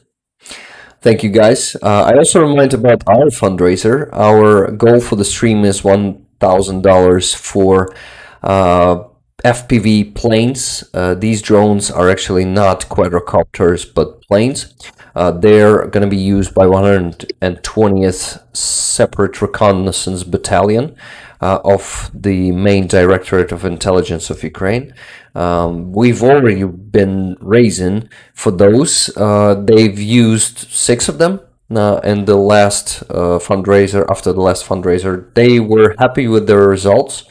Thank you, guys. I also remind about our fundraiser. Our goal for the stream is $1,000 for FPV planes. These drones are actually not quadricopters, but planes. They're going to be used by 120th Separate Reconnaissance Battalion of the main Directorate of Intelligence of Ukraine. We've already been raising for those. They've used 6 of them. And the last fundraiser, after the last fundraiser, they were happy with their results.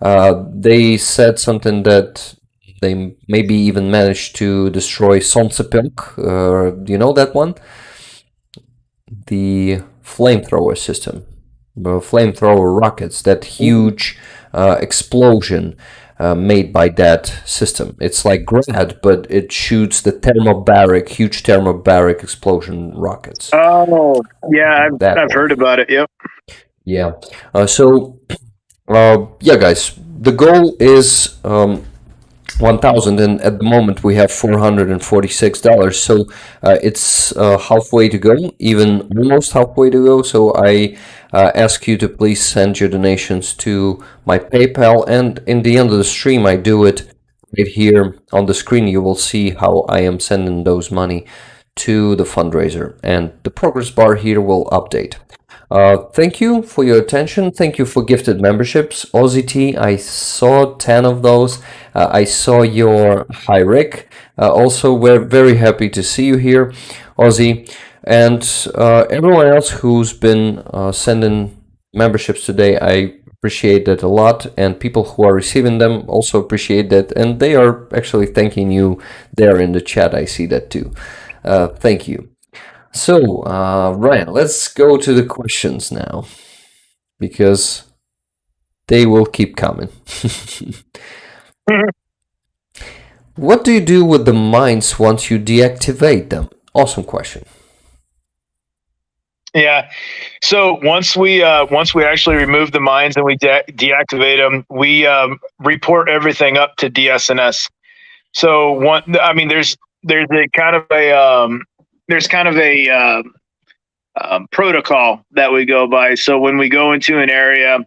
They said something that they maybe even managed to destroy Soncepilk. Do you know that one? The flamethrower system, the flamethrower rockets, that huge explosion made by that system. It's like Grad, but it shoots the huge thermobaric explosion rockets. Oh, yeah, That I've one. heard about it. Yep. Yeah. Yeah, guys, the goal is 1,000, and at the moment we have $446. So it's halfway to go, even almost halfway to go. So I ask you to please send your donations to my PayPal, and in the end of the stream, I do it right here on the screen. You will see how I am sending those money to the fundraiser, and the progress bar here will update. Thank you for your attention. Thank you for gifted memberships. Aussie T, I saw 10 of those. I saw your hi Rick. Also, we're very happy to see you here, Aussie. And everyone else who's been sending memberships today, I appreciate that a lot. And people who are receiving them also appreciate that. And they are actually thanking you there in the chat. I see that too. Thank you. So, Ryan, let's go to the questions now, because they will keep coming. What do you do with the mines once you deactivate them? Awesome question. Yeah. So once we actually remove the mines and we deactivate them, we report everything up to DSNS. So there's a kind of a protocol that we go by. So when we go into an area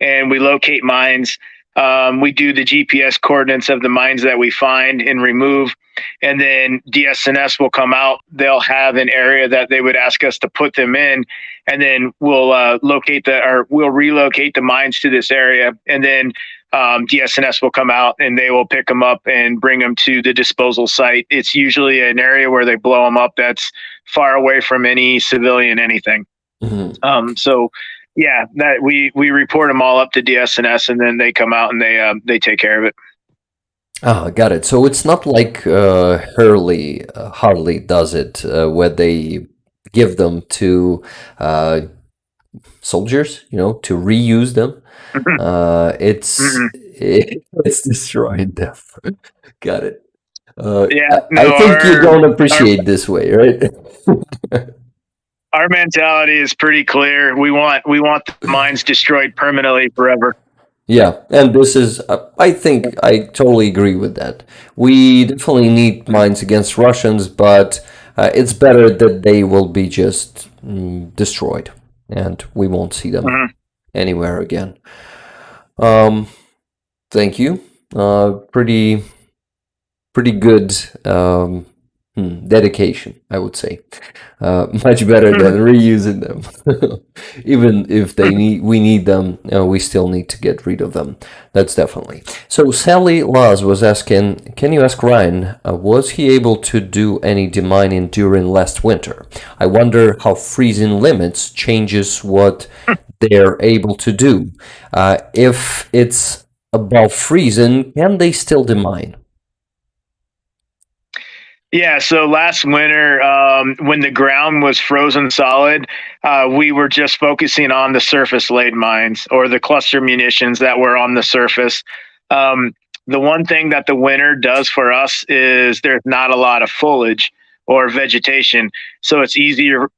and we locate mines, we do the GPS coordinates of the mines that we find and remove, and then DSNS will come out. They'll have an area that they would ask us to put them in, and then we'll we'll relocate the mines to this area, and then DSNS will come out and they will pick them up and bring them to the disposal site. It's usually an area where they blow them up that's far away from any civilian anything. Mm-hmm. So yeah, that we report them all up to DSNS, and then they come out and they take care of it. Ah, got it. So it's not like Harley does it, where they give them to soldiers, to reuse them. It's destroying them. Got it. Yeah, I no, think you don't appreciate this way, right? our mentality is pretty clear. We want the mines destroyed permanently forever. Yeah, and this is, I think I totally agree with that. We definitely need mines against Russians, but it's better that they will be just destroyed and we won't see them anywhere again. Thank you. Pretty good dedication, I would say. Much better than reusing them. Even if we need them, we still need to get rid of them. That's definitely. So Sally Laz was asking, can you ask Ryan, was he able to do any demining during last winter? I wonder how freezing limits changes what they're able to do. If it's above freezing, can they still demine? Yeah, so last winter, when the ground was frozen solid, we were just focusing on the surface laid mines or the cluster munitions that were on the surface. The one thing that the winter does for us is there's not a lot of foliage or vegetation, so it's easier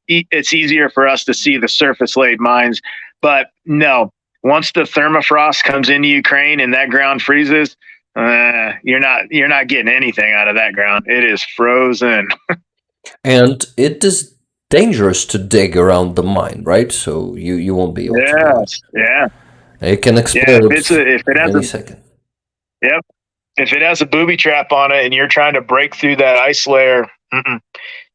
for us to see the surface laid mines. But no, once the thermofrost comes into Ukraine and that ground freezes, you're not getting anything out of that ground. It is frozen. And it is dangerous to dig around the mine, right? So you won't be able to do it. Yeah. It can explode if it has any second. Yep. If it has a booby trap on it and you're trying to break through that ice layer,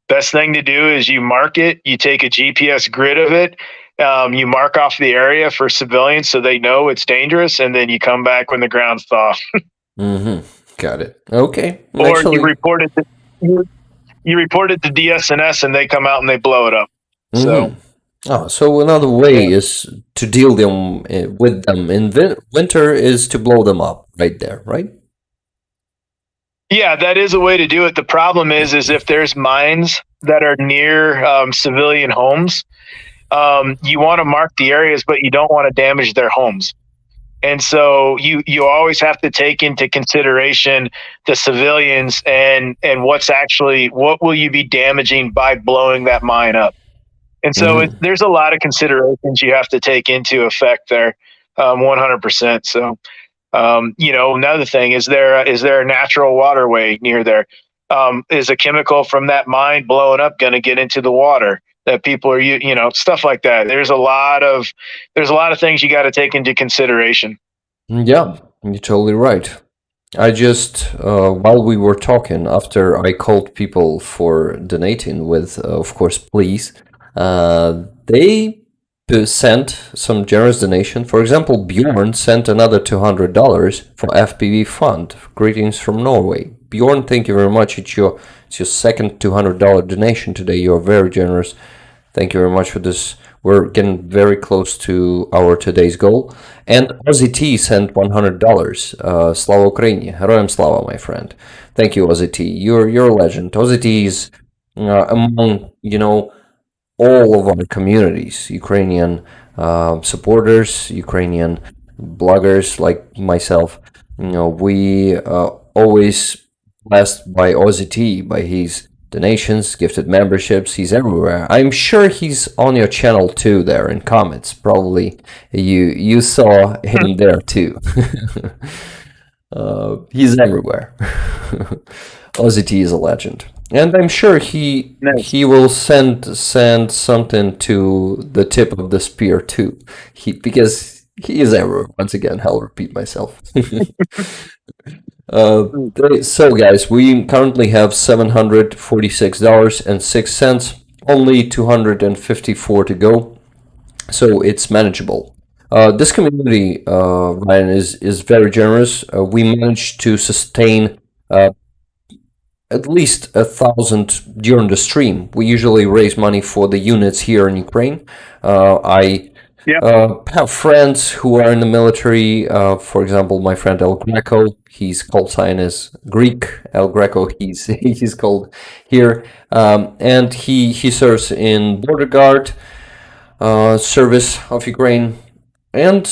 best thing to do is you mark it. You take a GPS grid of it. You mark off the area for civilians so they know it's dangerous, and then you come back when the ground's thawed. Got it. Okay. Or Actually, you report it to DSNS and they come out and they blow it up. So another way is to deal with them in winter is to blow them up right there, right? Yeah, that is a way to do it. The problem is if there's mines that are near civilian homes, you want to mark the areas, but you don't want to damage their homes. And so you always have to take into consideration the civilians and what will you be damaging by blowing that mine up. And so there's a lot of considerations you have to take into effect there, 100%. So, another thing, is there a natural waterway near there? Is a chemical from that mine blowing up going to get into the water that people are, stuff like that. There's a lot of things you got to take into consideration. Yeah, you're totally right. I just, while we were talking, after I called people for donating with, of course, please, they sent some generous donation. For example, Bjorn sent another $200 for FPV Fund. Greetings from Norway. Bjorn, thank you very much. It's your second $200 donation today. You're very generous. Thank you very much for this. We're getting very close to our today's goal. And Ozzy T sent $100. Slava Ukraini. Heroям slava, my friend. Thank you, Ozzy T. You're a legend. Ozzy T is among, all of our communities, Ukrainian supporters, Ukrainian bloggers like myself. We always blessed by Ozzy T, by his donations, gifted memberships. He's everywhere. I'm sure he's on your channel too, there in comments. Probably you saw him there too. He's everywhere. Ozzy T is a legend. And I'm sure he will send something to the tip of the spear too. Because he is everywhere. Once again, I'll repeat myself. So guys, we currently have $746.06, only 254 to go, so it's manageable. This community, Ryan, is very generous. We managed to sustain at least 1,000 during the stream. We usually raise money for the units here in Ukraine. I have friends who are in the military. For example, my friend El Greco, his call sign is Greek. El Greco, he's called here, and he serves in border guard service of Ukraine, and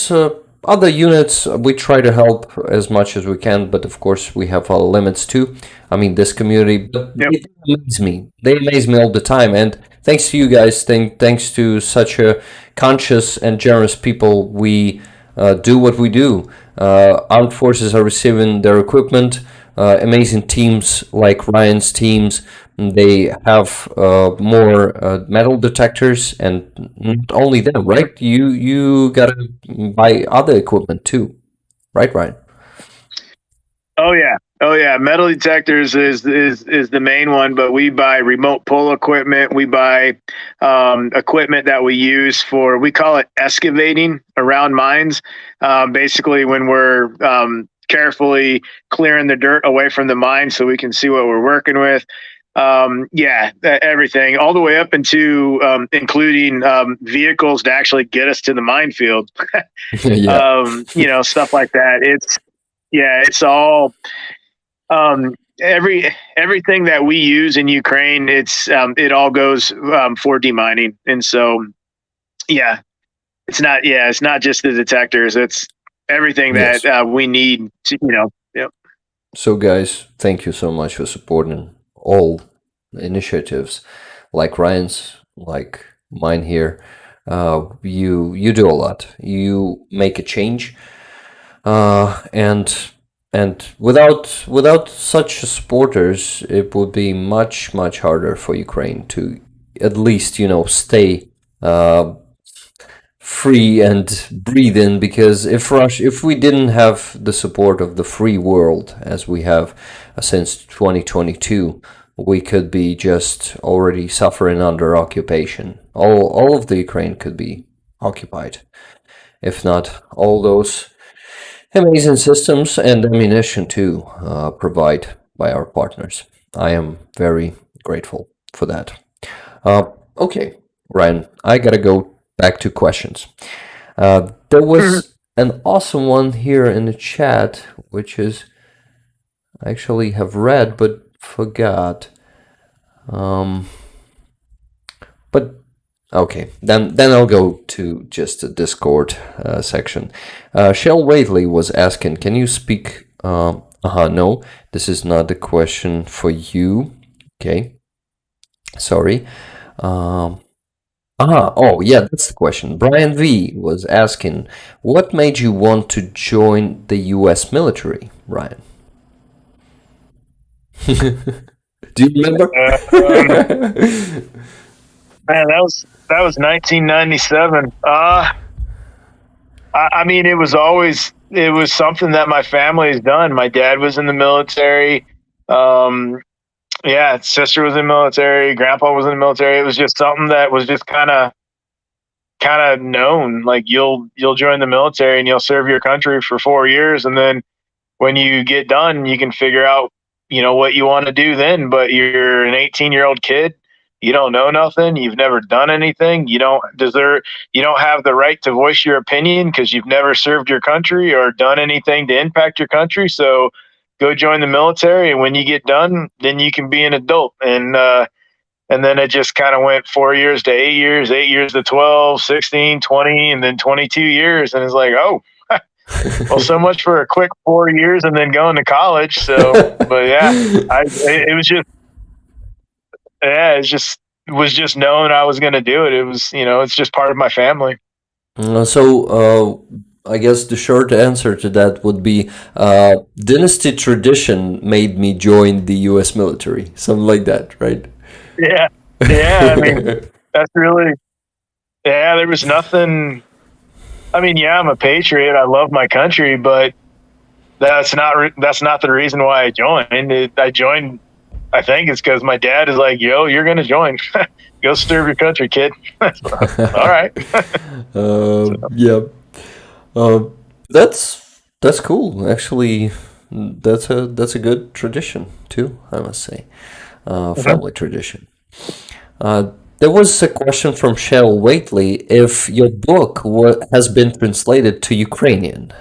other units. We try to help as much as we can, but of course we have our limits too. I mean, this community, but they amaze me. They amaze me all the time, and thanks to you guys, thanks to such a conscious and generous people, we do what we do. Armed forces are receiving their equipment. Amazing teams like Ryan's teams, they have more metal detectors, and not only them, right? You gotta buy other equipment too, right, Ryan? Oh yeah. Oh yeah. Metal detectors is the main one, but we buy remote pull equipment. We buy equipment that we use for, we call it excavating around mines. Basically when we're carefully clearing the dirt away from the mine so we can see what we're working with. Everything all the way up into including vehicles to actually get us to the minefield. Stuff like that. It's all everything that we use in Ukraine. It all goes for demining, and so it's not just the detectors. It's everything Yes. that we need to, Yep. So, guys, thank you so much for supporting all initiatives like Ryan's, like mine here. You do a lot. You make a change, and without such supporters, it would be much harder for Ukraine to at least stay free and breathe in, because if we didn't have the support of the free world as we have since 2022, we could be just already suffering under occupation. All of the Ukraine could be occupied, if not all those amazing systems and ammunition too provide by our partners. I am very grateful for that. Okay, Ryan, I gotta go back to questions. There was an awesome one here in the chat, which is I actually have read but forgot. But okay, then I'll go to just the Discord section. Shell Waitley was asking, can you speak? No, this is not the question for you. Okay, sorry. Oh yeah, that's the question. Brian V was asking, what made you want to join the U.S. military, Ryan? Do you remember? Man, that was 1997. I mean, it was something that my family has done. My dad was in the military. Sister was in the military. Grandpa was in the military. It was just something that was just kind of known. Like you'll join the military and you'll serve your country for 4 years, and then when you get done, you can figure out what you want to do then. But you're an 18-year-old kid. You don't know nothing. You've never done anything. You don't have the right to voice your opinion because you've never served your country or done anything to impact your country. So go join the military, and when you get done, then you can be an adult. And then it just kind of went 4 years to 8 years, 8 years to 12, 16, 20, and then 22 years. And it's like, oh, well, so much for a quick 4 years and then going to college. So, but yeah, it was just knowing I was going to do it. It was, it's just part of my family. I guess the short answer to that would be dynasty tradition made me join the U.S. military. Something like that, right? Yeah. I mean, that's really, there was nothing. I mean, I'm a patriot. I love my country, but that's not the reason why I joined. I joined, I think it's because my dad is like, yo, you're going to join. Go serve your country, kid. All right. Yeah. That's cool. Actually, that's a good tradition too, I must say. Family tradition. There was a question from Shell Waitley if your book has been translated to Ukrainian.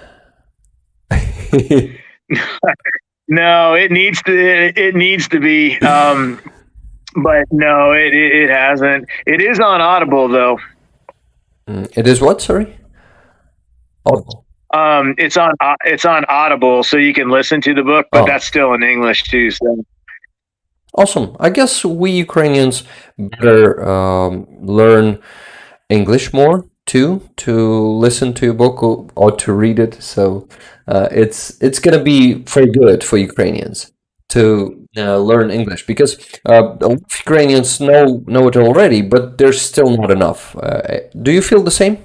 No, it needs to be. But no, it hasn't. It is on Audible though. It is what? Sorry. Audible. It's on Audible, so you can listen to the book, but that's still in English too. So. Awesome. I guess we Ukrainians better learn English more too, to listen to a book or to read it. So it's gonna be for good for Ukrainians to learn English because a lot of Ukrainians know it already, but there's still not enough. Do you feel the same?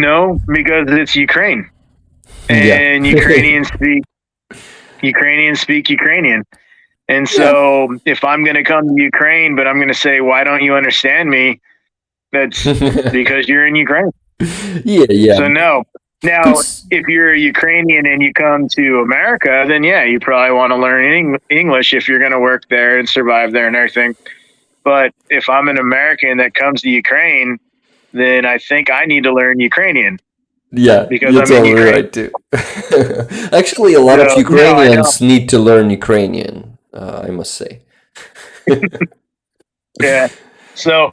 No, because it's Ukraine, Yeah. and Ukrainians speak Ukrainian. And Yeah. so if I'm going to come to Ukraine, but I'm going to say, why don't you understand me? That's because you're in Ukraine. Yeah, yeah. So no. Now, if you're a Ukrainian and you come to America, then yeah, you probably want to learn English if you're going to work there and survive there and everything. But if I'm an American that comes to Ukraine, then I think I need to learn Ukrainian. Yeah, because you're I'm in totally Ukraine. right too. Actually, a lot of So, no, Ukrainians need to learn Ukrainian, I must say. Yeah. So,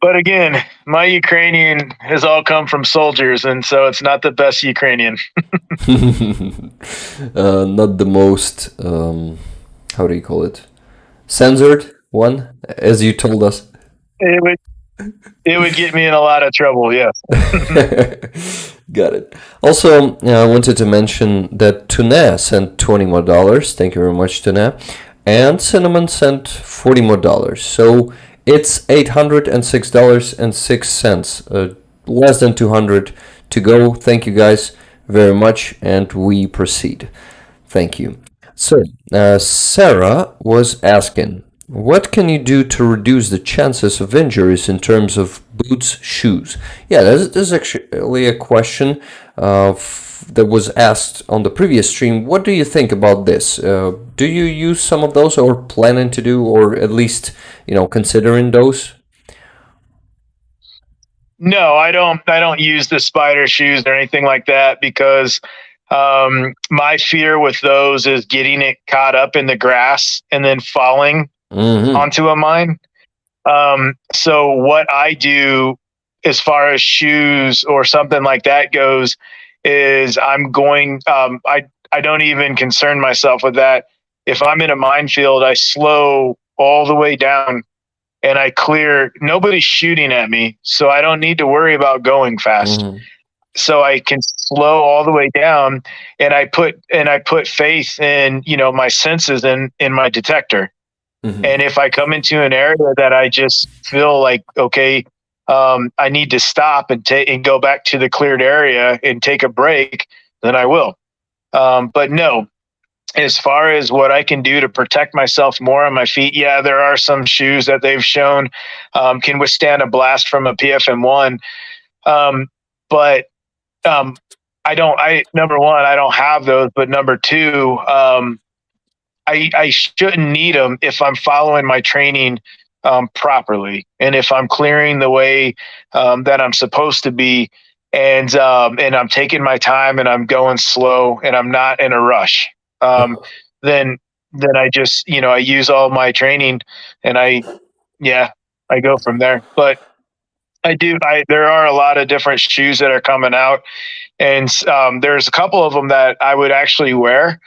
but again, my Ukrainian has all come from soldiers, and so it's not the best Ukrainian. Not the most, how do you call it? Censored one, as you told us. It would get me in a lot of trouble. Yes. Got it. Also, I wanted to mention that Tuna sent $20 more. Thank you very much, Tuna. And Cinnamon sent $40 more. So it's $806.06. Less than 200 to go. Thank you guys very much, and we proceed. Thank you. So, Sarah was asking, what can you do to reduce the chances of injuries in terms of boots, shoes? Yeah, this is actually a question that was asked on the previous stream. What do you think about this? Do you use some of those, or planning to do, or at least, considering those? No, I don't. I don't use the spider shoes or anything like that because my fear with those is getting it caught up in the grass and then falling onto a mine. So what I do as far as shoes or something like that goes is I'm going, I don't even concern myself with that. If I'm in a minefield, I slow all the way down and I clear. Nobody's shooting at me, so I don't need to worry about going fast. So I can slow all the way down, and I put faith in my senses and in my detector. And if I come into an area that I just feel like, okay, I need to stop and go back to the cleared area and take a break, then I will. But no, as far as what I can do to protect myself more on my feet, yeah, there are some shoes that they've shown can withstand a blast from a PFM1. But number one, I don't have those. But number two, I shouldn't need them if I'm following my training properly, and if I'm clearing the way that I'm supposed to be, and I'm taking my time and I'm going slow and I'm not in a rush. Then I just I use all my training and I go from there. But there are a lot of different shoes that are coming out, and there's a couple of them that I would actually wear.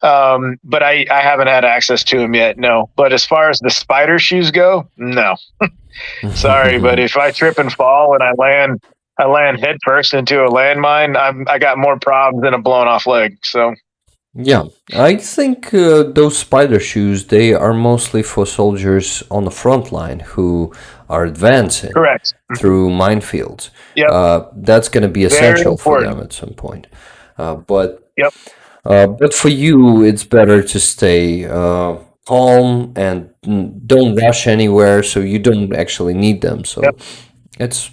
But I haven't had access to them yet. No. But as far as the spider shoes go, no. Sorry, but if I trip and fall and I land head first into a landmine, I got more problems than a blown off leg. So yeah, I think those spider shoes, they are mostly for soldiers on the front line who are advancing correct through minefields. Yep. That's going to be essential for them at some point. But yep. But for you, it's better to stay calm and don't rush anywhere, so you don't actually need them. So it's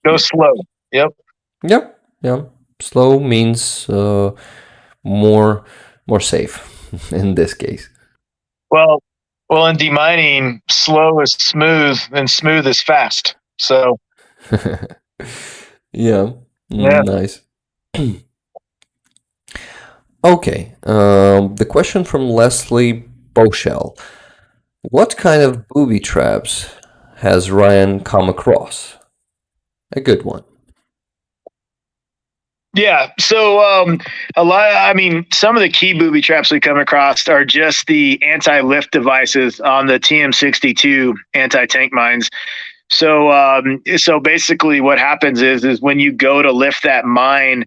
go slow. Yep. Yep. Yeah. Slow means more safe in this case. Well, in demining, slow is smooth and smooth is fast. So yeah. Nice. Okay, the question from Leslie Boshell. What kind of booby traps has Ryan come across? A good one. Yeah. So some of the key booby traps we come across are just the anti-lift devices on the TM62 anti-tank mines. So basically, what happens is when you go to lift that mine,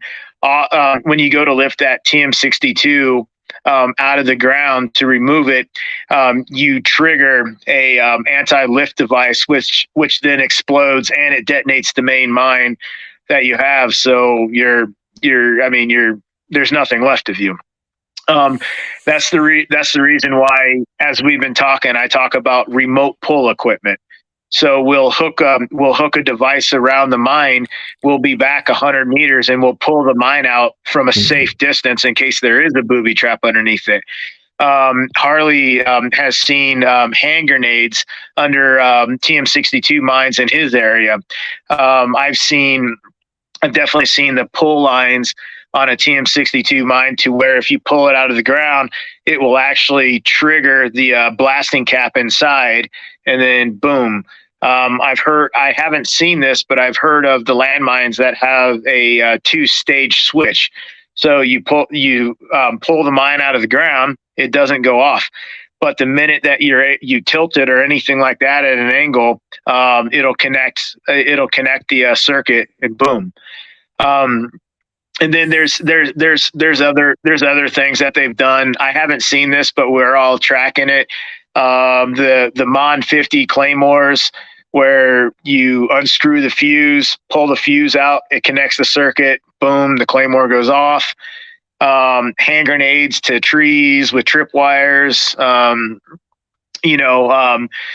when you go to lift that TM62 out of the ground to remove it, you trigger a anti-lift device, which then explodes and it detonates the main mine that you have. So there's nothing left of you. That's the reason why, as we've been talking, I talk about remote pull equipment. So we'll hook a device around the mine. We'll be back 100 meters and we'll pull the mine out from a safe distance in case there is a booby trap underneath it. Harley has seen hand grenades under TM62 mines in his area. I've definitely seen the pull lines on a TM62 mine to where if you pull it out of the ground, it will actually trigger the blasting cap inside, and then boom. I haven't seen this, but I've heard of the landmines that have a two-stage switch. So you pull the mine out of the ground, it doesn't go off. But the minute that you tilt it or anything like that at an angle, it'll connect the circuit, and boom. And then there's other things that they've done. I haven't seen this, but we're all tracking it. The Mon 50 Claymores, where you unscrew the fuse, pull the fuse out, it connects the circuit, boom, the Claymore goes off. Hand grenades to trees with tripwires,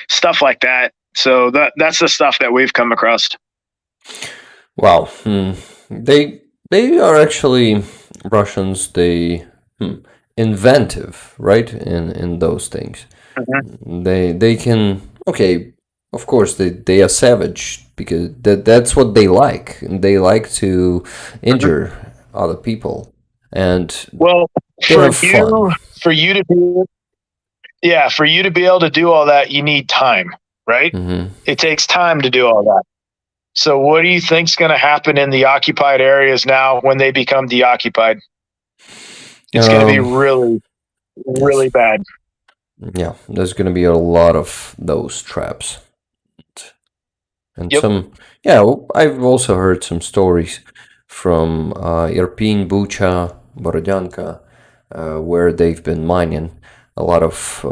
stuff like that. So that's the stuff that we've come across. Wow. They are actually Russians. They inventive, right? In those things. Mm-hmm. They can, okay, of course they are savage because that's what they like. They like to injure other people, and they have fun. For you to be able to do all that, you need time, right? Mm-hmm. It takes time to do all that. So what do you think's going to happen in the occupied areas now when they become deoccupied? It's going to be really, really bad. Yeah, there's going to be a lot of those traps. And I've also heard some stories from Irpin, Bucha, Borodyanka, where they've been mining a lot of,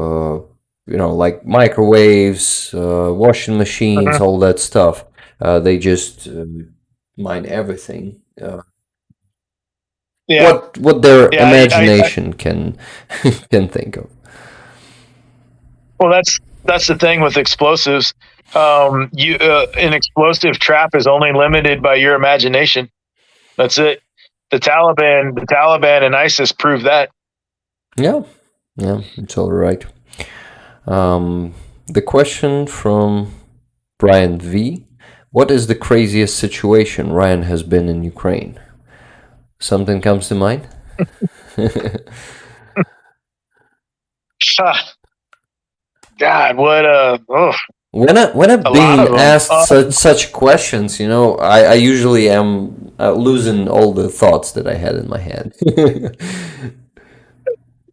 like microwaves, washing machines, all that stuff. They just mine everything. What their imagination can think of. Well, that's the thing with explosives. An explosive trap is only limited by your imagination. That's it. The Taliban and ISIS prove that. Yeah, it's all right. The question from Brian V. What is the craziest situation Ryan has been in Ukraine? Something comes to mind? God, When I'm being asked such questions, I usually am losing all the thoughts that I had in my head.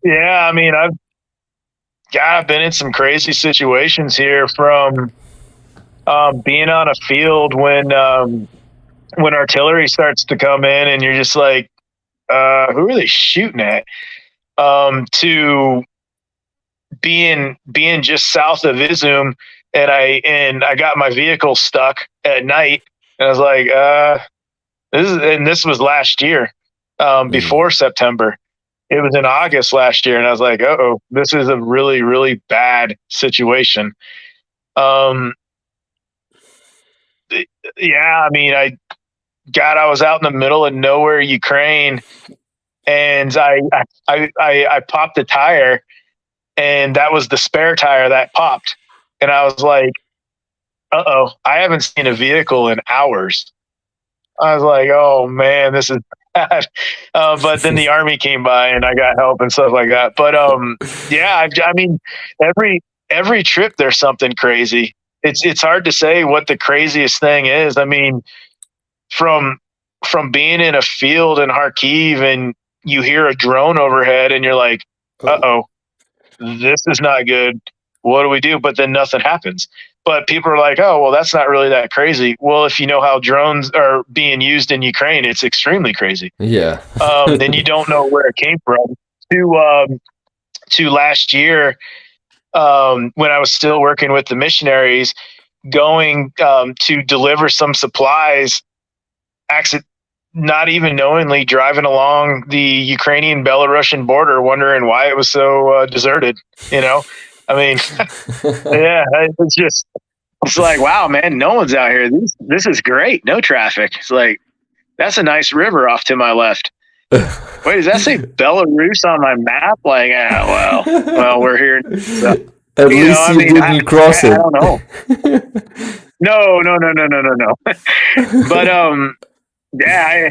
Yeah, I mean, I've been in some crazy situations here, from being on a field when artillery starts to come in and you're just like, who are they shooting at? To being just south of Izum, and I got my vehicle stuck at night, and I was like, this was last year, before September. It was in August last year, and I was like, uh-oh, this is a really, really bad situation. I mean, I was out in the middle of nowhere, Ukraine, and I popped a tire, and that was the spare tire that popped. And I was like, uh-oh, I haven't seen a vehicle in hours. I was like, oh man, this is bad. But then the army came by and I got help and stuff like that. But I mean, every trip there's something crazy. It's hard to say what the craziest thing is. I mean, from from being in a field in Kharkiv and you hear a drone overhead and you're like, uh-oh, this is not good. What do we do? But then nothing happens. But people are like, oh, well, that's not really that crazy. Well, if you know how drones are being used in Ukraine, it's extremely crazy. Yeah. Then you don't know where it came from. To last year, when I was still working with the missionaries, going to deliver some supplies, not even knowingly driving along the Ukrainian Belarusian border, wondering why it was so deserted. I mean, yeah, it's like, wow, man, no one's out here. This is great. No traffic. It's like, that's a nice river off to my left. Wait, does that say Belarus on my map? Like, well, we're here. So, At least you didn't cross it. I don't know. No. But yeah,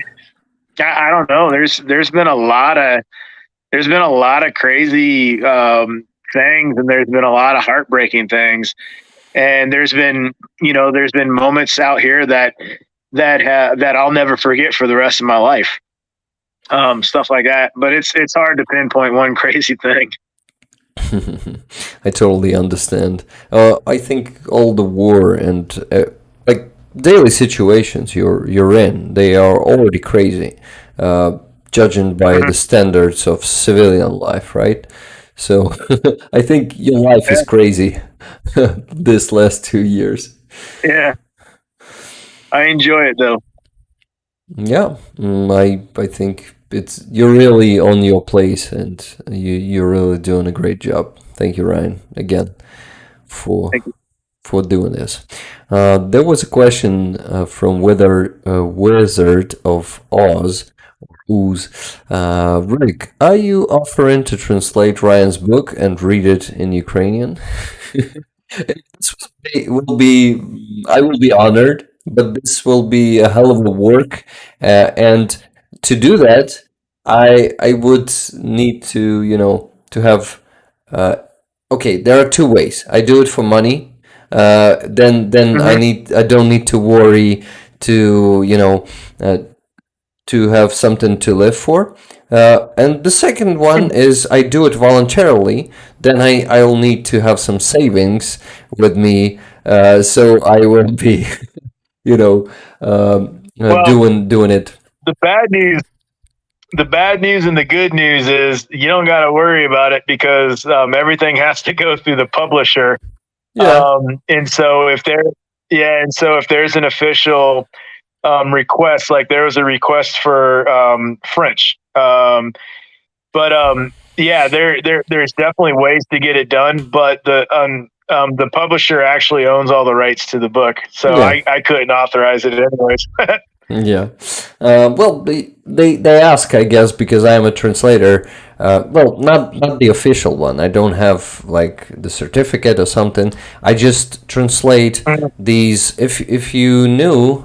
I don't know. There's been a lot of crazy things, and there's been a lot of heartbreaking things, and there's been moments out here that I'll never forget for the rest of my life. Stuff like that, but it's hard to pinpoint one crazy thing. I totally understand. I think all the war and like daily situations you're in, they are already crazy, judging by the standards of civilian life, right? So I think your life is crazy this last 2 years. Yeah, I enjoy it though. Yeah, I think you're really on your place, and you're really doing a great job. Thank you, Ryan, again for doing this. There was a question from Wizard of Oz, Rick, are you offering to translate Ryan's book and read it in Ukrainian? I will be honored, but this will be a hell of a work, and to do that, I would need to have. Okay, there are two ways. I do it for money. Then I don't need to worry to have something to live for. And the second one is I do it voluntarily. Then I'll need to have some savings with me, so I will be, doing it. The bad news and the good news is you don't got to worry about it because everything has to go through the publisher. Yeah. And so if there's an official request, like there was a request for French, there's definitely ways to get it done, but the publisher actually owns all the rights to the book, so Yeah. I couldn't authorize it anyways. Yeah. Well, they ask, I guess, because I am a translator. Well, not the official one. I don't have like the certificate or something. I just translate these. If you knew,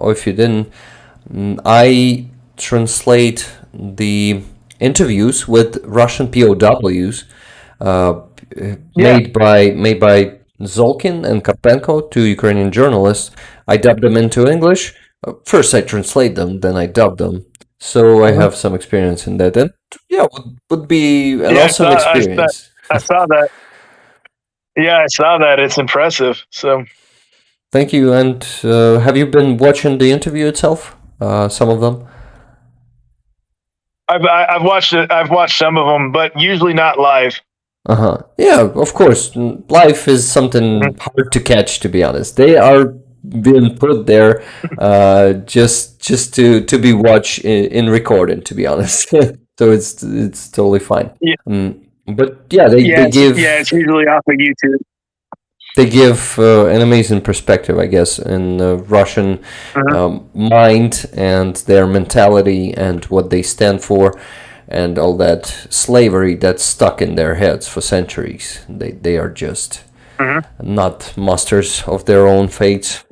or if you didn't, I translate the interviews with Russian POWs, made by Zolkin and Karpenko, two Ukrainian journalists. I dubbed them into English. First I translate them, then I dub them. So I have some experience in that. And yeah, would be an awesome experience. I saw that. Yeah, I saw that. It's impressive. So thank you. And have you been watching the interview itself? Some of them? I've watched it. I've watched some of them, but usually not live. Yeah, of course. Live is something hard to catch, to be honest. They are being put there just to be watched in recording, to be honest. So it's totally fine. Yeah. But yeah, they give. Yeah, it's usually off of YouTube. They give an amazing perspective, I guess, in the Russian mind and their mentality and what they stand for, and all that slavery that's stuck in their heads for centuries. They are just not masters of their own fates.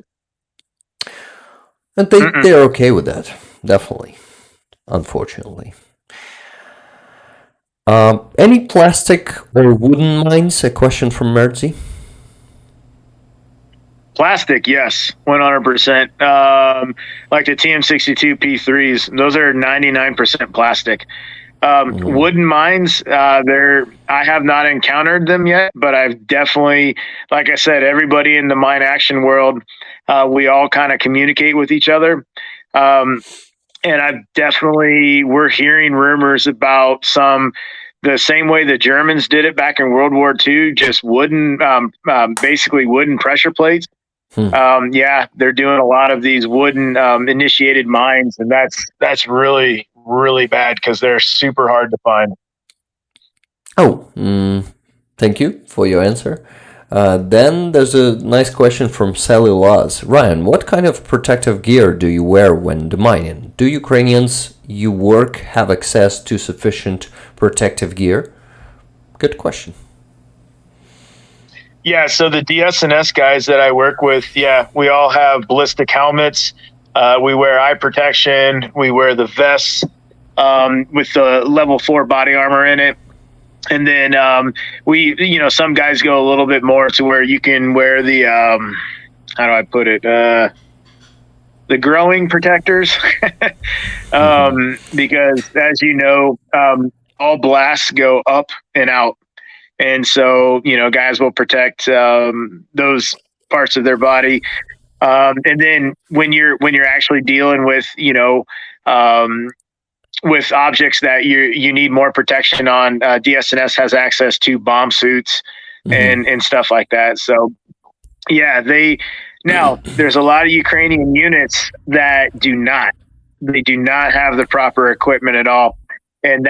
And they're okay with that, definitely, unfortunately. Any plastic or wooden mines? A question from Mertzi. Plastic, yes, 100%. Like the TM62 P3s, those are 99% plastic. Wooden mines, I have not encountered them yet, but I've definitely, like I said, everybody in the mine action world, we all kind of communicate with each other. And we're hearing rumors about the same way the Germans did it back in World War II, just wooden, basically wooden pressure plates. Yeah, they're doing a lot of these wooden initiated mines, and that's really, really bad because they're super hard to find. Oh, thank you for your answer. Then there's a nice question from Sally Laws. Ryan, what kind of protective gear do you wear when demining? Do Ukrainians you work have access to sufficient protective gear? Good question. Yeah, so the DS&S guys that I work with, yeah, we all have ballistic helmets. We wear eye protection. We wear the vests with the level 4 body armor in it. And then some guys go a little bit more to where you can wear the, how do I put it? The growing protectors. Because as you know, all blasts go up and out. And so, guys will protect those parts of their body. And then when you're actually dealing with, with objects that you need more protection on, DS&S has access to bomb suits and stuff like that. So, yeah, now there's a lot of Ukrainian units that do not have the proper equipment at all. And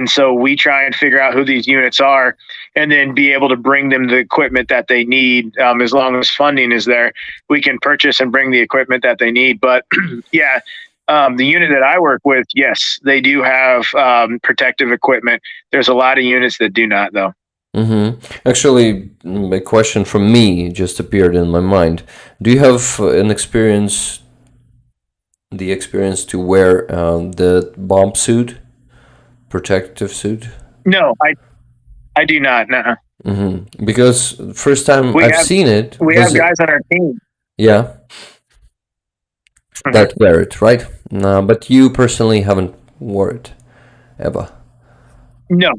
so we try and figure out who these units are and then be able to bring them the equipment that they need. As long as funding is there, we can purchase and bring the equipment that they need. But yeah, the unit that I work with, yes, they do have protective equipment. There's a lot of units that do not, though. Actually, a question from me just appeared in my mind. Do you have the experience to wear the bomb suit? Protective suit? No, I do not. Because first time I've seen it, we have guys on our team. Yeah, that wear it, right? No, but you personally haven't worn it ever. No,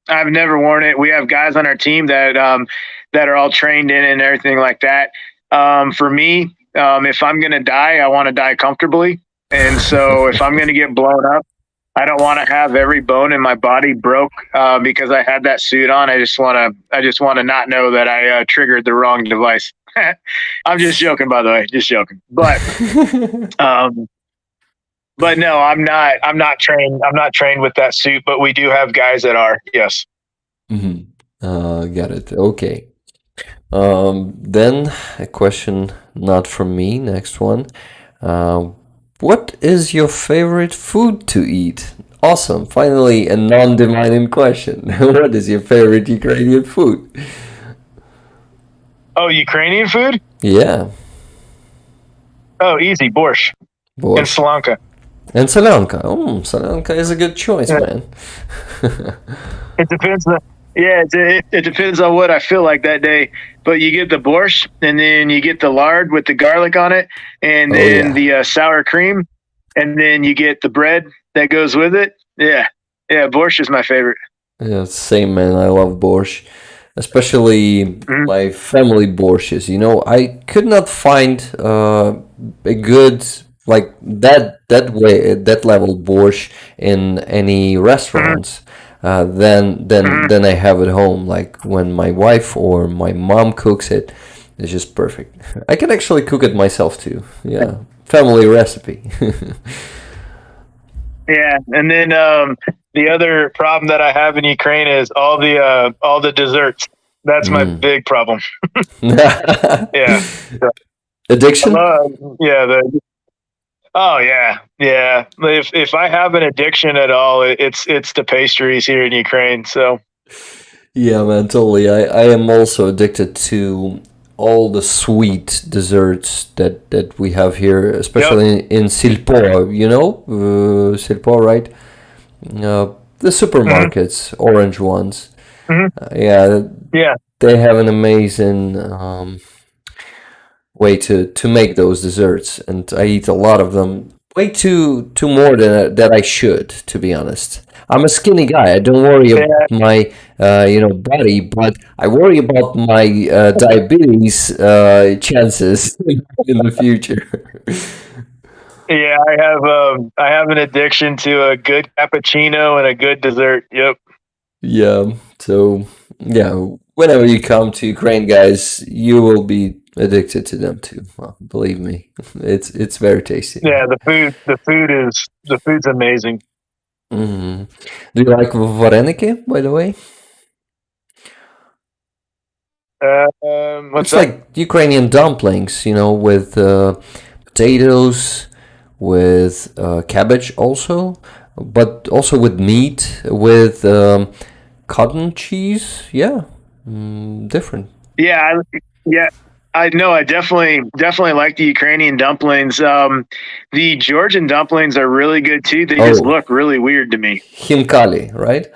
I've never worn it. We have guys on our team that are all trained in it and everything like that. For me, if I'm gonna die, I want to die comfortably, and so if I'm gonna get blown up, I don't want to have every bone in my body broke because I had that suit on. I just want to not know that I triggered the wrong device. I'm just joking, by the way, just joking. But but no, I'm not trained. I'm not trained with that suit. But we do have guys that are. Yes. Got it. Okay. Then a question not from me. Next one. What is your favorite food to eat? Awesome. Finally, a non-demining question. What is your favorite Ukrainian food? Oh, Ukrainian food? Yeah. Oh, easy. Borscht. And solanka. And solanka. Solanka is a good choice, man. It depends on... Yeah, it depends on what I feel like that day. But you get the borscht, and then you get the lard with the garlic on it, and then the sour cream, and then you get the bread that goes with it. Yeah, borscht is my favorite. Yeah, same, man. I love borscht, especially my family borschts. I could not find a good that level borscht in any restaurants. Then I have at home, like when my wife or my mom cooks it. It's just perfect. I can actually cook it myself too. Yeah, family recipe. Yeah, and then the other problem that I have in Ukraine is all the desserts. That's my big problem. Yeah. Addiction? Oh yeah. If I have an addiction at all, it's the pastries here in Ukraine. So. Yeah, man, totally. I am also addicted to all the sweet desserts that we have here, especially in Silpo. Silpo, right? The supermarkets, orange ones. Yeah. They have an amazing way to make those desserts, and I eat a lot of them. Way too more than that I should, to be honest. I'm a skinny guy. I don't worry Yeah, about my body, but I worry about my diabetes chances in the future. yeah. I have an addiction to a good cappuccino and a good dessert. Yep. Yeah. So yeah, whenever you come to Ukraine, guys, you will be addicted to them too. Well, believe me, it's very tasty. Yeah, the food's amazing. Hmm. Do you like vareniki, by the way? What's It's that? like Ukrainian dumplings, with potatoes, with cabbage also, but also with meat, with cotton cheese. Yeah, different. Yeah, yeah. I know. I definitely like the Ukrainian dumplings. The Georgian dumplings are really good too. They just Oh, look really weird to me. himkali, right?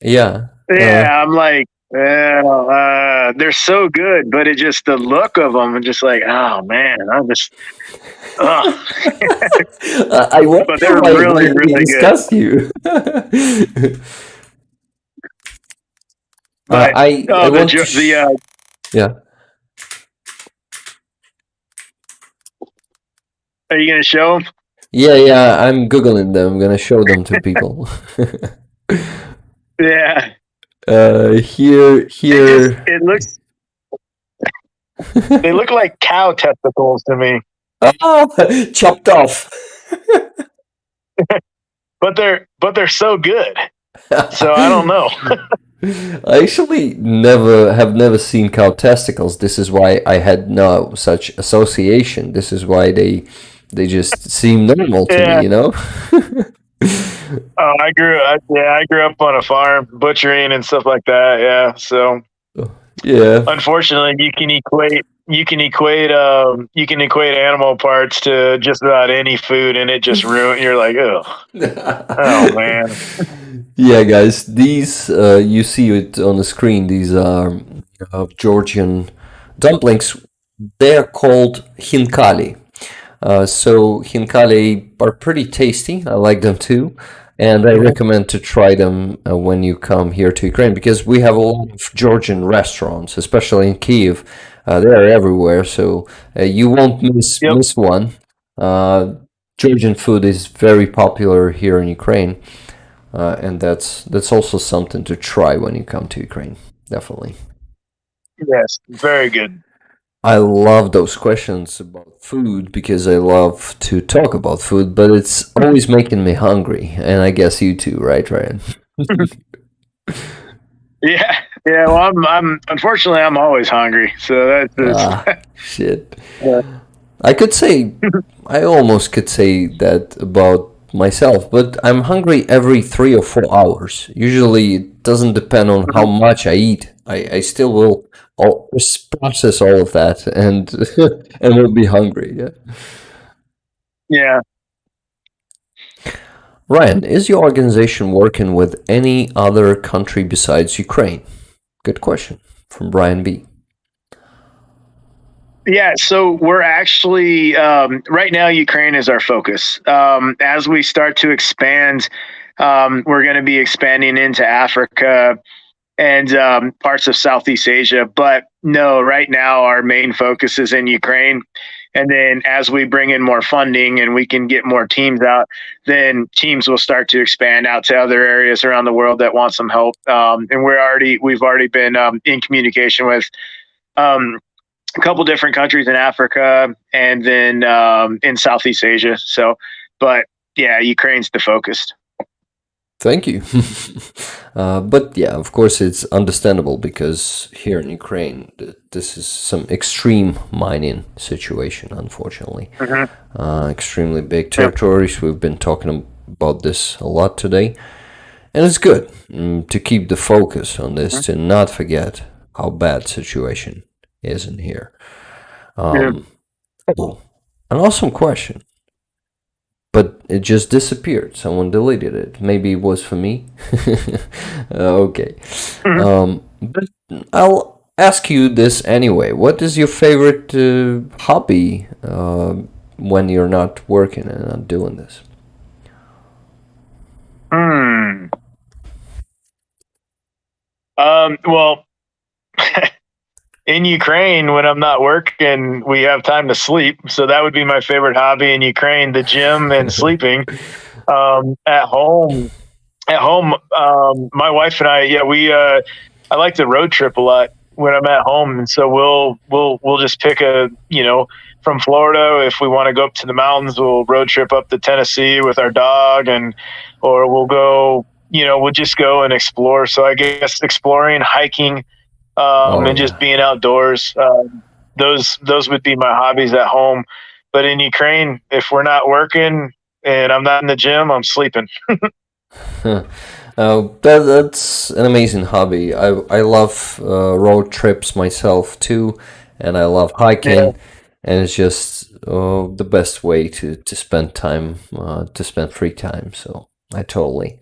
Yeah. Yeah, I'm like, they're so good, but it just the look of them, and just like, oh man, I'm just, ugh. I wonder But they're why really, they really good. disgust you. But I oh, want to. Yeah. are you gonna show them? Yeah, I'm googling them. I'm gonna show them to people. Yeah, Here, here. it looks they look like cow testicles to me, Ah, chopped off. but they're so good. So I don't know. I actually never seen cow testicles. This is why I had no such association. This is why they just seem normal to Yeah. me. Oh, I grew up on a farm, butchering and stuff like that. Yeah, so Yeah. unfortunately, you can equate animal parts to just about any food, and it just ruin. You're like, oh man, Yeah, guys, these you see it on the screen. These are Georgian dumplings. They're called hinkali. So hinkali are pretty tasty. I like them too, and I recommend to try them when you come here to Ukraine because we have a lot of Georgian restaurants, especially in Kiev. They are everywhere, so you won't yep, miss one. Uh, Georgian food is very popular here in Ukraine, and that's also something to try when you come to Ukraine. Definitely. yes, very good. I love those questions about food because I love to talk about food, but it's always making me hungry, and I guess you too, right, Ryan? Yeah, yeah. Well, I'm unfortunately I'm always hungry, so that's Ah, just, shit. yeah. I could say, I almost could say that about myself, but I'm hungry every 3 or 4 hours. Usually, it doesn't depend on how much I eat. I still will process all of that and and will be hungry. Yeah. Yeah. Ryan, is your organization working with any other country besides Ukraine? Good question from Brian B. Yeah, so we're actually right now. Ukraine is our focus. As we start to expand, we're going to be expanding into Africa and parts of Southeast Asia. But no, right now our main focus is in Ukraine. And then as we bring in more funding and we can get more teams out, then teams will start to expand out to other areas around the world that want some help. And we've already been in communication with. Um, a couple different countries in Africa and then in Southeast Asia. So, but yeah, Ukraine's the focus. Thank you. But yeah, of course, it's understandable because here in Ukraine, this is some extreme mining situation, unfortunately. Extremely big territories. We've been talking about this a lot today. And it's good to keep the focus on this, to not forget how bad situation is in here. Yeah. Oh, an awesome question. But it just disappeared. Someone deleted it. Maybe it was for me. Okay. But ask you this anyway. What is your favorite hobby when you're not working and not doing this? Hmm. Well, in Ukraine, when I'm not working, we have time to sleep. So that would be my favorite hobby in Ukraine: the gym and sleeping. At home, my wife and I, yeah, I like to road trip a lot when I'm at home, and so we'll just pick from Florida. If we want to go up to the mountains, we'll road trip up to Tennessee with our dog, or we'll go, we'll just go and explore. So I guess exploring, hiking, Oh and just yeah. being outdoors. Those would be my hobbies at home. But in Ukraine, if we're not working and I'm not in the gym, I'm sleeping. That's an amazing hobby. I love road trips myself too, and I love Yeah. hiking, and it's just the best way to spend time, to spend free time. So I totally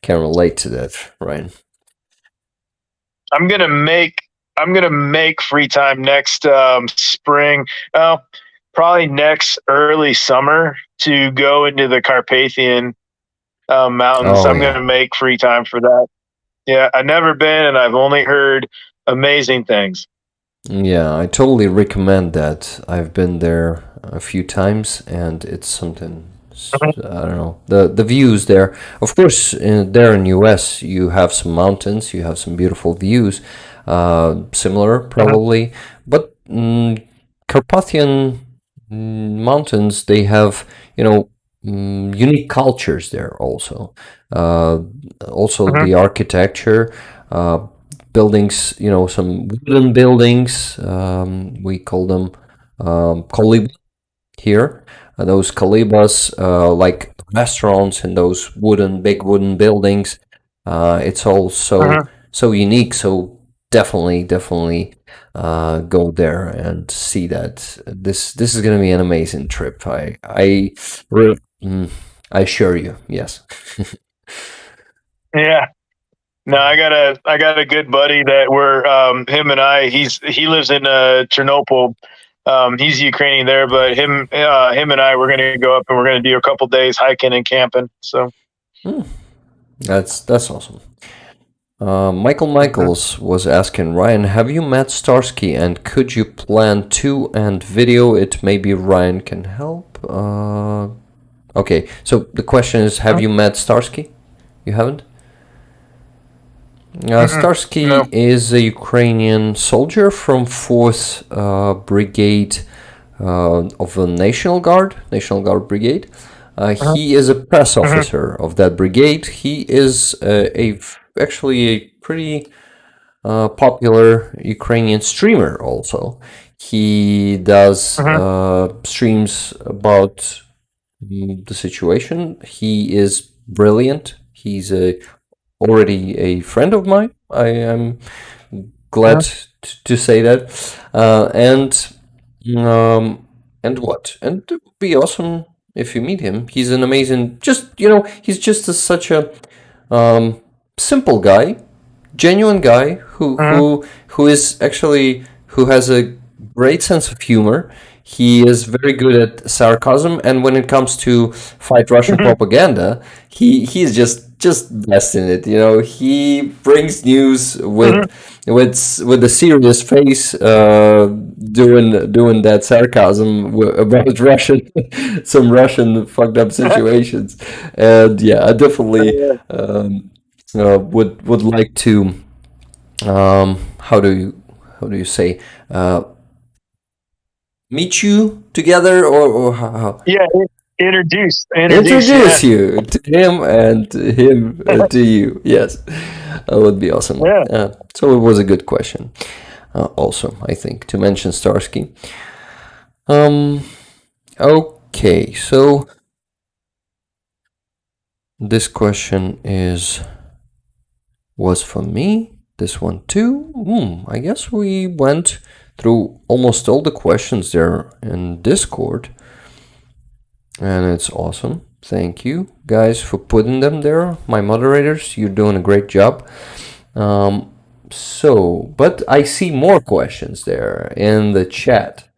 can relate to that, Ryan. I'm gonna make I'm gonna make free time next spring. Probably next early summer to go into the Carpathian mountains. Oh I'm yeah. gonna make free time for that. Yeah, I've never been, and I've only heard amazing things. Yeah, I totally recommend that. I've been there a few times, and it's something. I don't know, the views there. Of course, there in US, you have some mountains, you have some beautiful views, similar probably, but Carpathian mountains, they have, unique cultures there also. Uh, Also Mhm, the architecture. Uh, Buildings, some wooden buildings. We call them kolib here. Those kalibas, like restaurants and those big wooden buildings. It's all so mhm. so unique. So definitely go there and see that. This is gonna be an amazing trip. Re- mm, I assure you. Yes. Yeah. No, I got a good buddy that we're him and I. He lives in Chernobyl. He's Ukrainian there, but him and I we're gonna go up and we're gonna do a couple days hiking and camping. So Mm, that's awesome. Michael mhm. Michaels was asking Ryan, have you met Starsky and could you plan to and video it? Maybe Ryan can help. Okay, so the question is, have you met Starsky? You haven't? Mm-mm. Starsky No. is a Ukrainian soldier from 4th Brigade of the National Guard Brigade. Mhm, He is a press mhm, officer of that brigade. He is actually a pretty popular Ukrainian streamer also. He does mhm, streams about the situation. He is brilliant. He's already a friend of mine. I am glad mhm, to say that. Um, and what? And it would be awesome if you meet him. He's an amazing, he's just such a simple guy, genuine guy mhm, who is actually who has a great sense of humor. He is very good at sarcasm, and when it comes to fight Russian mhm, propaganda, he's just best in it. He brings news mhm. with a serious face, doing that sarcasm about Russian some Russian fucked up situations, and yeah, I definitely would like to how do you say meet you together or how Yeah, introduce. Yeah, introduce you to him and him to you. Yes, that would be awesome. yeah. So it was a good question. Also, I think to mention Starsky. Um. Okay, so this question was for me. This one too. I guess we went through almost all the questions there in Discord, and it's awesome. Thank you guys for putting them there. My moderators, you're doing a great job. Um, But I see more questions there in the chat.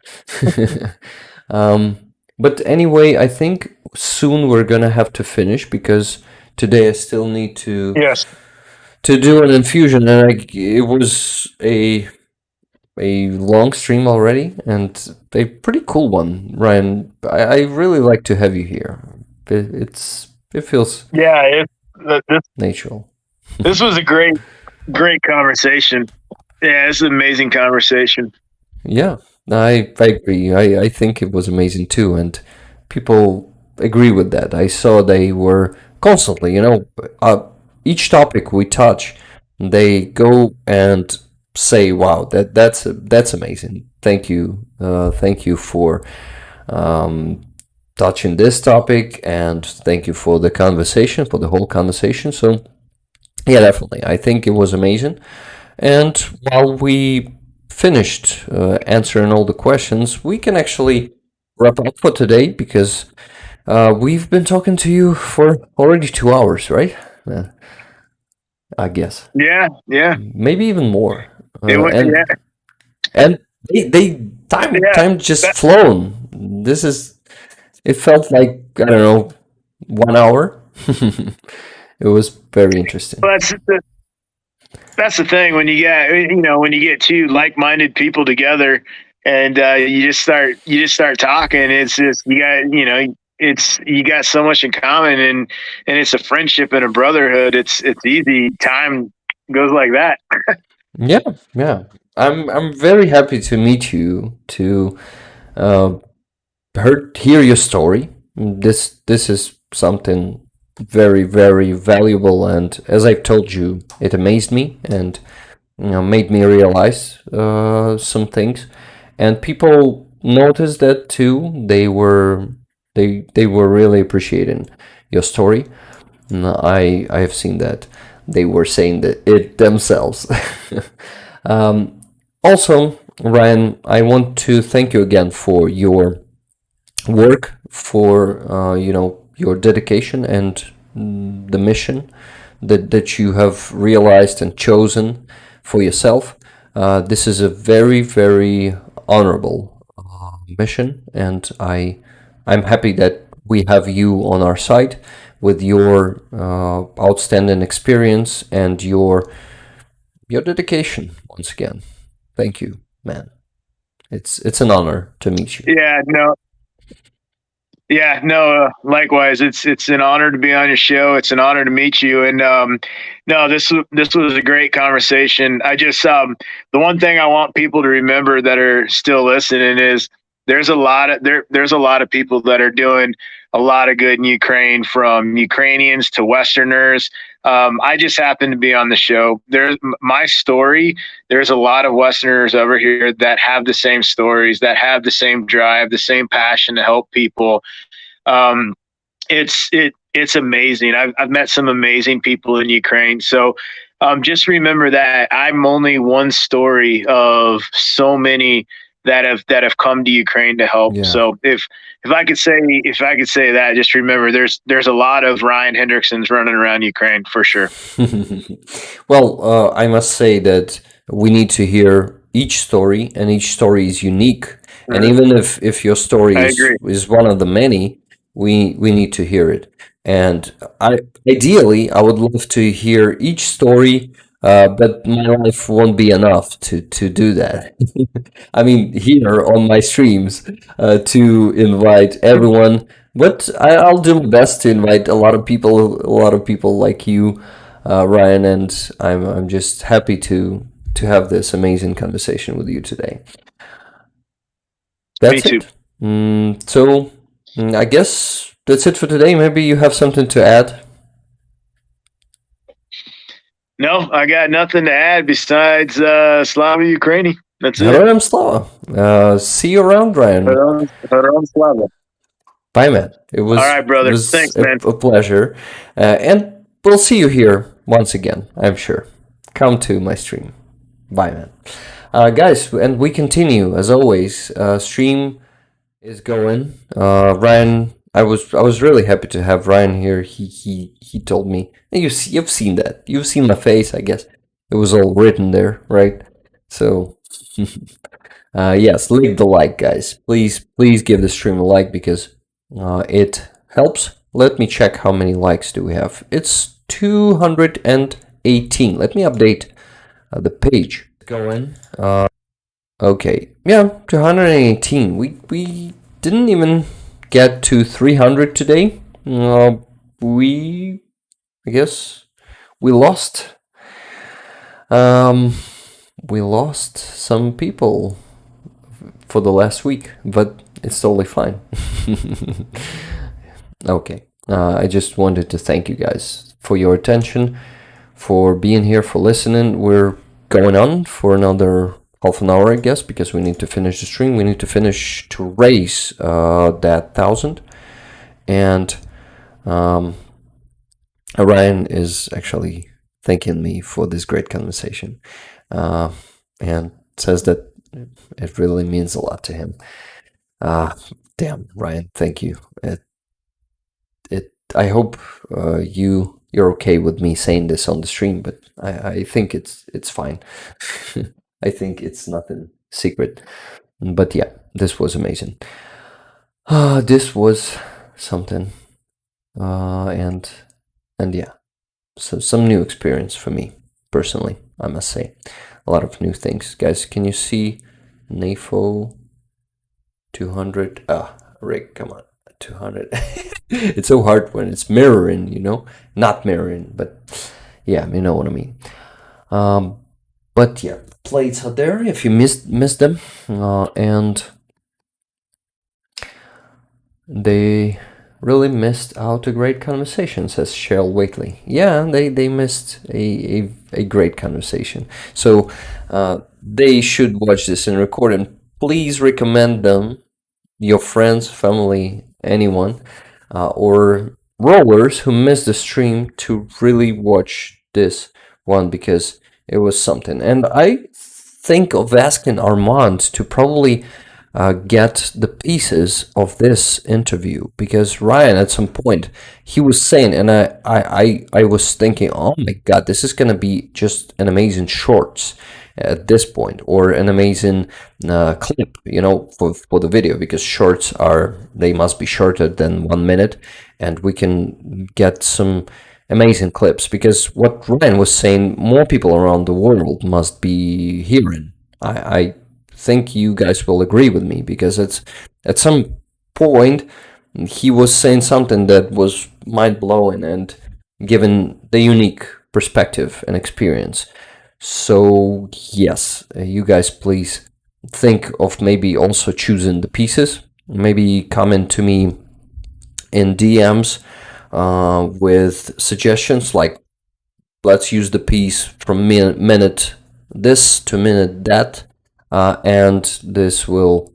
um, but anyway, I think soon we're gonna have to finish because today I still need Yes. to do an infusion, and it was a long stream already and a pretty cool one, Ryan. I really like to have you here. It feels Yeah. natural. This was a great conversation. Yeah, it's an amazing conversation. Yeah, I agree. I think it was amazing too, and people agree with that. I saw they were constantly, each topic we touch, they go and say, "Wow, that's amazing. Thank you for um, touching this topic, and thank you for the conversation, for the whole conversation." So, yeah, definitely, I think it was amazing. And while we finished answering all the questions, we can actually wrap up for today because we've been talking to you for already 2 hours, right? I guess Yeah. Yeah. maybe even more. It went, yeah. And they Yeah. time just flown. It felt like I don't know 1 hour. It was very interesting. Well, that's the thing when when you get two like-minded people together and you just start talking. It's just you got so much in common, and it's a friendship and a brotherhood. It's easy. Time goes like that. Yeah, yeah. I'm very happy to meet you, to uh, hear your story. This is something very, very valuable, and as I've told you, it amazed me and made me realize some things. And people noticed that too. They were really appreciating your story. I have seen that they were saying that it themselves. Also, Ryan, I want to thank you again for your work, for your dedication and the mission that you have realized and chosen for yourself. This is a very, very honorable mission, and I'm happy that we have you on our side with your outstanding experience and your dedication. Once again, thank you, man. It's an honor to meet you. Yeah. No. Yeah, no. Likewise, it's an honor to be on your show. It's an honor to meet you. And no, this was a great conversation. I just the one thing I want people to remember that are still listening is there's a lot of people that are doing a lot of good in Ukraine, from Ukrainians to Westerners. I just happened to be on the show. There's my story. There's a lot of Westerners over here that have the same stories, that have the same drive, the same passion to help people. Um, it's amazing. I've met some amazing people in Ukraine. So just remember that I'm only one story of so many that have come to Ukraine to help. Yeah. So if I could say that, just remember there's a lot of Ryan Hendricksons running around Ukraine for sure. Well, I must say that we need to hear each story, and each story is unique. And even if your story I agree. is one of the many, we need to hear it. And ideally, I would love to hear each story, but my life won't be enough to do that. I mean, here on my streams, to invite everyone, but I'll do my best to invite a lot of people like you, Ryan, and I'm just happy to have this amazing conversation with you today. That's Me too. it. So I guess that's it for today. Maybe you have something to add. No, I got nothing to add besides Slava Ukraini. That's it. Heroям slava. See you around, Ryan. Heroям Slava. Bye, man. It was All right, brother. It was Thanks, man. a pleasure, and we'll see you here once again. I'm sure. Come to my stream. Bye, man. Guys, and we continue as always. Stream is going. Ryan, I was really happy to have Ryan here. He told me you've seen that. You've seen my face, I guess. it was all written there, right? So yes, leave the like, guys. Please give the stream a like because it helps. Let me check how many likes do we have. It's 218. Let me update the page. Go in. Okay, yeah, 218. We didn't even get to 300 today. I guess we lost. We lost some people for the last week, but it's totally fine. Okay, I just wanted to thank you guys for your attention, for being here, for listening. We're going on for another half an hour, I guess, because we need to finish the stream. We need to finish to raise that 1,000. And Ryan is actually thanking me for this great conversation and says that it really means a lot to him. Damn, Ryan, thank you. I hope you're okay with me saying this on the stream, but I think it's fine. I think it's nothing secret. But yeah, this was amazing. This was something, and yeah, so some new experience for me personally, I must say. A lot of new things, guys. Can you see NAFO 200? Rick, come on, 200. It's so hard when it's mirroring, not mirroring, but yeah, you know what I mean. But yeah, plates are there if you missed them, and they really missed out a great conversation, says Cheryl Wakely. Yeah, they missed a great conversation. So they should watch this and record, and please recommend them, your friends, family, anyone, or rollers who missed the stream to really watch this one because it was something. And I think of asking Armand to probably get the pieces of this interview, because Ryan at some point he was saying, and I was thinking, oh my god, this is gonna be just an amazing shorts at this point, or an amazing clip, for the video, because shorts they must be shorter than 1 minute, and we can get some amazing clips, because what Ryan was saying, more people around the world must be hearing. I think you guys will agree with me, because it's at some point he was saying something that was mind-blowing and given the unique perspective and experience. So yes, you guys please think of maybe also choosing the pieces. Maybe comment to me in DMs with suggestions, like let's use the piece from minute this to minute that, and this will,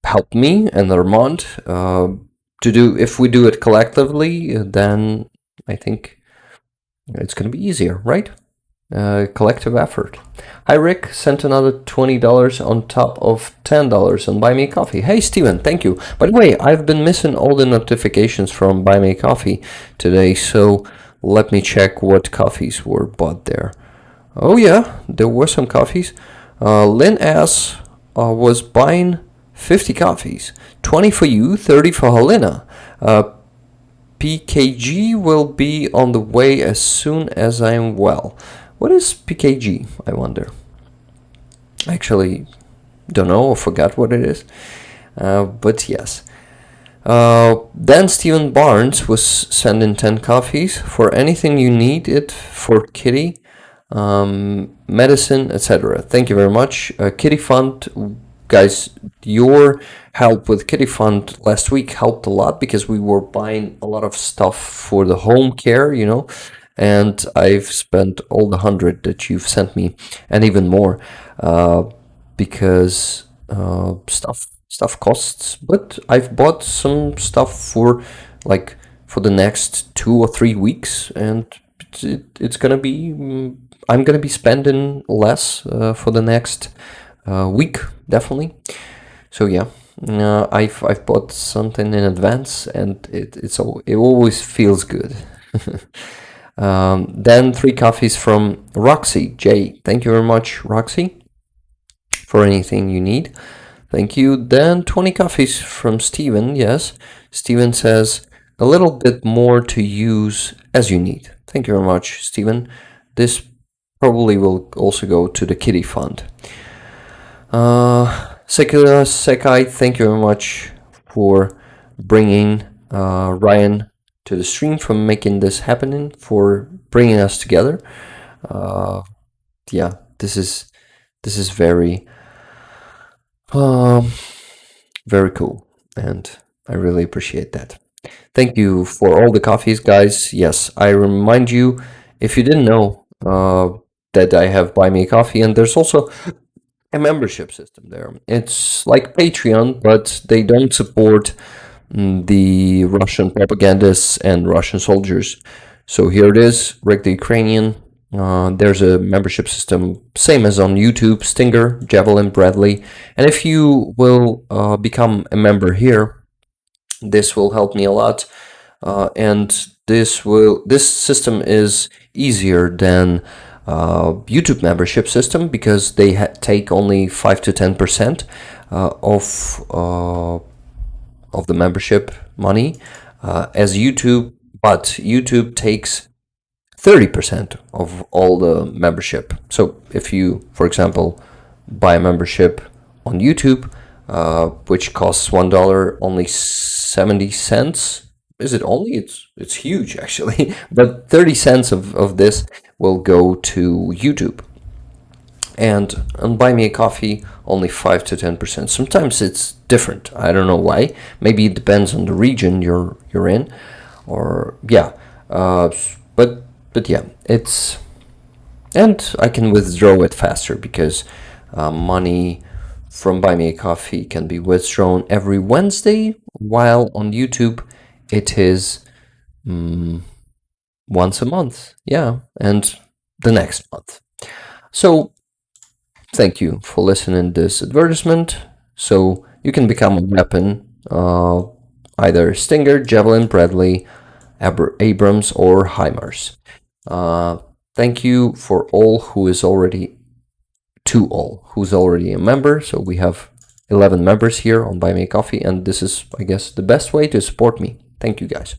help me and Armand to do. If we do it collectively, then I think it's going to be easier, right? Collective effort. Hi, Rick. Sent another $20 on top of $10 on Buy Me a Coffee. Hey, Steven, thank you. By the way, I've been missing all the notifications from Buy Me a Coffee today, so let me check what coffees were bought there. Oh yeah, there were some coffees. Lynn S. was buying 50 coffees. 20 for you, 30 for Helena. PKG will be on the way as soon as I'm well. What is PKG, I wonder? I actually don't know or forgot what it is. But yes. Then Stephen Barnes was sending 10 coffees for anything you need it for Kitty, medicine, etc. Thank you very much. Kitty Fund, guys, your help with Kitty Fund last week helped a lot, because we were buying a lot of stuff for the home care, and I've spent all the 100 that you've sent me and even more, because stuff costs. But I've bought some stuff for the next 2 or 3 weeks, and it's gonna be, I'm gonna be spending less for the next week, definitely. So yeah, I've bought something in advance, and it always feels good. Then 3 coffees from Roxy J. Thank you very much, Roxy, for anything you need. Thank you. Then 20 coffees from Steven. Yes, Steven says a little bit more to use as you need. Thank you very much, Steven. This probably will also go to the Kitty Fund. Secular Sekai, thank you very much for bringing Ryan to the stream, for making this happening, for bringing us together. Yeah, this is very very cool, and I really appreciate that. Thank you for all the coffees, guys. Yes, I remind you, if you didn't know, that I have Buy Me a Coffee, and there's also a membership system there. It's like Patreon, but they don't support the Russian propagandists and Russian soldiers. So here it is, Rick the Ukrainian. There's a membership system, same as on YouTube, Stinger, Javelin, Bradley. And if you will become a member here, this will help me a lot. And this system is easier than YouTube membership system, because they take only 5 to 10% of the membership money as YouTube, but YouTube takes 30% of all the membership. So if you, for example, buy a membership on YouTube, which costs $1, only 70 cents. Is it only? It's huge, actually. But 30 cents of this will go to YouTube. And on Buy Me a Coffee, only 5 to 10%. Sometimes it's different. I don't know why. Maybe it depends on the region you're in, or yeah. But yeah, it's, and I can withdraw it faster, because money from Buy Me a Coffee can be withdrawn every Wednesday, while on YouTube it is once a month. Yeah, and the next month. So thank you for listening to this advertisement. So you can become a weapon, either Stinger, Javelin, Bradley, Abrams, or HIMARS. Thank you for all who's already a member. So we have 11 members here on Buy Me a Coffee, and this is, I guess, the best way to support me. Thank you guys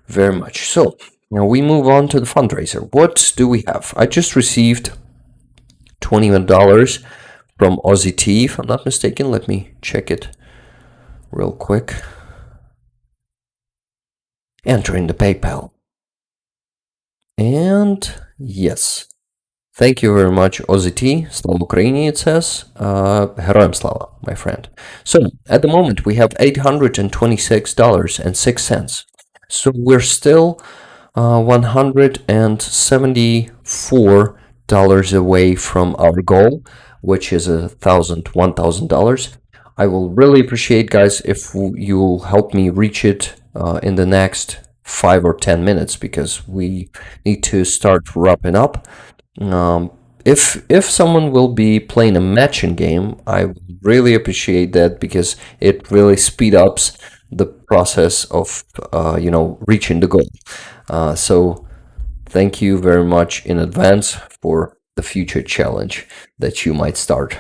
very much. So now we move on to the fundraiser. What do we have? I just received $21 from Aussie T, if I'm not mistaken. Let me check it real quick. Entering the PayPal. And yes, thank you very much, Aussie T. Slava Ukraini, it says. Heroям Slava, my friend. So at the moment we have $826.06. So we're still $174 away from our goal, which is $1,000. I will really appreciate, guys, if you'll help me reach it in the next 5 or 10 minutes, because we need to start wrapping up. If someone will be playing a matching game, I would really appreciate that, because it really speed up the process of reaching the goal. So thank you very much in advance for the future challenge that you might start.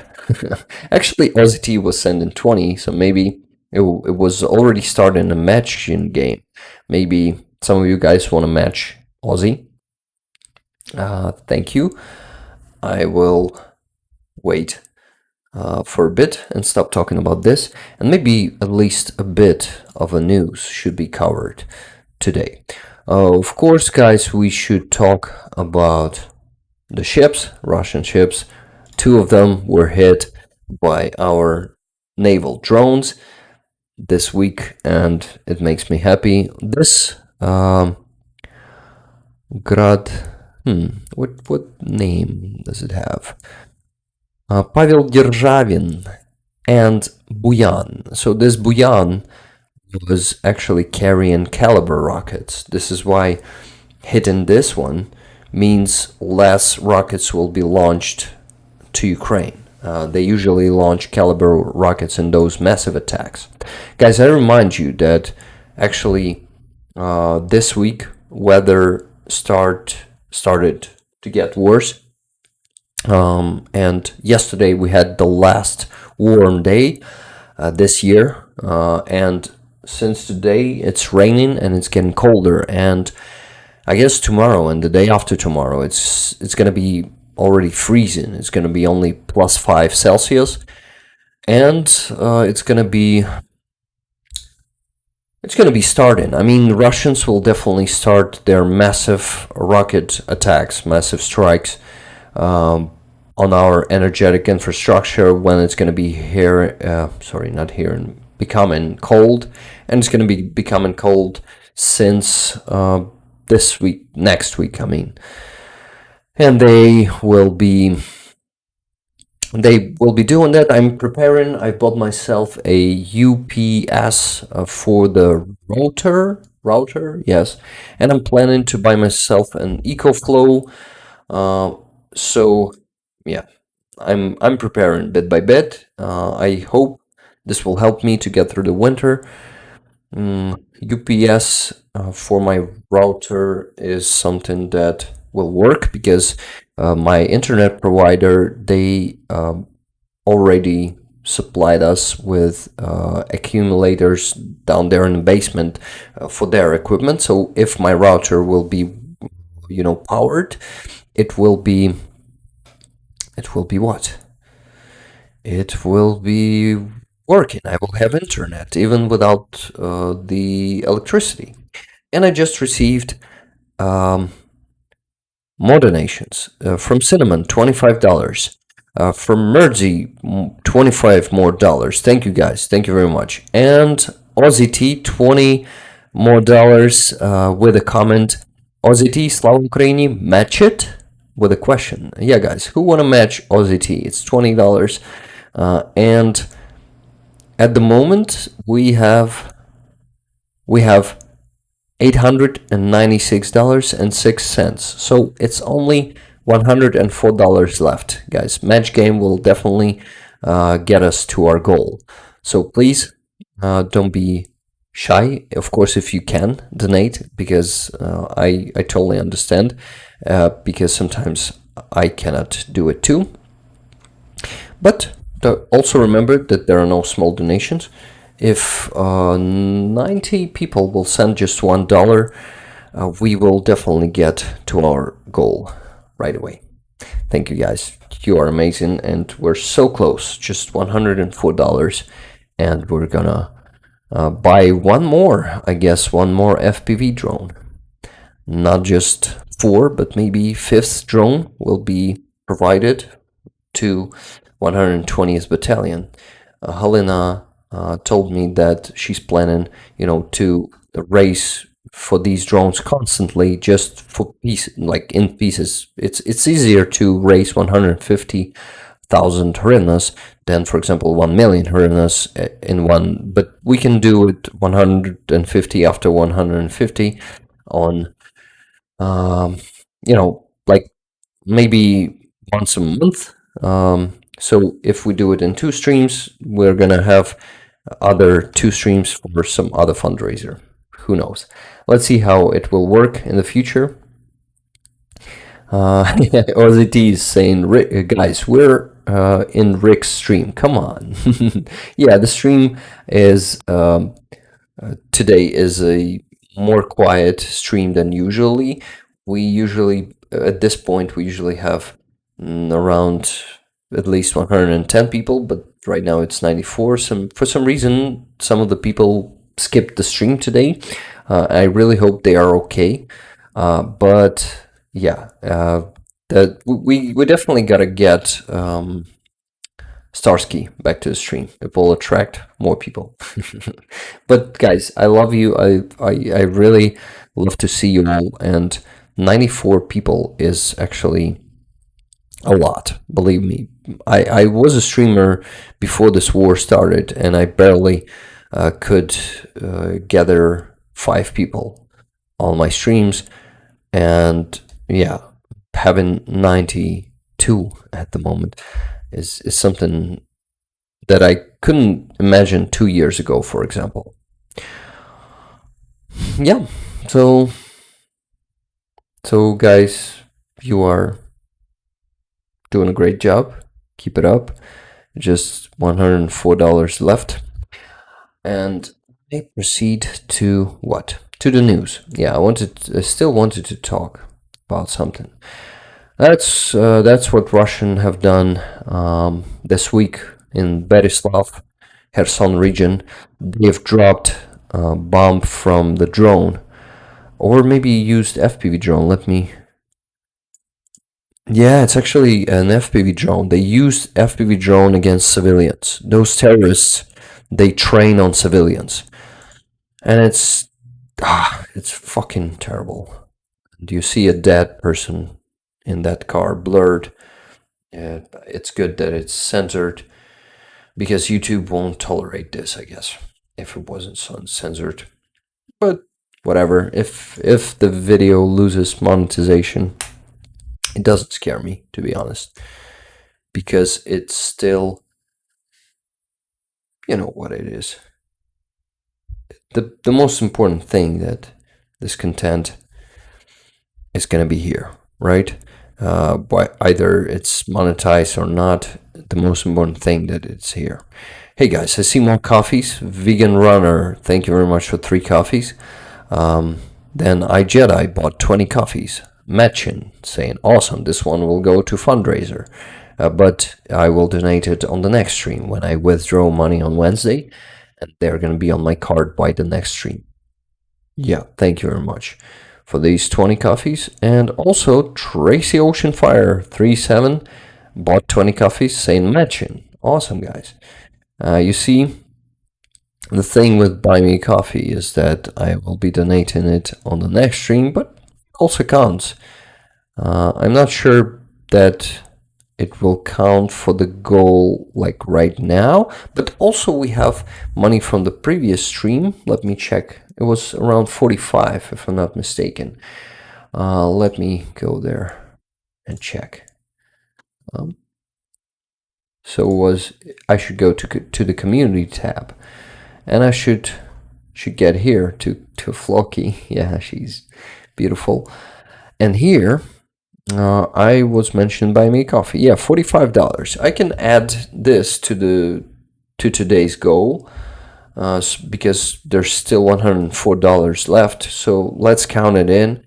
Actually, Aussie T was sending 20, so maybe it was already starting a matching game. Maybe some of you guys want to match Aussie. Thank you. I will wait for a bit and stop talking about this, and maybe at least a bit of a news should be covered today. Of course, guys, we should talk about the ships, Russian ships. 2 of them were hit by our naval drones this week, and it makes me happy. This Grad, what name does it have? Pavel Державин and Buyan. So this Buyan was actually carrying caliber rockets. This is why hitting this one means less rockets will be launched to Ukraine. They usually launch caliber rockets in those massive attacks. Guys, I remind you that actually this week weather started to get worse. And yesterday we had the last warm day this year, and since today it's raining and it's getting colder, and I guess tomorrow and the day after tomorrow it's gonna be already freezing. It's gonna be only +5 Celsius, and it's gonna be starting. I mean, Russians will definitely start their massive rocket attacks, massive strikes on our energetic infrastructure when it's going to be here. Sorry, not here, and becoming cold, and it's going to be becoming cold since this week, next week. I mean, and they will be doing that. I'm preparing. I bought myself a UPS for the router, yes, and I'm planning to buy myself an EcoFlow. So yeah, I'm preparing bit by bit. I hope this will help me to get through the winter. UPS for my router is something that will work because my internet provider, they already supplied us with accumulators down there in the basement for their equipment. So if my router will be, powered, it will be what? It will be working. I will have internet even without the electricity. And I just received more donations from Cinnamon, $25. From Merzi, $25 more. Thank you guys. Thank you very much. And Aussie T, $20 more with a comment. Aussie T, Slava Ukraini, match it? With a question. Yeah, guys, who want to match Aussie T? It's $20. And at the moment, we have $896.06. So it's only $104 left, guys. Match game will definitely get us to our goal. So please don't be shy. Of course, if you can donate, because I totally understand, because sometimes I cannot do it too. But also remember that there are no small donations. If 90 people will send just $1, we will definitely get to our goal right away. Thank you guys. You are amazing, and we're so close. Just $104, and we're gonna buy one more FPV drone. Not just 4, but maybe 5th drone will be provided to 120th Battalion. Helena told me that she's planning, to race for these drones constantly, just for like in pieces. It's easier to raise 150,000 hryvnias than, for example, 1 million hryvnias in one. But we can do it 150 after 150 on, like maybe once a month. So if we do it in 2 streams, we're gonna have other 2 streams for some other fundraiser. Who knows? Let's see how it will work in the future. OZT is saying, guys, we're in Rick's stream. Come on. Yeah, the stream is today is a more quiet stream than usually. We usually, at this point, we usually have around at least 110 people, but right now it's 94. For some reason, some of the people skipped the stream today. I really hope they are okay. But yeah, that we definitely gotta get Starsky back to the stream. It will attract more people. But guys, I love you. I really love to see you all, and 94 people is actually a lot, believe me. I was a streamer before this war started, and I barely could gather 5 people on my streams, and yeah, having 92 at the moment is something that I couldn't imagine 2 years ago, for example. Yeah, so So, guys, you are doing a great job. Keep it up. Just $104 left. And I proceed to what? To the news. Yeah, I still wanted to talk about something. That's what Russian have done this week in Berislav, Kherson region. They've dropped a bomb from the drone, or maybe used FPV drone. Let me. Yeah, it's actually an FPV drone. They used FPV drone against civilians. Those terrorists, they train on civilians, and it's fucking terrible. Do you see a dead person in that car, blurred? Yeah, it's good that it's censored because YouTube won't tolerate this, I guess, if it wasn't censored. But whatever. If the video loses monetization, it doesn't scare me, to be honest, because it's still, you know what it is. The most important thing that this content is going to be here, right? Either it's monetized or not, the most important thing that it's here. Hey guys, I see more coffees. Vegan Runner, thank you very much for 3 coffees. Then iJedi bought 20 coffees. Matchin saying, awesome, this one will go to fundraiser. But I will donate it on the next stream when I withdraw money on Wednesday, and they're going to be on my card by the next stream. Yeah, thank you very much for these 20 coffees. And also Tracy Oceanfire 37 bought 20 coffees, saying matching. Awesome, guys. You see, the thing with Buy Me Coffee is that I will be donating it on the next stream, but also counts. I'm not sure that it will count for the goal like right now, but also we have money from the previous stream. Let me check. It was around 45, if I'm not mistaken. Let me go there and check. I should go to the community tab, and I should get here to Flocky. Yeah, she's beautiful. And here, I was mentioned Buy Me Coffee. Yeah, $45. I can add this to today's goal. Because there's still $104 left, so let's count it in,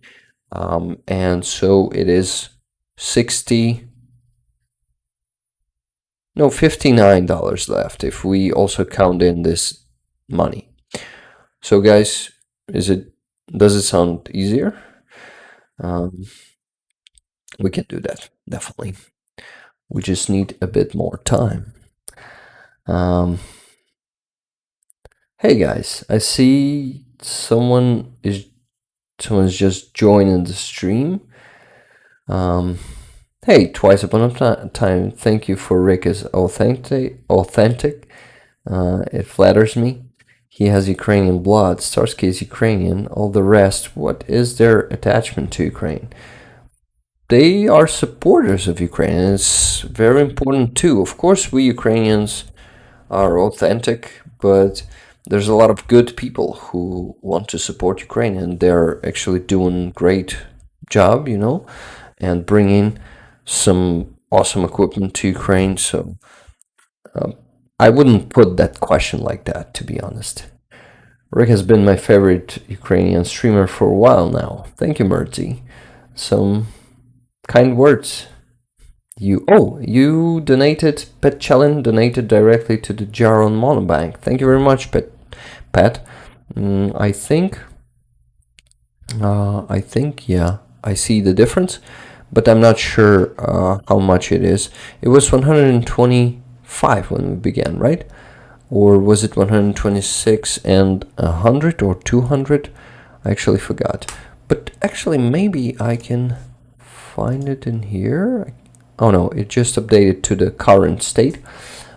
and so it is $59 left if we also count in this money. So guys, does it sound easier? We can do that, definitely. We just need a bit more time. Hey guys, I see someone's just joining the stream. Hey, twice upon a time, thank you for Rick is authentic. It flatters me. He has Ukrainian blood. Starsky is Ukrainian. All the rest, what is their attachment to Ukraine? They are supporters of Ukraine, and it's very important too. Of course, we Ukrainians are authentic, but there's a lot of good people who want to support Ukraine, and they're actually doing great job, and bringing some awesome equipment to Ukraine. So I wouldn't put that question like that, to be honest. Rick has been my favorite Ukrainian streamer for a while now. Thank you, Murty. Some kind words. You donated, Pet Challen donated directly to the Jaron Monobank. Thank you very much, Pat. I think, yeah, I see the difference, but I'm not sure how much it is. It was 125 when we began, right? Or was it 126 and 100 or 200? I actually forgot. But actually, maybe I can find it in here. Oh no, it just updated to the current state.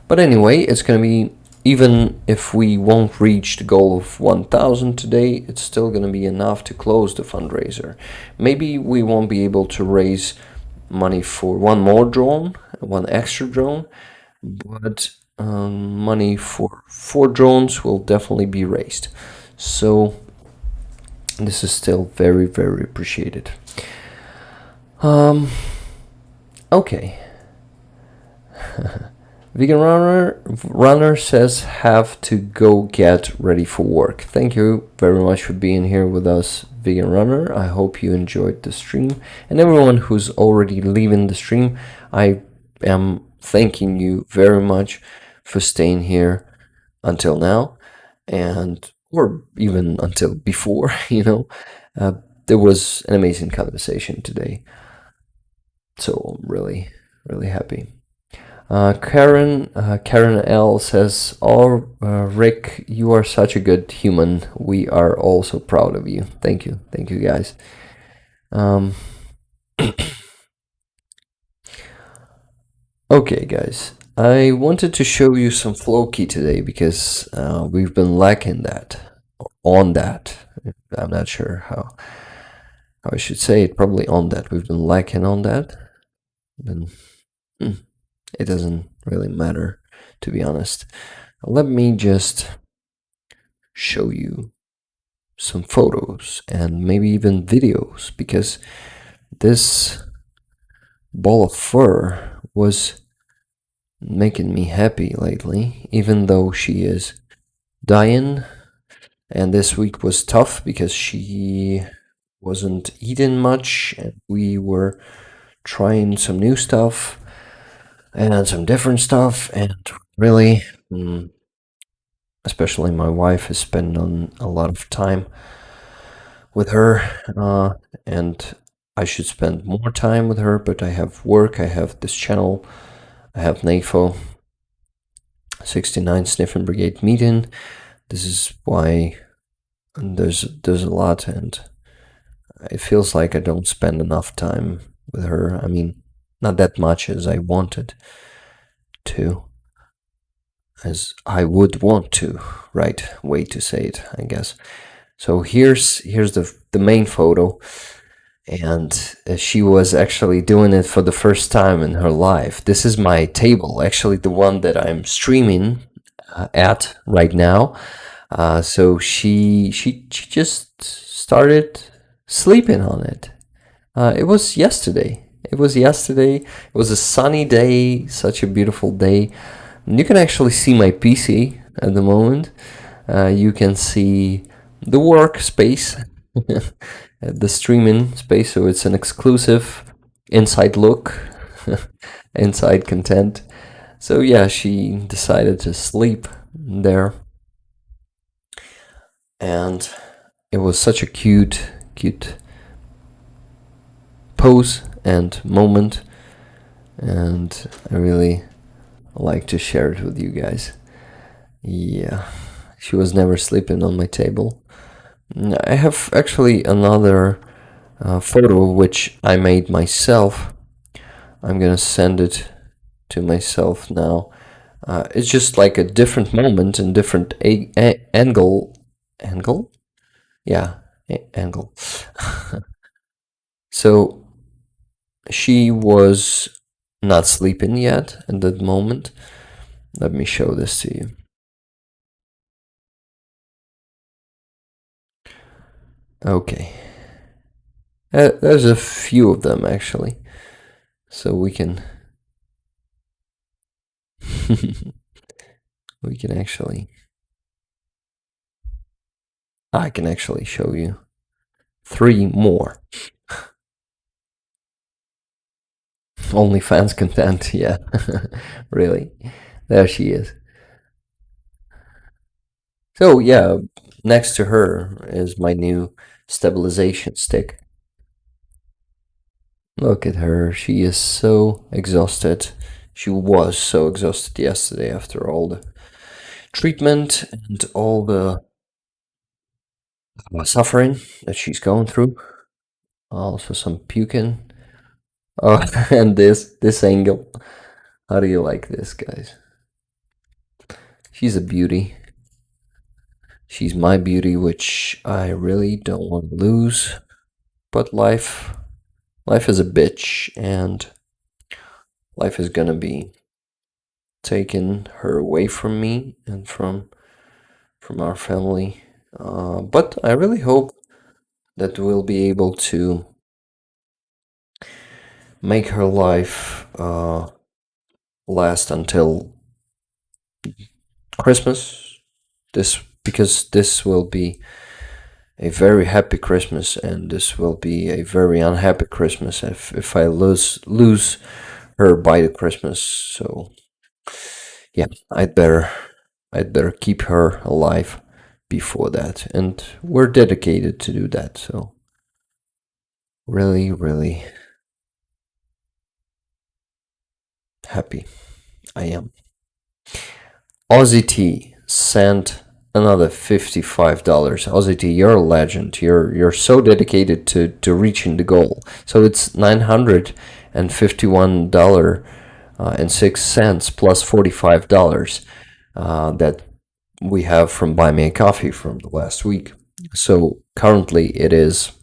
But anyway, it's going to be, even if we won't reach the goal of 1,000 today, it's still going to be enough to close the fundraiser. Maybe we won't be able to raise money for one more drone, one extra drone, but money for 4 drones will definitely be raised. So this is still very, very appreciated. Okay. Vegan runner says have to go get ready for work. Thank you very much for being here with us, Vegan Runner. I hope you enjoyed the stream, and everyone who's already leaving the stream, I am thanking you very much for staying here until now, and or even until before. There was an amazing conversation today, so I'm really, really happy. Karen L says, "Oh, Rick, you are such a good human. We are all so proud of you. Thank you, guys." Okay, guys, I wanted to show you some flow key today because we've been lacking that, on that. I'm not sure how I should say it. Probably on that. We've been lacking on that. Then it doesn't really matter, to be honest. Let me just show you some photos and maybe even videos, because this ball of fur was making me happy lately, even though she is dying. And this week was tough because she wasn't eating much, and we were trying some new stuff and some different stuff, and really, especially my wife is spending a lot of time with her, and I should spend more time with her, but I have work, I have this channel, I have NAFO 69 Sniffing Brigade meeting. This is why there's a lot, and it feels like I don't spend enough time with her. I mean, not that much as I wanted to, as I would want to, right way to say it, I guess. So here's the main photo, and she was actually doing it for the first time in her life. This is my table, actually the one that I'm streaming at right now. So she just started sleeping on it. It was yesterday. It was a sunny day, such a beautiful day. And you can actually see my PC at the moment. You can see the workspace, the streaming space, so it's an exclusive inside look, inside content. So yeah, she decided to sleep there, and it was such a cute pose and moment, and I really like to share it with you guys. Yeah, she was never sleeping on my table. I have actually another photo which I made myself. I'm gonna send it to myself now. It's just like a different moment and different angle. Yeah, angle. So she was not sleeping yet at that moment. Let me show this to you. Okay. There's a few of them actually, so we can I can actually show you 3 more. Only fans content, yeah. Really. There she is. So yeah, next to her is my new stabilization stick. Look at her, she is so exhausted. She was so exhausted yesterday after all the treatment and all the suffering that she's going through. Also some puking. Oh, and this angle. How do you like this, guys? She's a beauty. She's my beauty, which I really don't want to lose. But life is a bitch, and life is gonna be taking her away from me and from our family. But I really hope that we'll be able to make her life last until Christmas. Because this will be a very happy Christmas, and this will be a very unhappy Christmas if I lose her by the Christmas. So yeah, I'd better keep her alive before that, and we're dedicated to do that. So really, really happy I am. Aussie T sent another $55. Aussie T, you're a legend. You're so dedicated to reaching the goal. So it's $951.06 plus $45 that we have from Buy Me a Coffee from the last week. So currently it is,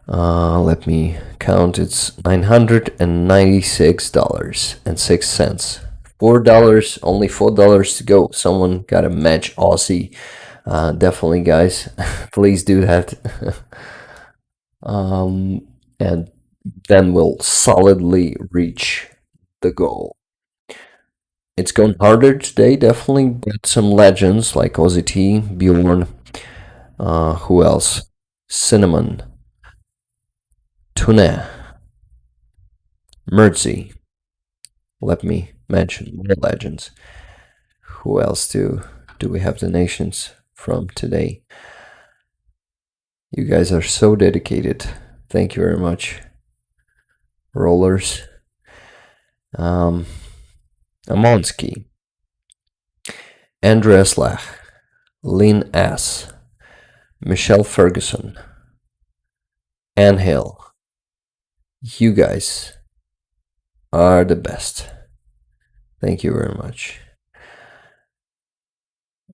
let me count, it's $996.06. $4, only $4 to go. Someone gotta match Aussie. Definitely, guys. Please do that. And then we'll solidly reach the goal. It's going harder today, definitely, but some legends like Aussie T, Bjorn, who else? Cinnamon, Tuna, Mertzi. Let me mention more legends. Who else do we have donations from today? You guys are so dedicated. Thank you very much. Rollers. Amonsky. Andreas Lach. Lynn S. Michelle Ferguson. Ann Hill. You guys are the best. Thank you very much.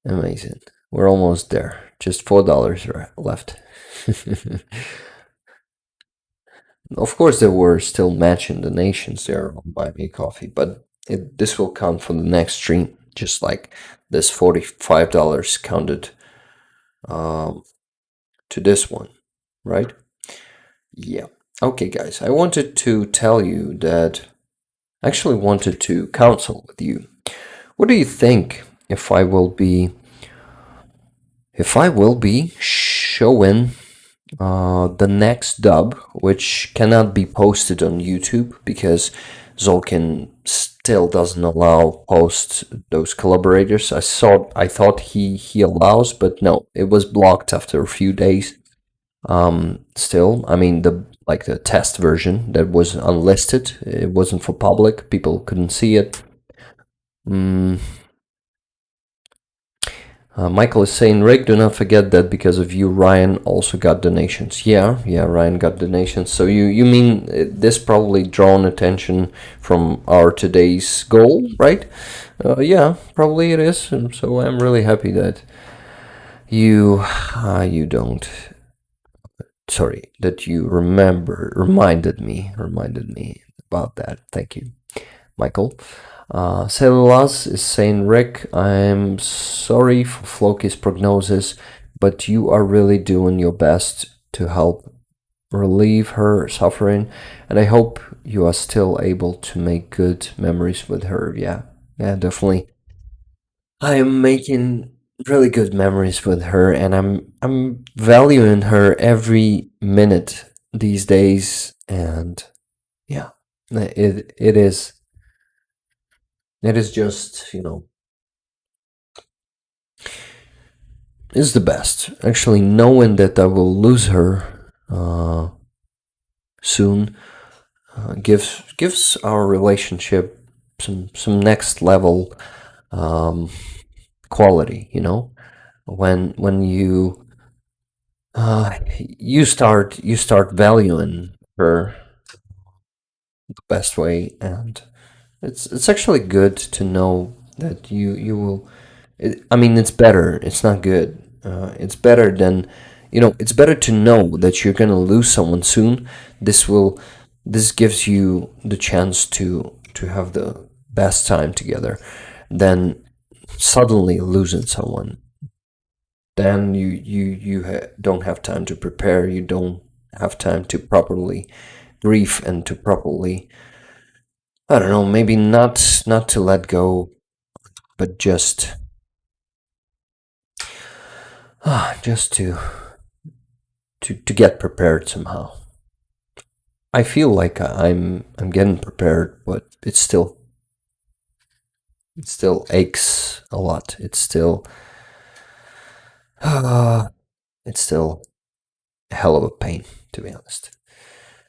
Amazing. We're almost there. Just $4 left. Of course, there were still matching donations there on Buy Me Coffee, but this will count for the next stream, just like this $45 counted to this one, right? Yeah. Okay, guys, I wanted to tell you that I actually wanted to counsel with you. What do you think if I will be showing the next dub, which cannot be posted on YouTube because Zolkin still doesn't allow post those collaborators. I thought he allows, but no, it was blocked after a few days. Still, I mean the test version that was unlisted. It wasn't for public. People couldn't see it. Michael is saying, Rick, do not forget that because of you, Ryan also got donations. Yeah, Ryan got donations. So you mean this probably drawn attention from our today's goal, right? Yeah, probably it is. So I'm really happy that that you reminded me about that. Thank you, Michael. Cellulose is saying, Rick, I'm sorry for Floki's prognosis, but you are really doing your best to help relieve her suffering, and I hope you are still able to make good memories with her. Yeah, definitely. I am making really good memories with her, and I'm valuing her every minute these days, and yeah, it is just, is the best. Actually, knowing that I will lose her soon gives our relationship some next level quality. When you start valuing her the best way, and it's actually good to know that you will. I mean, it's better. It's not good. It's better than, it's better to know that you're gonna lose someone soon. This gives you the chance to have the best time together than suddenly losing someone. Then you don't have time to prepare. You don't have time to properly grief and to properly, I don't know, maybe not to let go, but just to get prepared somehow. I feel like I'm getting prepared, but it still aches a lot. It's still it's still a hell of a pain, to be honest.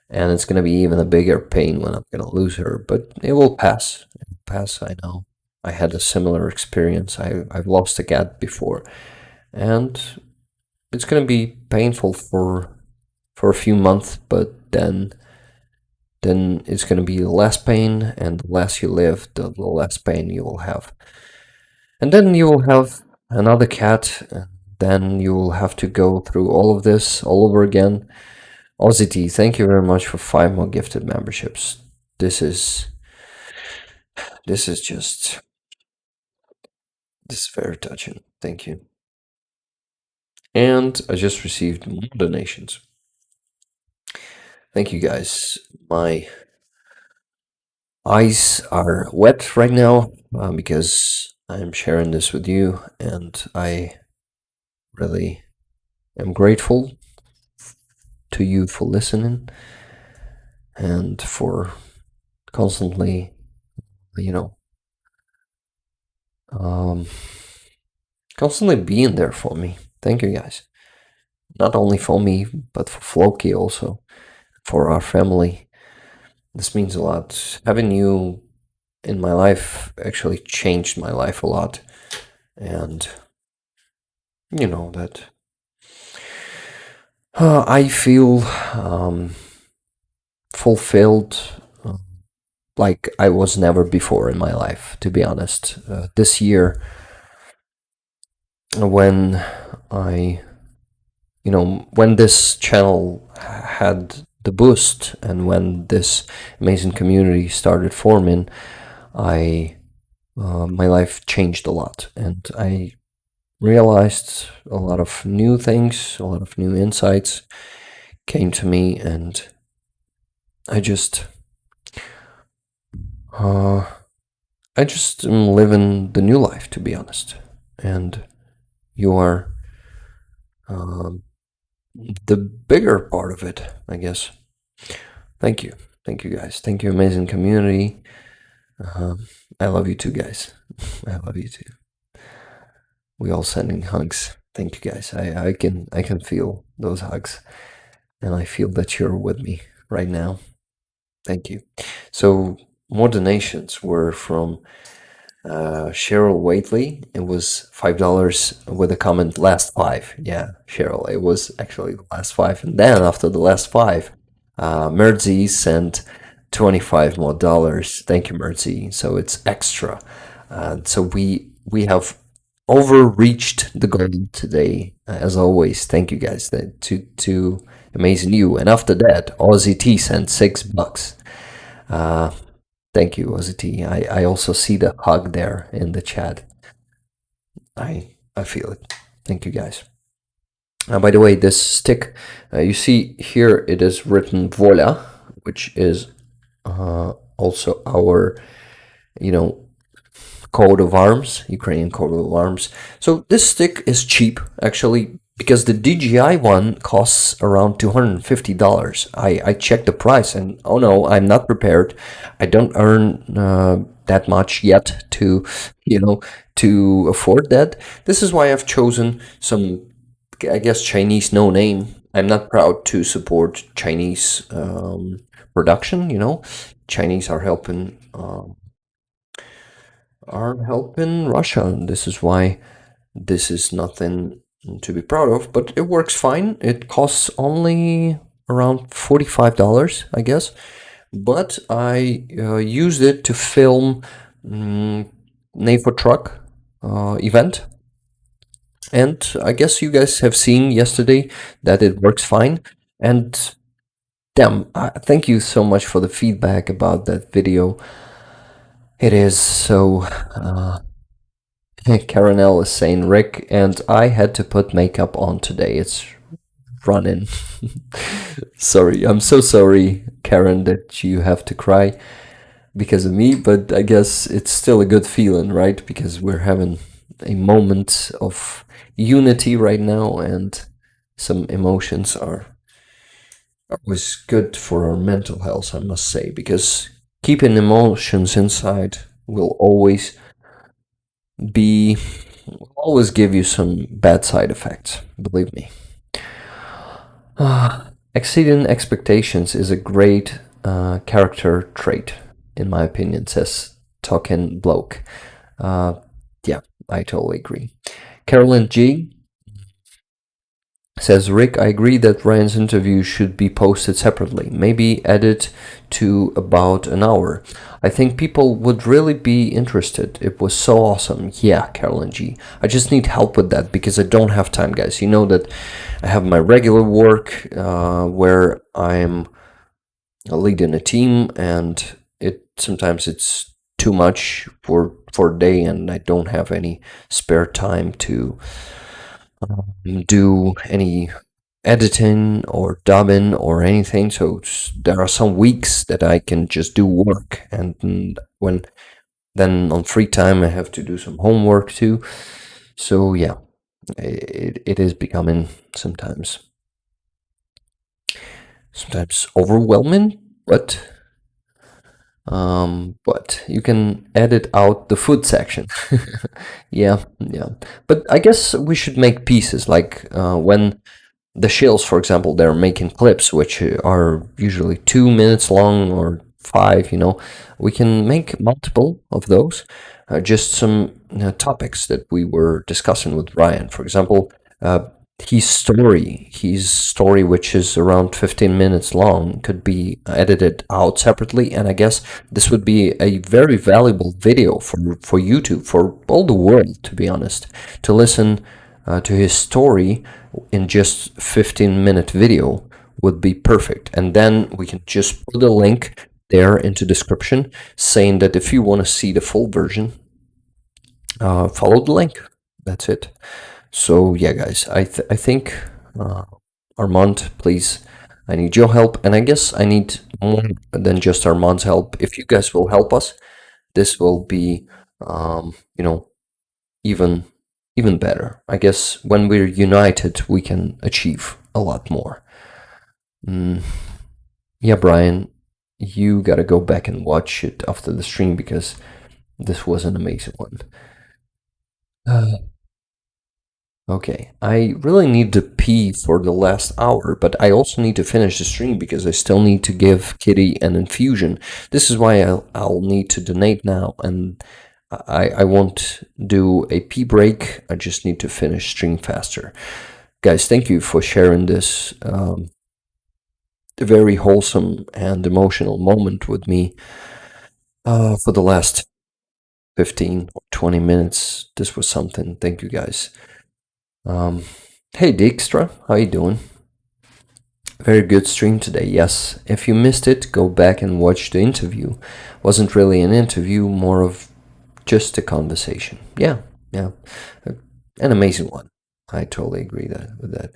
And it's gonna be even a bigger pain when I'm gonna lose her, but it will pass. It will pass, I know. I had a similar experience. I've lost a cat before, and it's gonna be painful for a few months, but then it's gonna be less pain, and the less you live, the less pain you will have. And then you will have another cat, and then you will have to go through all of this all over again. Aussie T, thank you very much for 5 more gifted memberships. This is very touching. Thank you. And I just received more donations. Thank you guys. My eyes are wet right now because I'm sharing this with you, and I really am grateful to you for listening and for constantly, constantly being there for me. Thank you guys. Not only for me, but for Floki also, for our family. This means a lot. Having you in my life actually changed my life a lot. And you know that I feel fulfilled like I was never before in my life, to be honest. This year, when when this channel had the boost and when this amazing community started forming, my life changed a lot, and I realized a lot of new things, a lot of new insights came to me, and I just am living the new life, to be honest. And you are the bigger part of it, I guess. Thank you guys. Thank you, amazing community. I love you too, guys. I love you too. We all sending hugs. Thank you guys. I can feel those hugs, and I feel that you're with me right now. Thank you. So more donations were from Cheryl Waitley. It was $5 with a comment last 5. Yeah, Cheryl, it was actually the last 5. And then after the last 5, Merzi sent $25 more. Thank you, Merzi. So it's extra. So we have overreached the goal today. As always, thank you guys to amazing you. And after that, Aussie T sent $6. Thank you, Aussie T. I also see the hug there in the chat. I feel it. Thank you guys. By the way, this stick, you see here, it is written Vola, which is also our, coat of arms, Ukrainian coat of arms. So this stick is cheap, actually, because the DJI one costs around $250. I checked the price, and oh no, I'm not prepared. I don't earn that much yet to afford that. This is why I've chosen some, I guess, Chinese no name. I'm not proud to support Chinese production. Chinese are helping Russia. This is why this is nothing to be proud of, but it works fine. It costs only around $45, I guess, but I used it to film NAFO truck event, and I guess you guys have seen yesterday that it works fine. And damn, thank you so much for the feedback about that video. It is so Karen L is saying, Rick, and I had to put makeup on today. It's running. Sorry, I'm so sorry, Karen, that you have to cry because of me, but I guess it's still a good feeling, right? Because we're having a moment of unity right now, and some emotions are always good for our mental health, I must say, because keeping emotions inside will be always give you some bad side effects, believe me. Exceeding expectations is a great character trait, in my opinion, says Token Bloke. Yeah, I totally agree. Carolyn G says, Rick, I agree that Ryan's interview should be posted separately, maybe edit to about an hour. I think people would really be interested. It was so awesome. Yeah, Carolyn G. I just need help with that because I don't have time, guys. You know that I have my regular work where I'm leading a team, and sometimes it's too much for a day, and I don't have any spare time to do any editing or dubbing or anything. So there are some weeks that I can just do work, and when then on free time I have to do some homework too. So yeah, it is becoming sometimes overwhelming, but you can edit out the food section. Yeah, yeah. But I guess we should make pieces like when the shills, for example, they're making clips which are usually 2 minutes long or 5. We can make multiple of those. Just some topics that we were discussing with Ryan. For example, his story, which is around 15 minutes long, could be edited out separately, and I guess this would be a very valuable video for YouTube, for all the world, to be honest, to listen to his story in just 15-minute video would be perfect. And then we can just put a link there into description saying that if you want to see the full version, follow the link. That's it. So yeah, guys, I think Armand, please, I need your help, and I guess I need more than just Armand's help. If you guys will help us, this will be, even better. I guess when we're united, we can achieve a lot more. Yeah, Brian, you gotta go back and watch it after the stream because this was an amazing one. Okay, I really need to pee for the last hour, but I also need to finish the stream because I still need to give Kitty an infusion. This is why I'll need to donate now, and I won't do a pee break. I just need to finish stream faster. Guys, thank you for sharing this very wholesome and emotional moment with me for the last 15 or 20 minutes. This was something. Thank you, guys. Hey Dijkstra, how you doing? Very good stream today, yes. If you missed it, go back and watch the interview. Wasn't really an interview, more of just a conversation. Yeah. An amazing one. I totally agree with that.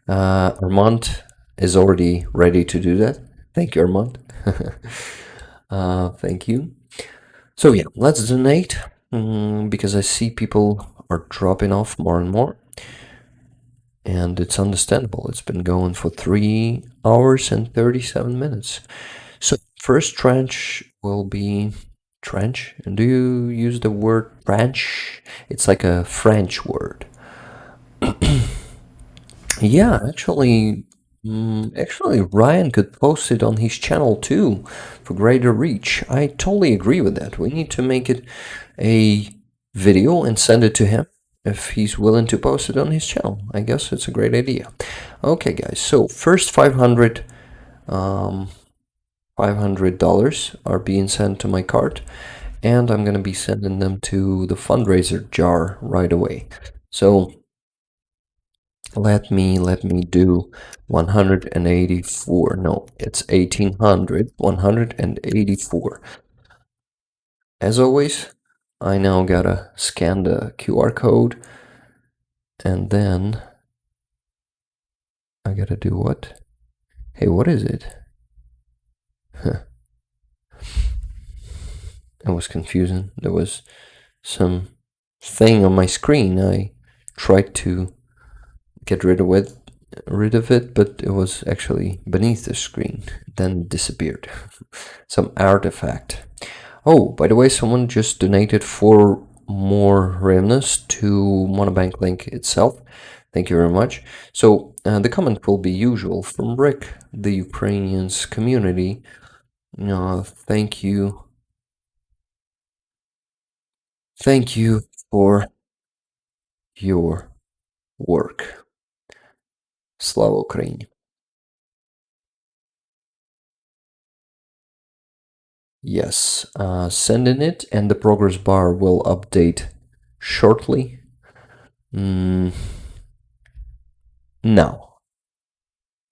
Armand is already ready to do that. Thank you, Armand. Thank you. So yeah, let's donate because I see people are dropping off more and more, and it's understandable. It's been going for 3 hours and 37 minutes. So first tranche will be trench. And do you use the word trench? It's like a French word. Yeah, actually, Ryan could post it on his channel too for greater reach. I totally agree with that. We need to make it a video and send it to him if he's willing to post it on his channel. I guess it's a great idea. Okay, guys. So first $500 are being sent to my card, and I'm gonna be sending them to the fundraiser jar right away. So let me do 184. No, it's 1800. 184. As always, I now gotta scan the QR code, and then I gotta do what? Hey, what is it? Huh. It was confusing. There was some thing on my screen. I tried to get rid of it, but it was actually beneath the screen. Then disappeared. Some artifact. Oh, by the way, someone just donated 4 more hryvnias to Monobank Link itself. Thank you very much. So the comment will be usual from Rick, the Ukrainians community. Thank you. Thank you for your work. Slava Ukraini. Yes, send in it, and the progress bar will update shortly. Now.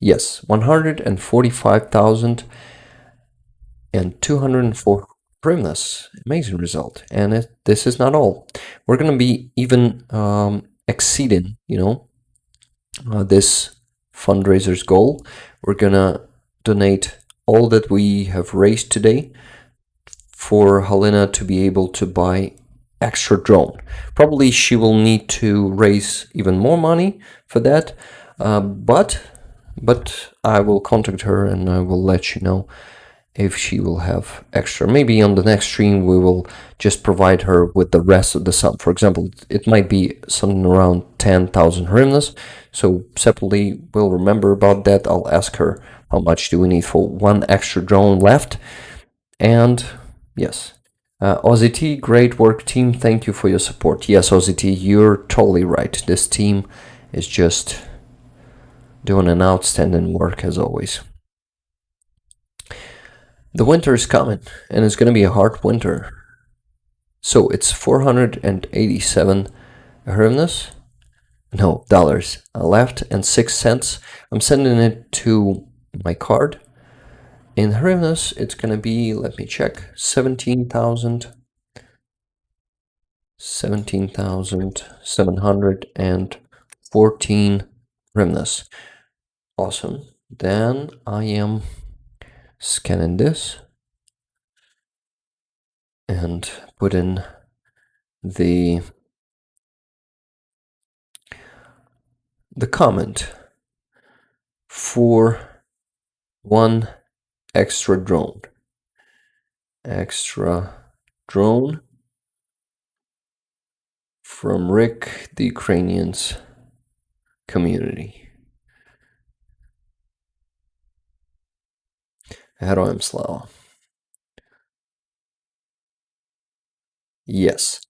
Yes, 145,204 hryvnias. Amazing result. And this is not all. We're going to be even exceeding, this fundraiser's goal. We're going to donate all that we have raised today for Helena to be able to buy extra drone. Probably she will need to raise even more money for that, but I will contact her and I will let you know if she will have extra. Maybe on the next stream we will just provide her with the rest of the sum. For example, it might be something around 10,000 hryvnias. So separately, we'll remember about that. I'll ask her how much do we need for one extra drone left. And yes, Ozzy T, great work team. Thank you for your support. Yes, Ozzy T, you're totally right. This team is just doing an outstanding work as always. The winter is coming, and it's going to be a hard winter. So it's 487 hryvnias, no, dollars left, and 6 cents. I'm sending it to my card. In hryvnias, it's going to be, let me check, 17,714 hryvnias. Awesome. Then I am scanning this and put in the comment for one extra drone. Extra drone from Rick, the Ukrainians community. Heroям слава. Yes.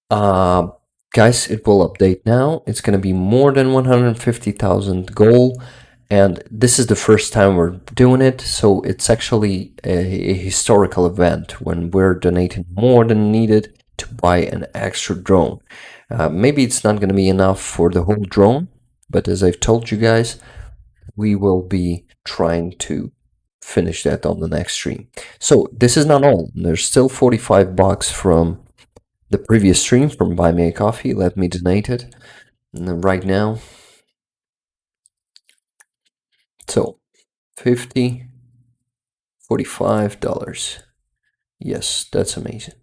Guys, it will update now. It's going to be more than 150,000 goal. And this is the first time we're doing it. So it's actually a historical event when we're donating more than needed to buy an extra drone. Maybe it's not going to be enough for the whole drone. But as I've told you guys, we will be trying to finish that on the next stream. So this is not all. There's still $45 from the previous stream from Buy Me a Coffee. Let me donate it right now. So $50, $45. Yes, that's amazing.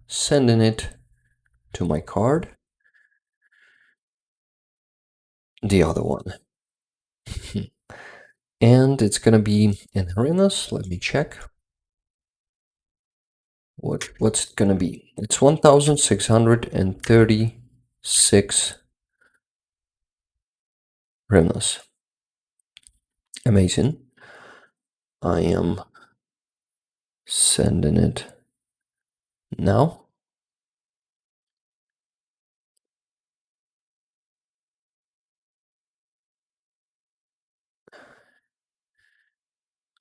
Sending it to my card. The other one. And it's gonna be in hryvnias. Let me check. What's it gonna be? It's 1,636 hryvnias. Amazing. I am sending it now.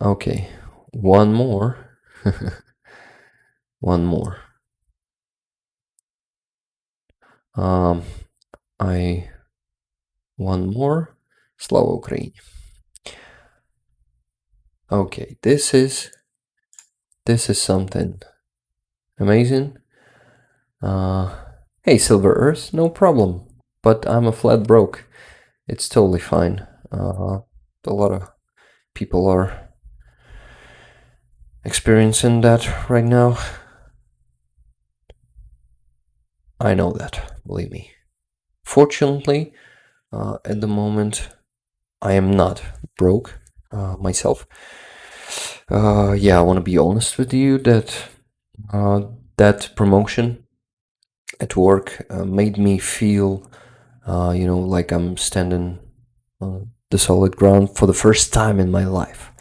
Okay, one more. One more. One more. Slava Ukraini. Okay, this is something amazing. Hey, Silver Earth, no problem. But I'm a flat broke. It's totally fine. A lot of people are experiencing that right now. I know that, believe me. Fortunately, at the moment, I am not broke myself. Yeah, I want to be honest with you that that promotion at work made me feel, like I'm standing on the solid ground for the first time in my life.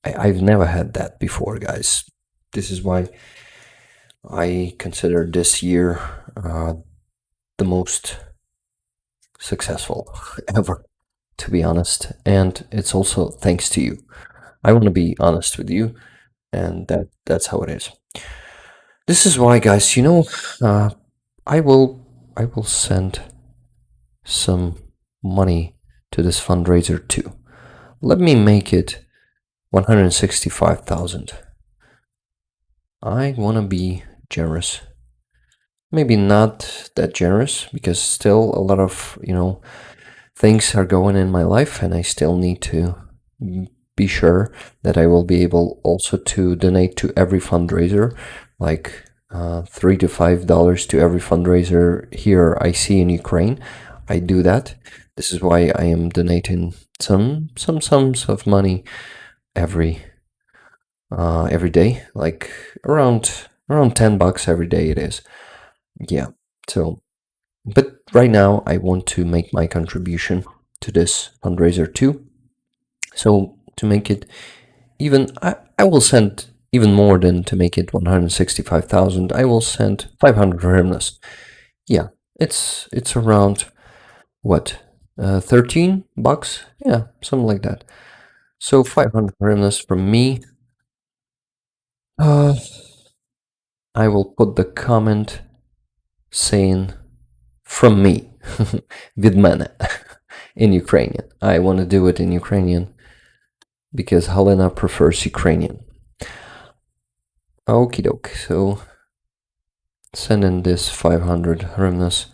I've never had that before, guys. This is why I consider this year the most successful ever, to be honest. And it's also thanks to you. I want to be honest with you, and that's how it is. This is why, guys. Uh, I will send some money to this fundraiser too. Let me make it 165,000. I want to be generous. Maybe not that generous because still a lot of, things are going in my life and I still need to be sure that I will be able also to donate to every fundraiser, like $3 to $5 to every fundraiser here I see in Ukraine. I do that. This is why I am donating some sums of money every day, like around $10 every day it is. Yeah. So, but right now I want to make my contribution to this fundraiser too. So to make it even, I will send even more than to make it 165,000. I will send 500 hryvnias. Yeah, it's around what, $13? Yeah, something like that. So 500 hryvnias from me. I will put the comment saying from me, від мене, in Ukrainian. I want to do it in Ukrainian because Helena prefers Ukrainian. Okie doke, so send in this 500 hryvnias.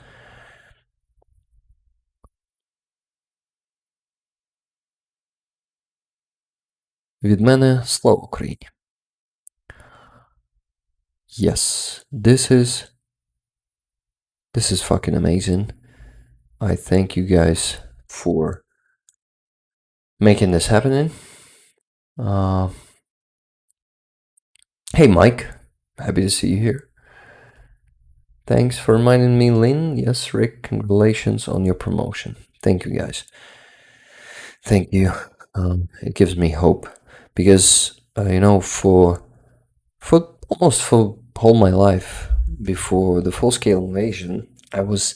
Від мене, слава Україні. Yes, this is fucking amazing. I thank you guys for making this happening. Hey Mike, happy to see you here. Thanks for reminding me, Lynn. Yes, Rick, congratulations on your promotion. Thank you guys. Thank you. It gives me hope because for almost for all my life before the full-scale invasion, I was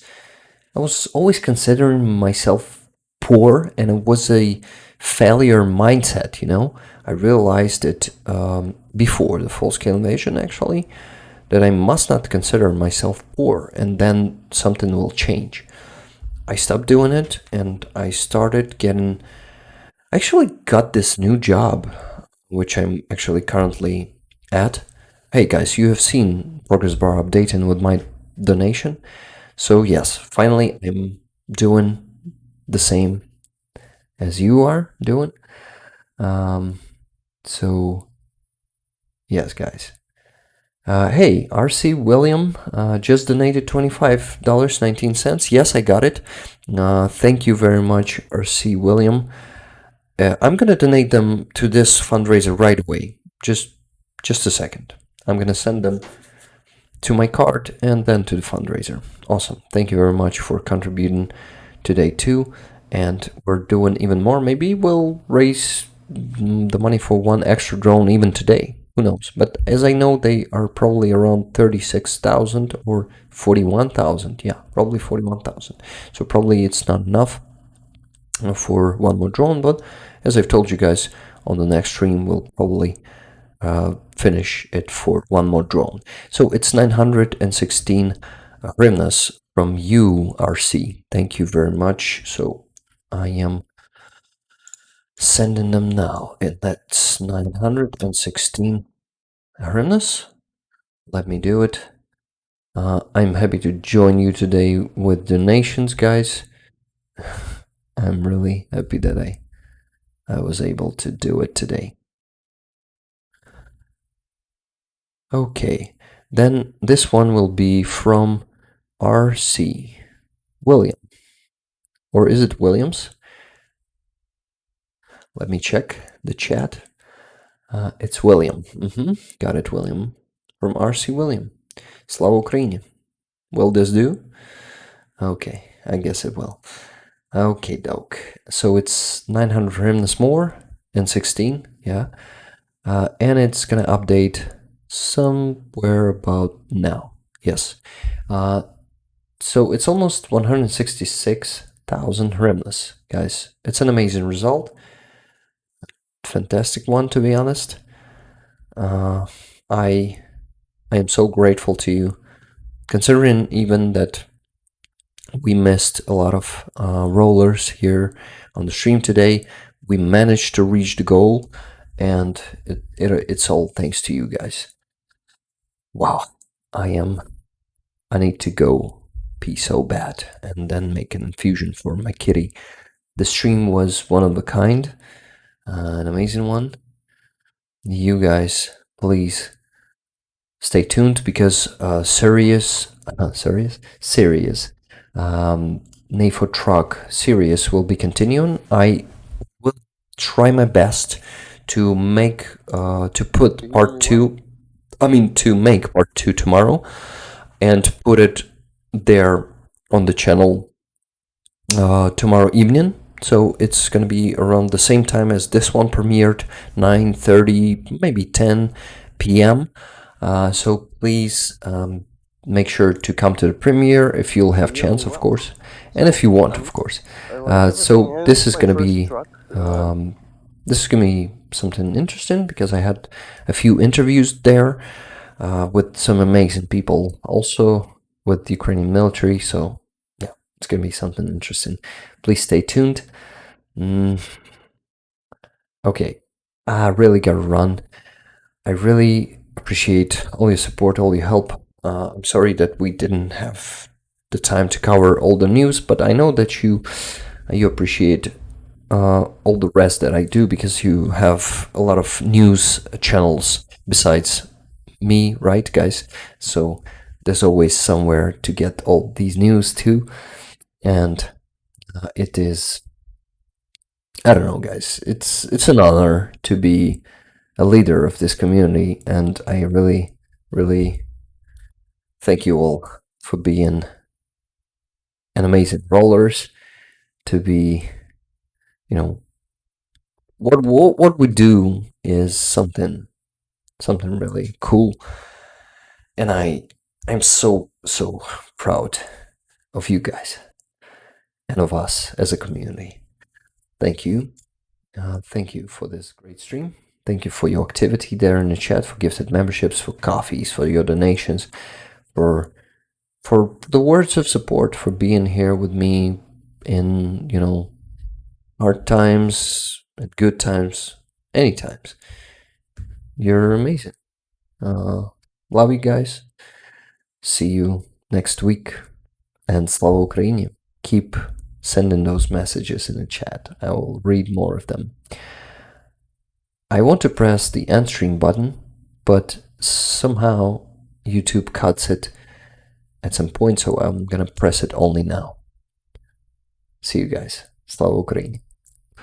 always considering myself poor, and it was a failure mindset. I realized it before the full-scale invasion, actually, that I must not consider myself poor, and then something will change. I stopped doing it, and I started getting. I actually got this new job, which I'm actually currently at. Hey guys, you have seen progress bar updating with my donation. So yes, finally I'm doing the same as you are doing. So yes, guys. Hey, RC William just donated $25.19. Yes, I got it. Thank you very much, RC William. I'm gonna donate them to this fundraiser right away. Just a second. I'm gonna send them to my card and then to the fundraiser. Awesome. Thank you very much for contributing today too. And we're doing even more. Maybe we'll raise the money for one extra drone even today. Who knows? But as I know, they are probably around 36,000 or 41,000. Yeah, probably 41,000. So probably it's not enough for one more drone. But as I've told you guys, on the next stream, we'll probably finish it for one more drone. So it's 916 hryvnias from you, RC. Thank you very much. So I am sending them now, and that's 916 hryvnias. Let me do it. I'm happy to join you today with donations, guys. I'm really happy that I was able to do it today. Okay, then this one will be from RC William. Or is it Williams? Let me check the chat. It's William. Got it, William. From RC William. Slava Ukraini. Will this do? Okay, I guess it will. Okay, doke. So it's 900 hymns more and 16, yeah. And it's gonna update somewhere about now. Yes. So it's almost 166,000 hymns, guys. It's an amazing result. Fantastic one, to be honest. I am so grateful to you, considering even that we missed a lot of rollers here on the stream today. We managed to reach the goal, and it's all thanks to you guys. Wow, I need to go pee so bad and then make an infusion for my kitty. The stream was one of a kind, an amazing one. You guys, please stay tuned because Sirius NAFO truck series will be continuing. I will try my best to make to put part two. To make part two tomorrow and put it there on the channel tomorrow evening. So it's gonna be around the same time as this one premiered, 9:30, maybe 10 p.m. So please make sure to come to the premiere if you'll have chance, of course, and if you want, of course. So this is gonna be something interesting because I had a few interviews there with some amazing people, also with the Ukrainian military. So yeah, it's gonna be something interesting. Please stay tuned. Okay, I really gotta run. I really appreciate all your support, all your help. I'm sorry that we didn't have the time to cover all the news, but I know that you appreciate all the rest that I do because you have a lot of news channels besides me, right, guys? So there's always somewhere to get all these news too, and it is, I don't know, guys. It's an honor to be a leader of this community, and I really, really thank you all for being an amazing rollers. To be, what we do is something really cool, and I'm so proud of you guys and of us as a community. Thank you. Thank you for this great stream. Thank you for your activity there in the chat, for gifted memberships, for coffees, for your donations, for the words of support, for being here with me in, hard times, at good times, any times. You're amazing. Love you guys. See you next week. And Slava Ukraini. Keep sending those messages in the chat. I will read more of them. I want to press the end stream button, but somehow YouTube cuts it at some point, so I'm gonna press it only now. See you guys. Slava Ukraini.